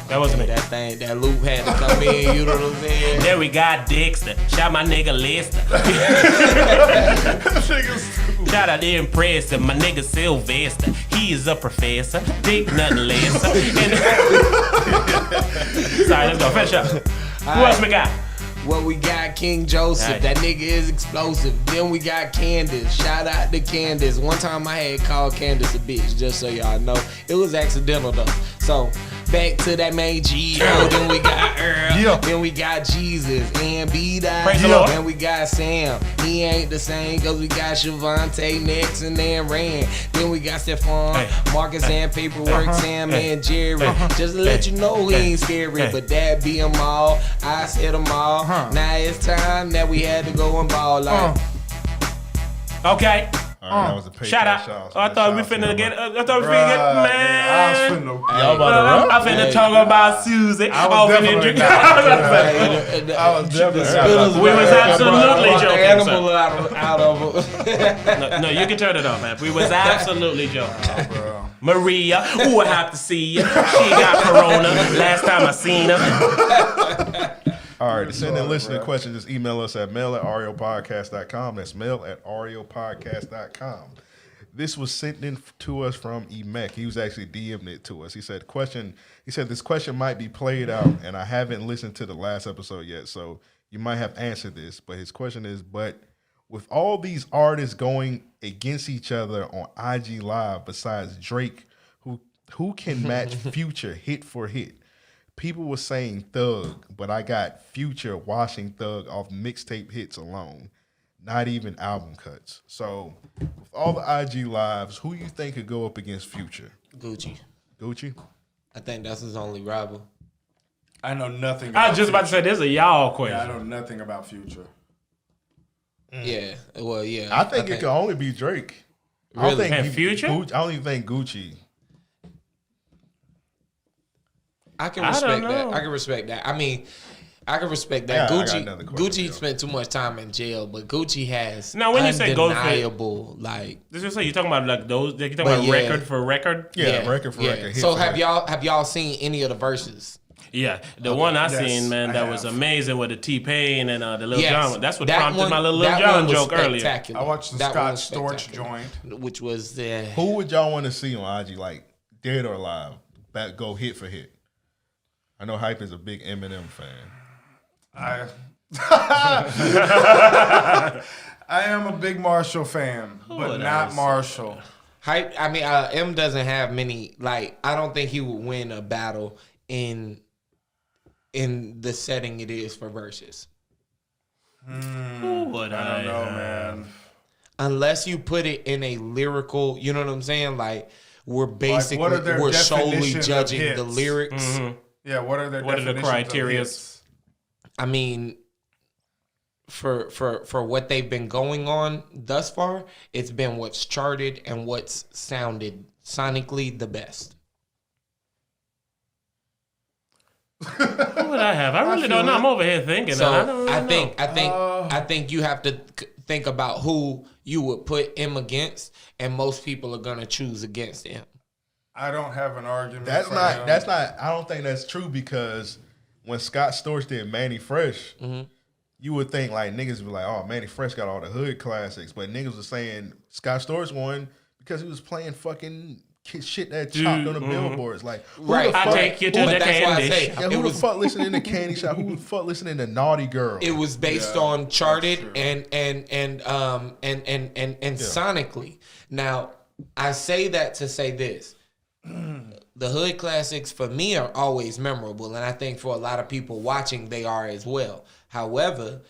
That wasn't me. That loop had to come in, you know what I'm saying? Then we got Dexter. Shout my nigga Lester. Shout out the impressive, my nigga Sylvester. He is a professor, dick nothing less. Sorry, let's go. Finish up. Who else we got? Well, we got King Joseph. That nigga is explosive. Then we got Candace. Shout out to Candace. One time I had called Candace a bitch, just so y'all know. It was accidental though. So back to that main G. Then we got Earl. Then we got Jesus and B-Dot. Then we got Sam. He ain't the same, cause we got Shavante next and then Rand. Then we got Stephon, Marcus and Paperwork, Sam and Jerry. Just to let you know he ain't scary, but that be them all. I said them all. Now it's time that we had to go and ball like. Okay. That was a Shout out. I thought we finna get. I thought we finna get. Man. Y'all about to run? I'm finna talk about Susie. I was definitely We was absolutely joking. Animal out of No, you can turn it off, man. We was absolutely joking. Maria, ooh, I have to see you. She got corona. Last time I seen her. All right, to send in listening questions, just email us at mail@ariopodcast.com. That's mail@ariopodcast.com. This was sent in to us from Emek. He was actually DM'ing it to us. He said, this question might be played out, and I haven't listened to the last episode yet, so you might have answered this. But his question is, but with all these artists going against each other on IG Live besides Drake, who can match Future hit for hit? People were saying Thug, but I got Future washing Thug off mixtape hits alone, not even album cuts. So, with all the IG Lives, who you think could go up against Future? Gucci. I think that's his only rival. I know nothing. I was just about to say, this is a y'all question. Yeah, I know nothing about Future. Yeah, well, yeah. I think it could only be Drake. Really? I don't think And Future? I don't even think Gucci. I can respect that. I can respect that. I mean, I can respect that. Yeah, Gucci spent too much time in jail, but Gucci has now when you say undeniable, like. This is what you talking about, like those. You talking about record for record. Yeah, record for record. So have y'all seen any of the verses? Yeah, the one I seen, man, that was amazing with the T-Pain and the Lil Jon. That's what prompted my Lil Jon joke earlier. I watched the Scott Storch joint, which was Who would y'all want to see on IG, like dead or alive, that go hit for hit? I know Hype is a big Eminem fan. I am a big Marshall fan, but not Marshall. Hype. I mean, M doesn't have many. Like, I don't think he would win a battle in the setting it is for verses. I don't know, man. Unless you put it in a lyrical, you know what I'm saying? Like, we're basically we're solely judging the lyrics. Mm-hmm. Yeah, what are the criteria? I mean, for what they've been going on thus far, it's been what's charted and what's sounded sonically the best. What would I have? I really don't know. I'm over here thinking. So I don't really know. I think you have to think about who you would put him against, and most people are gonna choose against him. I don't have an argument. That's for not. him. That's not. I don't think that's true because when Scott Storch did Manny Fresh, you would think like niggas would be like, "Oh, Manny Fresh got all the hood classics," but niggas were saying Scott Storch won because he was playing fucking shit that chopped on the billboards. Like, who Right. the I fuck, take you to But the that's why I candy say shop. yeah, it who was the fuck listening to Candy Shop? Who the fuck listening to Naughty Girl? it was based on charted and sonically. Now, I say that to say this. The hood classics for me are always memorable, and I think for a lot of people watching, they are as well. However,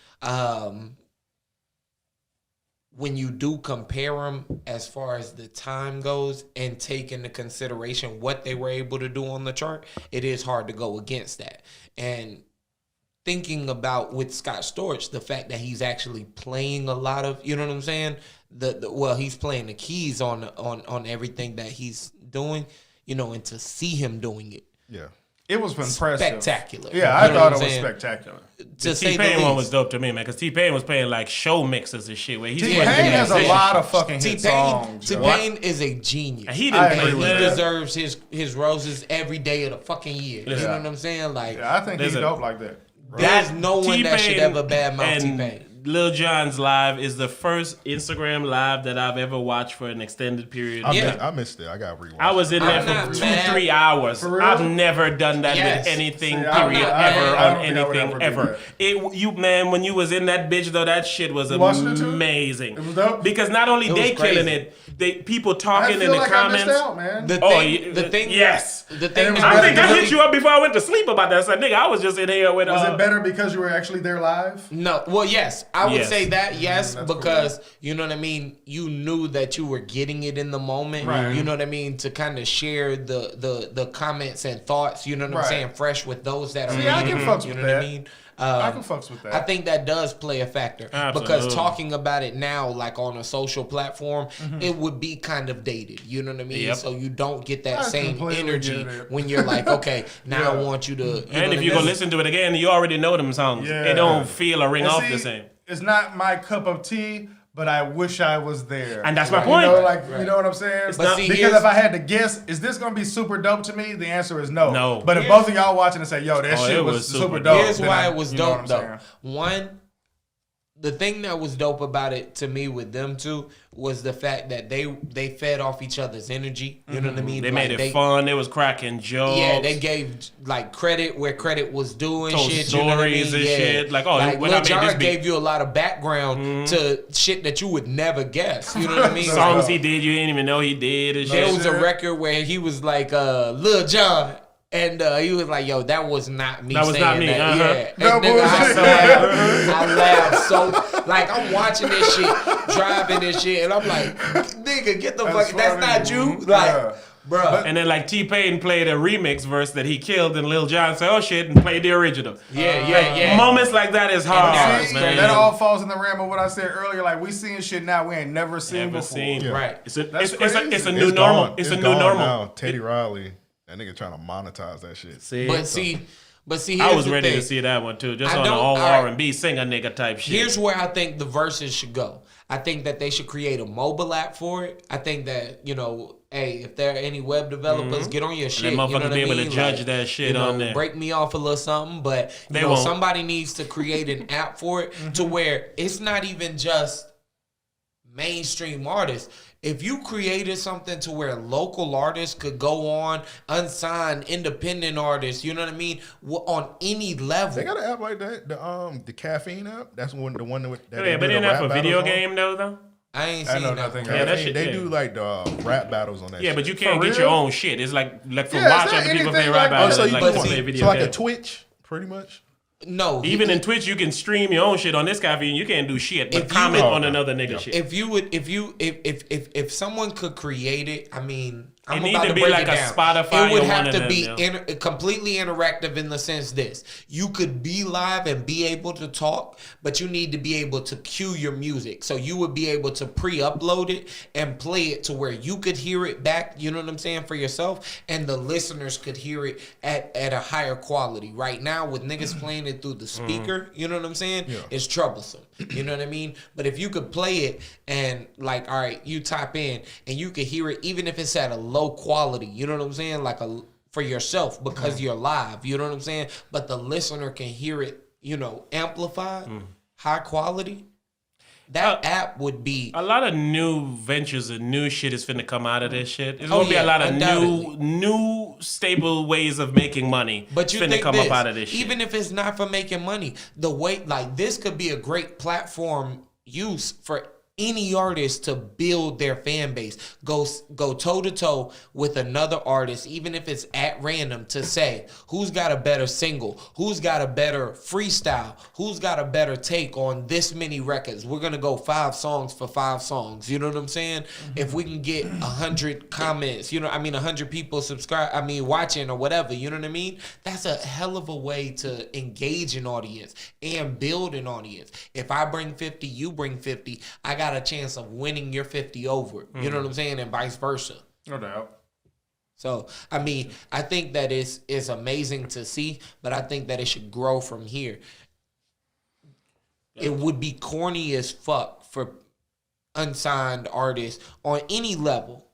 when you do compare them as far as the time goes and take into consideration what they were able to do on the chart, it is hard to go against that. And thinking about with Scott Storch, the fact that he's actually playing a lot of, you know what I'm saying? Well, he's playing the keys on everything that he's doing, you know, and to see him doing it, yeah. It was impressive. spectacular. Yeah, I You know thought what it I'm was saying? spectacular. To say the T-Pain one was least. dope to me, man, because T-Pain was playing like show mixes and shit. Where he's T-Pain playing has a shit. lot of fucking hit songs. T-Pain is a genius. And he I didn't agree play with He that. deserves his roses every day of the fucking year. You Yeah. know what I'm saying? Like, Yeah, I think he's There's a- dope like that. there's no one that should T-Pain ever badmouth and T-Pain. Lil Jon's live is the first Instagram live that I've ever watched for an extended period. Yeah. I missed it. I got rewatched. I was in there I'm not for mad. 2-3 hours. For real? I've never done that Yes. with anything, See, I'm period, not ever mad. I on don't think I would anything ever do ever. You man, when you was in that bitch though, that shit was watched it too? amazing. It was dope? Because not only It was they killing crazy. it, they people I talking feel in the like comments. I missed out, man. The Oh, thing, yeah, the thing, yes. the thing. And it was that I think I really- hit you up before I went to sleep about that. I said, nigga, I was just in here with. Was it better because you were actually there live? No, well, yes, I would Yes. say that, yes, that's because you know what I mean. You knew that you were getting it in the moment. Right. You know what I mean, to kind of share the comments and thoughts. You know what I'm Right. saying, fresh with those that are. See, I can fucks You with know what I that. mean. I can fucks with that. I think that does play a factor because Absolutely. talking about it now, like on a social platform, it would be kind of dated. You know what I mean? Yep. So you don't get that I same completely energy get it. when you're like, okay, now I Yeah. want you to. You know And what if I you go mean? listen to it again, you already know them songs. Yeah. It don't feel or ring And off see, the same. It's not my cup of tea, but I wish I was there. And that's my You point. know, like you know what I'm saying? But see, because here's- if I had to guess, is this gonna be super dope to me? The answer is no. No. But if both of y'all watching and say, "Yo, that Oh, shit it was was super super dope," Here's then why it was you know what dope I'm though. saying? One, the thing that was dope about it to me with them two was the fact that they fed off each other's energy. You know what I mean? They Like, made it fun. They was cracking jokes. Yeah, they gave like credit where credit was due and Told shit. You know what I mean? stories and Yeah. shit. Like, oh, when I Lil made Jon this beat. gave you a lot of background to shit that you would never guess. You know what I mean? songs he did you didn't even know he did and There shit. was a record where he was like, Lil Jon. And he was like, "Yo, that was not me." That was saying not me, That. uh-huh. Yeah, No and nigga, bullshit. I laughed so. Like I'm watching this shit, driving this shit, and I'm like, "Nigga, get the fuck. That's funny. not you." Mhm. Like, Yeah. bruh. And then like T-Pain played a remix verse that he killed, and Lil Jon said, "Oh shit," and played the original. Yeah. Moments like that is hard, See, man. that all falls in the realm of what I said earlier. Like we seeing shit now we ain't never seen Never before. seen. Right. It's a That's it's a crazy. new It's normal. gone. It's a new gone normal. now. Teddy Riley, that nigga trying to monetize that shit. See, But see, here's I was the ready thing. to see that one too, just I on an don't- all alright. R&B singer nigga type shit. Here's where I think the verses should go. I think that they should create a mobile app for it. I think that, you know, hey, if there are any web developers, get on your shit. And You then know motherfuckers what I be able to mean? judge Like, that shit you know, on there. break me off a little something, but you They know, won't. somebody needs to create an app for it to where it's not even just mainstream artists. If you created something to where local artists could go on, unsigned independent artists, you know what I mean, on any level. They got an app like that. The caffeine app. That's the one that Yeah, they but do isn't the that rap for video battles on. game though? I ain't I seen know that. nothing. Yeah, that Caffeine, shit, they yeah. do like the rap battles on that. Yeah, shit. but you can't For get your real? own shit. It's like for Yeah, watch it's not other people play anything rap like- battles. so you like but you see- play so video like a game. Twitch, pretty much. No, Even in Twitch, you can stream your own shit on this caffeine. You can't do shit, but If you- comment Oh, on okay. another nigga shit. if someone could create it, I mean, I'm It need about to to be break like it a down. Spotify It would or have one to of be them, completely interactive in the sense this: you could be live and be able to talk, but you need to be able to cue your music. So you would be able to pre-upload it and play it to where you could hear it back. You know what I'm saying, for yourself, and the listeners could hear it at a higher quality. Right now, with niggas playing it through the speaker, you know what I'm saying? Yeah. It's troublesome. You know what I mean? But if you could play it and like, all right, you type in and you could hear it, even if it's at a low quality. You know what I'm saying? Like for yourself because you're live. You know what I'm saying? But the listener can hear it, amplified, high quality. That app would be A lot of new ventures and new shit is finna come out of this shit. There's Oh, gonna be yeah, a lot of undoubtedly. new stable ways of making money. But you finna think come this, up out of this shit. even if it's not for making money, the way like this could be a great platform use for any artist to build their fan base. Go toe to toe with another artist, even if it's at random, to say who's got a better single, who's got a better freestyle, who's got a better take on this many records. We're gonna go 5 songs for 5 songs. You know what I'm saying? If we can get 100 comments, 100 people watching or whatever. You know what I mean? That's a hell of a way to engage an audience and build an audience. If I bring 50, you bring 50. I got a chance of winning your 50 over. You know what I'm saying? And vice versa. No doubt. So, I think that it's amazing to see, but I think that it should grow from here. It would be corny as fuck for unsigned artists on any level,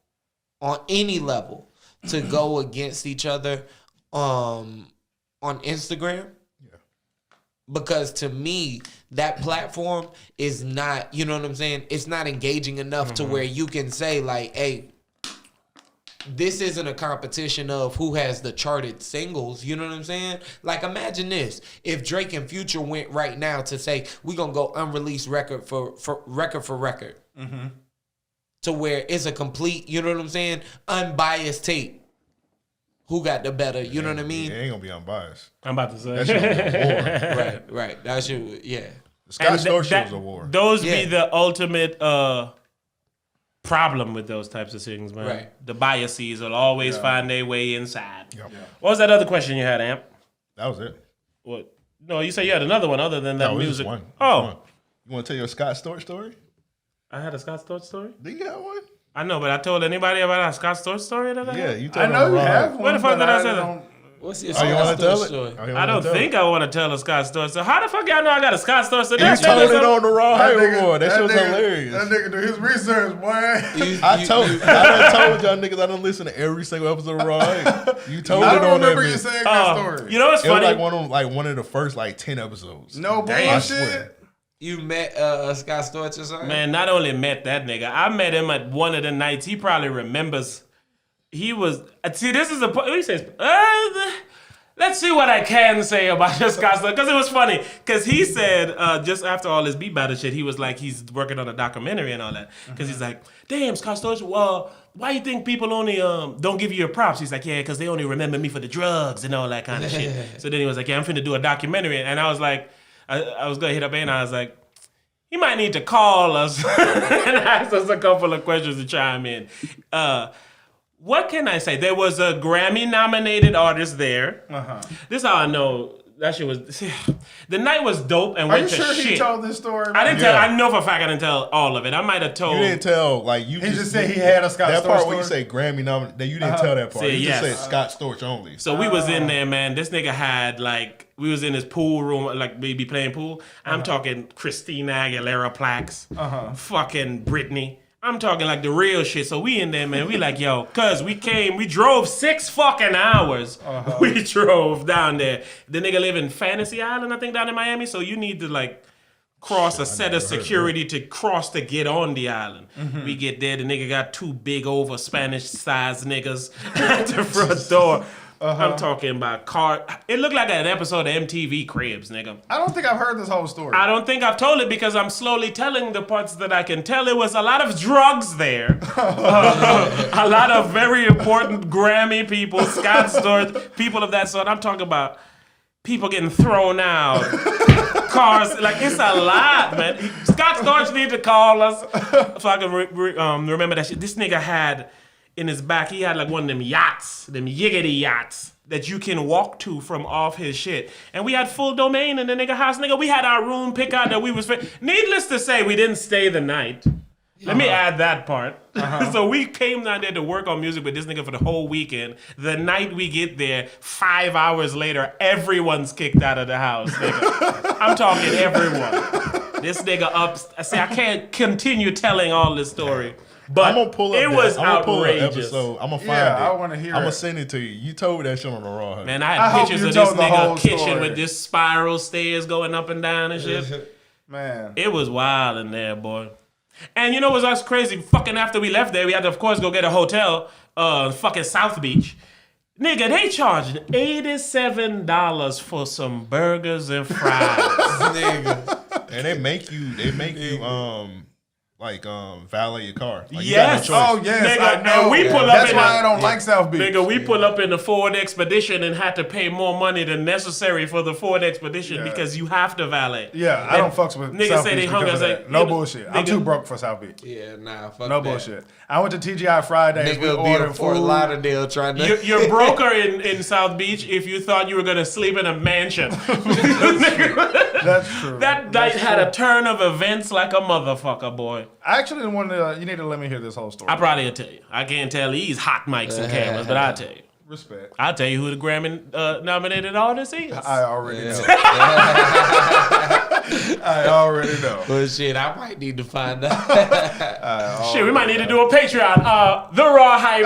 to go against each other on Instagram. Because to me, that platform is not, you know what I'm saying? It's not engaging enough to where you can say like, hey, this isn't a competition of who has the charted singles. You know what I'm saying? Like, imagine this. If Drake and Future went right now to say, we're going to go unreleased record for record. To where it's a complete, you know what I'm saying? Unbiased tape. Who got the better? You know what I mean? It ain't gonna be unbiased. I'm about to say. That shit was a war. Right. That shit, yeah. The Scott And Storch shit that- was a war. Those Yeah. be the ultimate problem with those types of things, man. Right. The biases will always find their way inside. Yep. What was that other question you had, Amp? That was it. What? No, you said you had another one other than that No, it was music. just one. Oh, One. You want to tell your Scott Storch story? I had a Scott Storch story. Do you have one? I know, but I told anybody about a Scott Storch story that I Yeah, had? you told I know me you wrong. have one. Where the fuck but did I say that? don't- What's your Oh, you want to tell it? story? Oh, you I wanna don't tell think it? I want to tell a Scott Storch story. How the fuck y'all know I got a Scott Storch story? You told it on the Raw That Highway nigga- Boy. That shit was nigga- hilarious. That nigga do his research, boy. I done told y'all niggas I done listen to every single episode of Raw Highway. You told I it don't on that remember you bitch. saying that story. You know what's It was funny? one of the first 10 episodes. No Damn. I swear. bullshit. You met Scott Storch or something? Man, not only met that nigga, I met him at one of the nights. He probably remembers. He was. See, this is a. He says, let's see what I can say about this Scott Storch. Because it was funny. Because he said, just after all this beat battle shit, he was like, he's working on a documentary and all that. Because he's like, damn, Scott Storch, why you think people only don't give you your props? He's like, yeah, because they only remember me for the drugs and all that kind of shit. So then he was like, yeah, I'm finna do a documentary. And I was like, I was going to hit up and I was like, he might need to call us and ask us a couple of questions to chime in. What can I say? There was a Grammy-nominated artist there. This is how I know that shit was. The night was dope and Are went you to sure shit. he told this story? I didn't Yeah. tell. I know for a fact I didn't tell all of it. I might have told. You didn't tell, He just said he had a Scott that Storch part where you story? say Grammy nominated. You didn't tell that part. Say You yes. just said Scott Storch only. So we was in there, man. This nigga had we was in his pool room, we be playing pool. I'm talking Christina Aguilera plaques, fucking Britney. I'm talking like the real shit. So we in there, man. We like, yo, cuz we drove 6 fucking hours. We drove down there. The nigga live in Fantasy Island, I think, down in Miami. So you need to cross a set of security to cross to get on the island. We get there, the nigga got 2 big over Spanish-sized niggas at the front door. I'm talking about car. It looked like an episode of MTV Cribs, nigga. I don't think I've heard this whole story. I don't think I've told it because I'm slowly telling the parts that I can tell. It was a lot of drugs there. A lot of very important Grammy people, Scott Storch, people of that sort. I'm talking about people getting thrown out. Cars, it's a lot, man. Scott Storch need to call us so I can remember that shit. This nigga had in his back, he had like one of them yachts, them yiggity yachts that you can walk to from off his shit. And we had full domain in the nigga house, nigga. We had our room pick out that we was... Needless to say, we didn't stay the night. Let me add that part. So we came down there to work on music with this nigga for the whole weekend. The night we get there, 5 hours later, everyone's kicked out of the house, nigga. I'm talking everyone. This nigga up. I say I can't continue telling all this story, but I'm gonna pull up it was outrageous. Episode. I'm gonna find it. I want to hear I'm it. gonna send it to you. You told me that shit on the Raw. Man, I I had hope pictures you of this told the whole nigga kitchen story. with this spiral stairs going up and down and shit. Man. It was wild in there, boy. And you know what was crazy? Fucking after we left there, we had to, of course, go get a hotel, fucking South Beach. Nigga, they charged $87 for some burgers and fries. Nigga. And they make you valet your car. Like, you Yes. got no choice. Oh, yes, Nigga, I know. and we pull up That's in why a- I don't like South Beach. Nigga, we pull up in the Ford Expedition and had to pay more money than necessary for the Ford Expedition because you have to valet. Yeah, I don't fucks with Niggas South say Beach they hung because us of like, that. No nigga, bullshit. I'm nigga. too broke for South Beach. Yeah, nah, fuck No that. bullshit. I went to TGI Fridays. We Nigga be ordered in Fort food. Lauderdale trying to... You're broker in South Beach if you thought you were gonna sleep in a mansion. Nigga, That's true. that night had a turn of events like a motherfucker, boy. I actually want to. You need to let me hear this whole story. I probably will tell you. I can't tell these hot mics and cameras, but I'll tell you. Respect. I'll tell you who the Grammy nominated artist is. I already know. I already know. But shit, I might need to find out. Shit, we might need to do a Patreon. The Raw Hype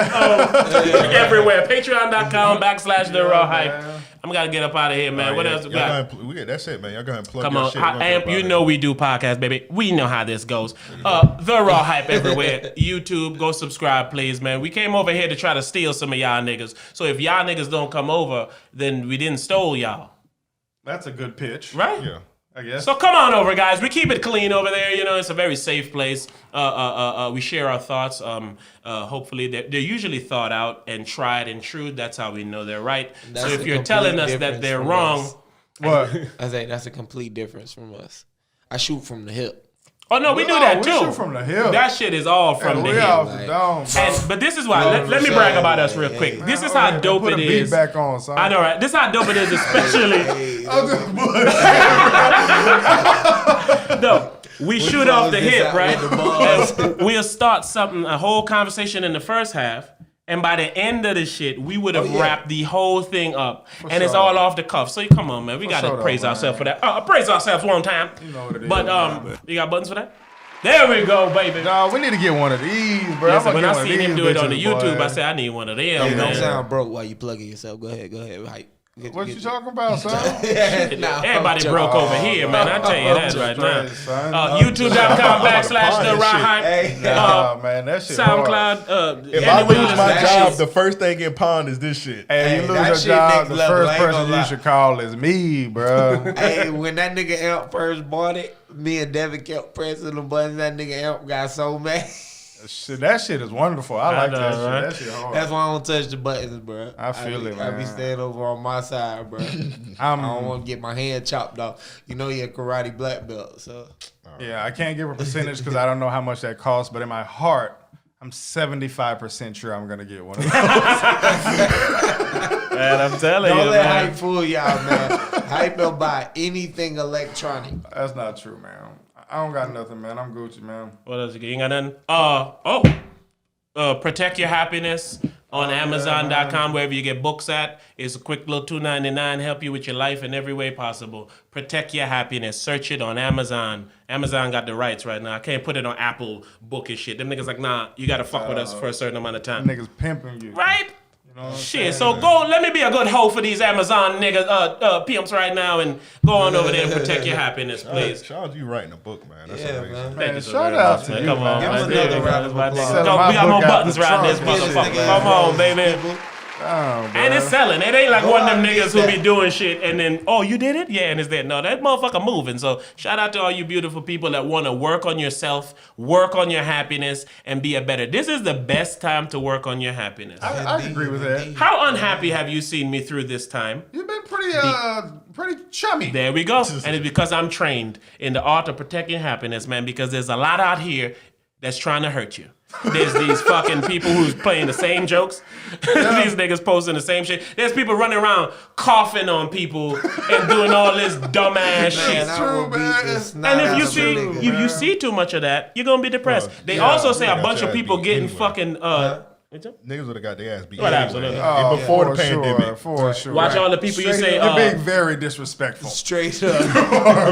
everywhere. Patreon.com/The Raw Hype. I'm gonna get up out of here, man. What else we got? That's it, man. Y'all go ahead and plug Come your on, shit. We're gonna get up you outta know here. we do podcasts, baby. We know how this goes. The Raw Hype everywhere. YouTube, go subscribe, please, man. We came over here to try to steal some of y'all niggas. So if y'all niggas don't come over, then we didn't stole y'all, That's a good pitch. right? Yeah. I guess. So come on over, guys. We keep it clean over there. You know, it's a very safe place. We share our thoughts. Hopefully, they're usually thought out and tried and true. That's how we know they're right. That's so if a you're complete telling us that difference they're from wrong, us. What? I say that's a complete difference from us. I shoot from the hip. oh no, we do Oh, that we too. shoot from the hip. That shit is all from And the we hip. off the dome, bro. But this is why. Let me brag about us real quick. Man, This is go how ahead, dope put it a beat is. back on, son. I know, right? This is how dope it is, especially. I'm just bullshit. No, we shoot off the close this hip, out right? with the bars. And we'll start a whole conversation in the first half, and by the end of the shit, we would have wrapped the whole thing up, and it's sure. all off the cuff. So come on, man, we gotta sure though, praise man. ourselves for that. Praise ourselves one time. You know what it is, But man. you got buttons for that? There we go, baby. Dog, we need to get one of these, bro. Yes, I'm when gonna I get one seen of him these do it on the bitches, YouTube, boy. I said I need one of them. Hey, don't man. sound broke while you plugging yourself. Go ahead, hype. What you talking about, son? Nah, Everybody I'm broke joking. over here, man. I tell you that right now. Crazy, son. YouTube.com/The Raw Hype. Hey, Nah, man, that shit hard. SoundCloud. If I anywhere lose you my listen- that job, shit's- the first thing in Pond is this shit. Hey, you Hey, lose that your shit job, next the level, first I ain't person gonna you lie. should call is me, bro. Hey, when that nigga Amp first bought it, me and Devin kept pressing the buttons. That nigga Amp got so mad. Shit, that shit is wonderful. I like know, that shit. right? That shit hard. That's why I don't touch the buttons, bro. I feel it, I be man. staying over on my side, bro. I don't want to get my hand chopped off. You know you're a karate black belt, so. Yeah, I can't give a percentage because I don't know how much that costs, but in my heart, I'm 75% sure I'm gonna get one of those. Man, I'm telling Don't you, let man. Hype fool y'all, man. Hype will buy anything electronic. That's not true, man. I don't got nothing, man. I'm Gucci, man. What else you got? You ain't got nothing? Protect Your Happiness on Amazon.com, wherever you get books at. It's a quick little $2.99, help you with your life in every way possible. Protect Your Happiness. Search it on Amazon. Amazon got the rights right now. I can't put it on Apple Book and shit. Them niggas like, nah, you gotta fuck with us for a certain amount of time. Niggas pimping you. Right? You know what I'm Shit, saying? so go, let me be a good hoe for these Amazon niggas, pimps right now, and go on over there and protect your happiness, please. Shout out to you writing a book, man. That's Yeah, amazing. man. Thank you so shout very out much, to man. you, Come on, man. Give man. us another There you round go. of Right there. applause. Go, My we got book more out buttons the around this trunk. motherfucker. Nigga, Come on, baby. Damn, bro. And it's selling. It ain't like one of them on, niggas get who be doing shit and then, oh, you did it? Yeah, and it's there. No, that motherfucker moving. So shout out to all you beautiful people that want to work on yourself, work on your happiness, and be a better. This is the best time to work on your happiness. I agree with that. How unhappy have you seen me through this time? You've been pretty chummy. There we go. And it's because I'm trained in the art of protecting happiness, man, because there's a lot out here that's trying to hurt you. There's these fucking people who's playing the same jokes. These niggas posting the same shit. There's people running around coughing on people and doing all this dumbass shit. true, man. And if you see too much of that, you're gonna be depressed. They also say a bunch of people getting fucking Niggas would have got their ass beat. Well, anyway. absolutely. And before the pandemic. For sure. Watch all the people you say. You're being very disrespectful. Straight up. I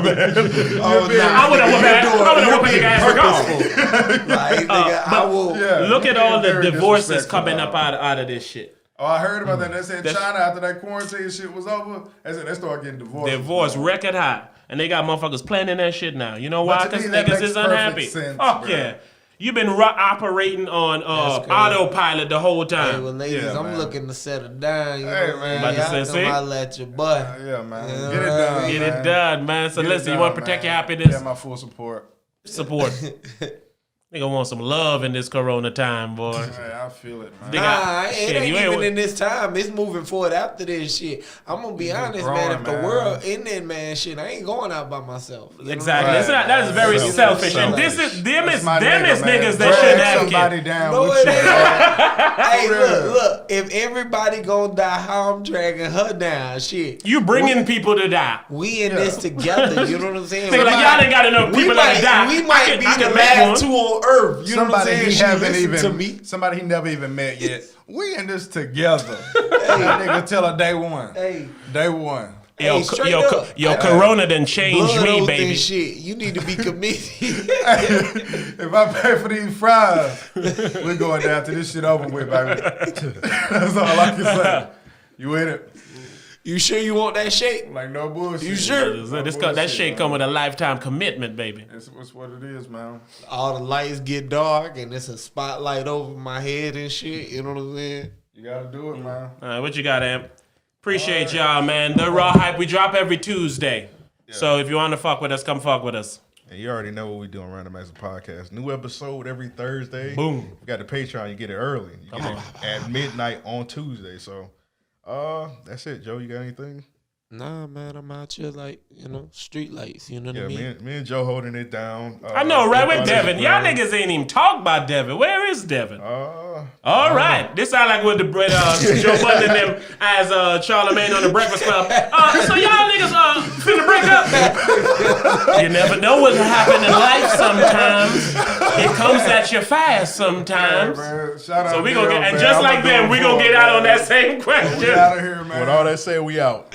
would have whooped your ass regardless. Like, nigga, I will. Look at all the Very divorces disrespectful. coming up out of this shit. Oh, I heard about that. They said China, after that quarantine shit was over, they said they started getting divorced. Divorce record high. And they got motherfuckers planning that shit now. You know why? But to Because me, that niggas makes is unhappy. perfect sense, Fuck bro. yeah. You've been operating on crazy. autopilot the whole Hey, time. well, ladies, Yeah, I'm man. looking to settle down. You Hey, know, man. About to Y'all say, come holler at your boy. Yeah, man. You know Get it what I done. mean? Get man. it done, man. So Get it listen, you done, want to protect man. your happiness? Yeah, my full support. Support. Nigga want some love in this corona time, boy. Hey, I feel it, man. They got- Nah, it shit, ain't you even ain't- in this time. It's moving forward after this shit. I'm gonna be honest, man. growing, If the man. world ended, man, shit, I ain't going out by myself. You know Exactly. Right. It's not, that is very Selfish. selfish. And this is them That's is my them nigga, is man. niggas that Drag shouldn't have somebody kids. down No, with it you. ain't. Hey, For look, real. look. If everybody gonna die, how I'm dragging her down, shit. You bringing people to die. We in this together. You know what I'm saying? Nigga, like y'all ain't got enough people that die. We I might can- be I can the make last one. two on earth. You know what I'm Somebody saying? he She haven't listen even to me. Somebody he never even met yet. We in this together. That nigga tell her day one. Hey. Day one. Yo, Hey, straight yo, up. yo, Corona done changed Blood me, oath baby. and shit. You need to be committed. If I pay for these fries, we going down to this shit over with, baby. That's all I can say. You with it? You sure you want that shake? Like no bullshit. You sure? That shit come with a lifetime commitment, baby. It's what it is, man. All the lights get dark and it's a spotlight over my head and shit. You know what I'm saying? You gotta do it, man. All right, what you got, Amp? Appreciate y'all, man. The Raw Hype, we drop every Tuesday. So if you want to fuck with us, come fuck with us. And you already know what we do on Random Acts Podcast. New episode every Thursday. Boom. You got the Patreon, you get it early. You get it at midnight on Tuesday. So that's it, Joe. You got anything? Nah, man, I'm out here like, street lights. You know what Yeah, I mean? me and Joe holding it down. I know, right? With Devin. Y'all Instagram. niggas ain't even talk about Devin. Where is Devin? All right. This sound like with the Joe Budden and them as Charlamagne on the Breakfast Club. So y'all niggas finna break up? You never know what'll happen in life sometimes. It comes at you fast sometimes. Man, shout out So we to gonna them, get, and man. just I'm like gonna them, do we it gonna for get them, out on man. that same Get question. out of here, man. With all that said, we out.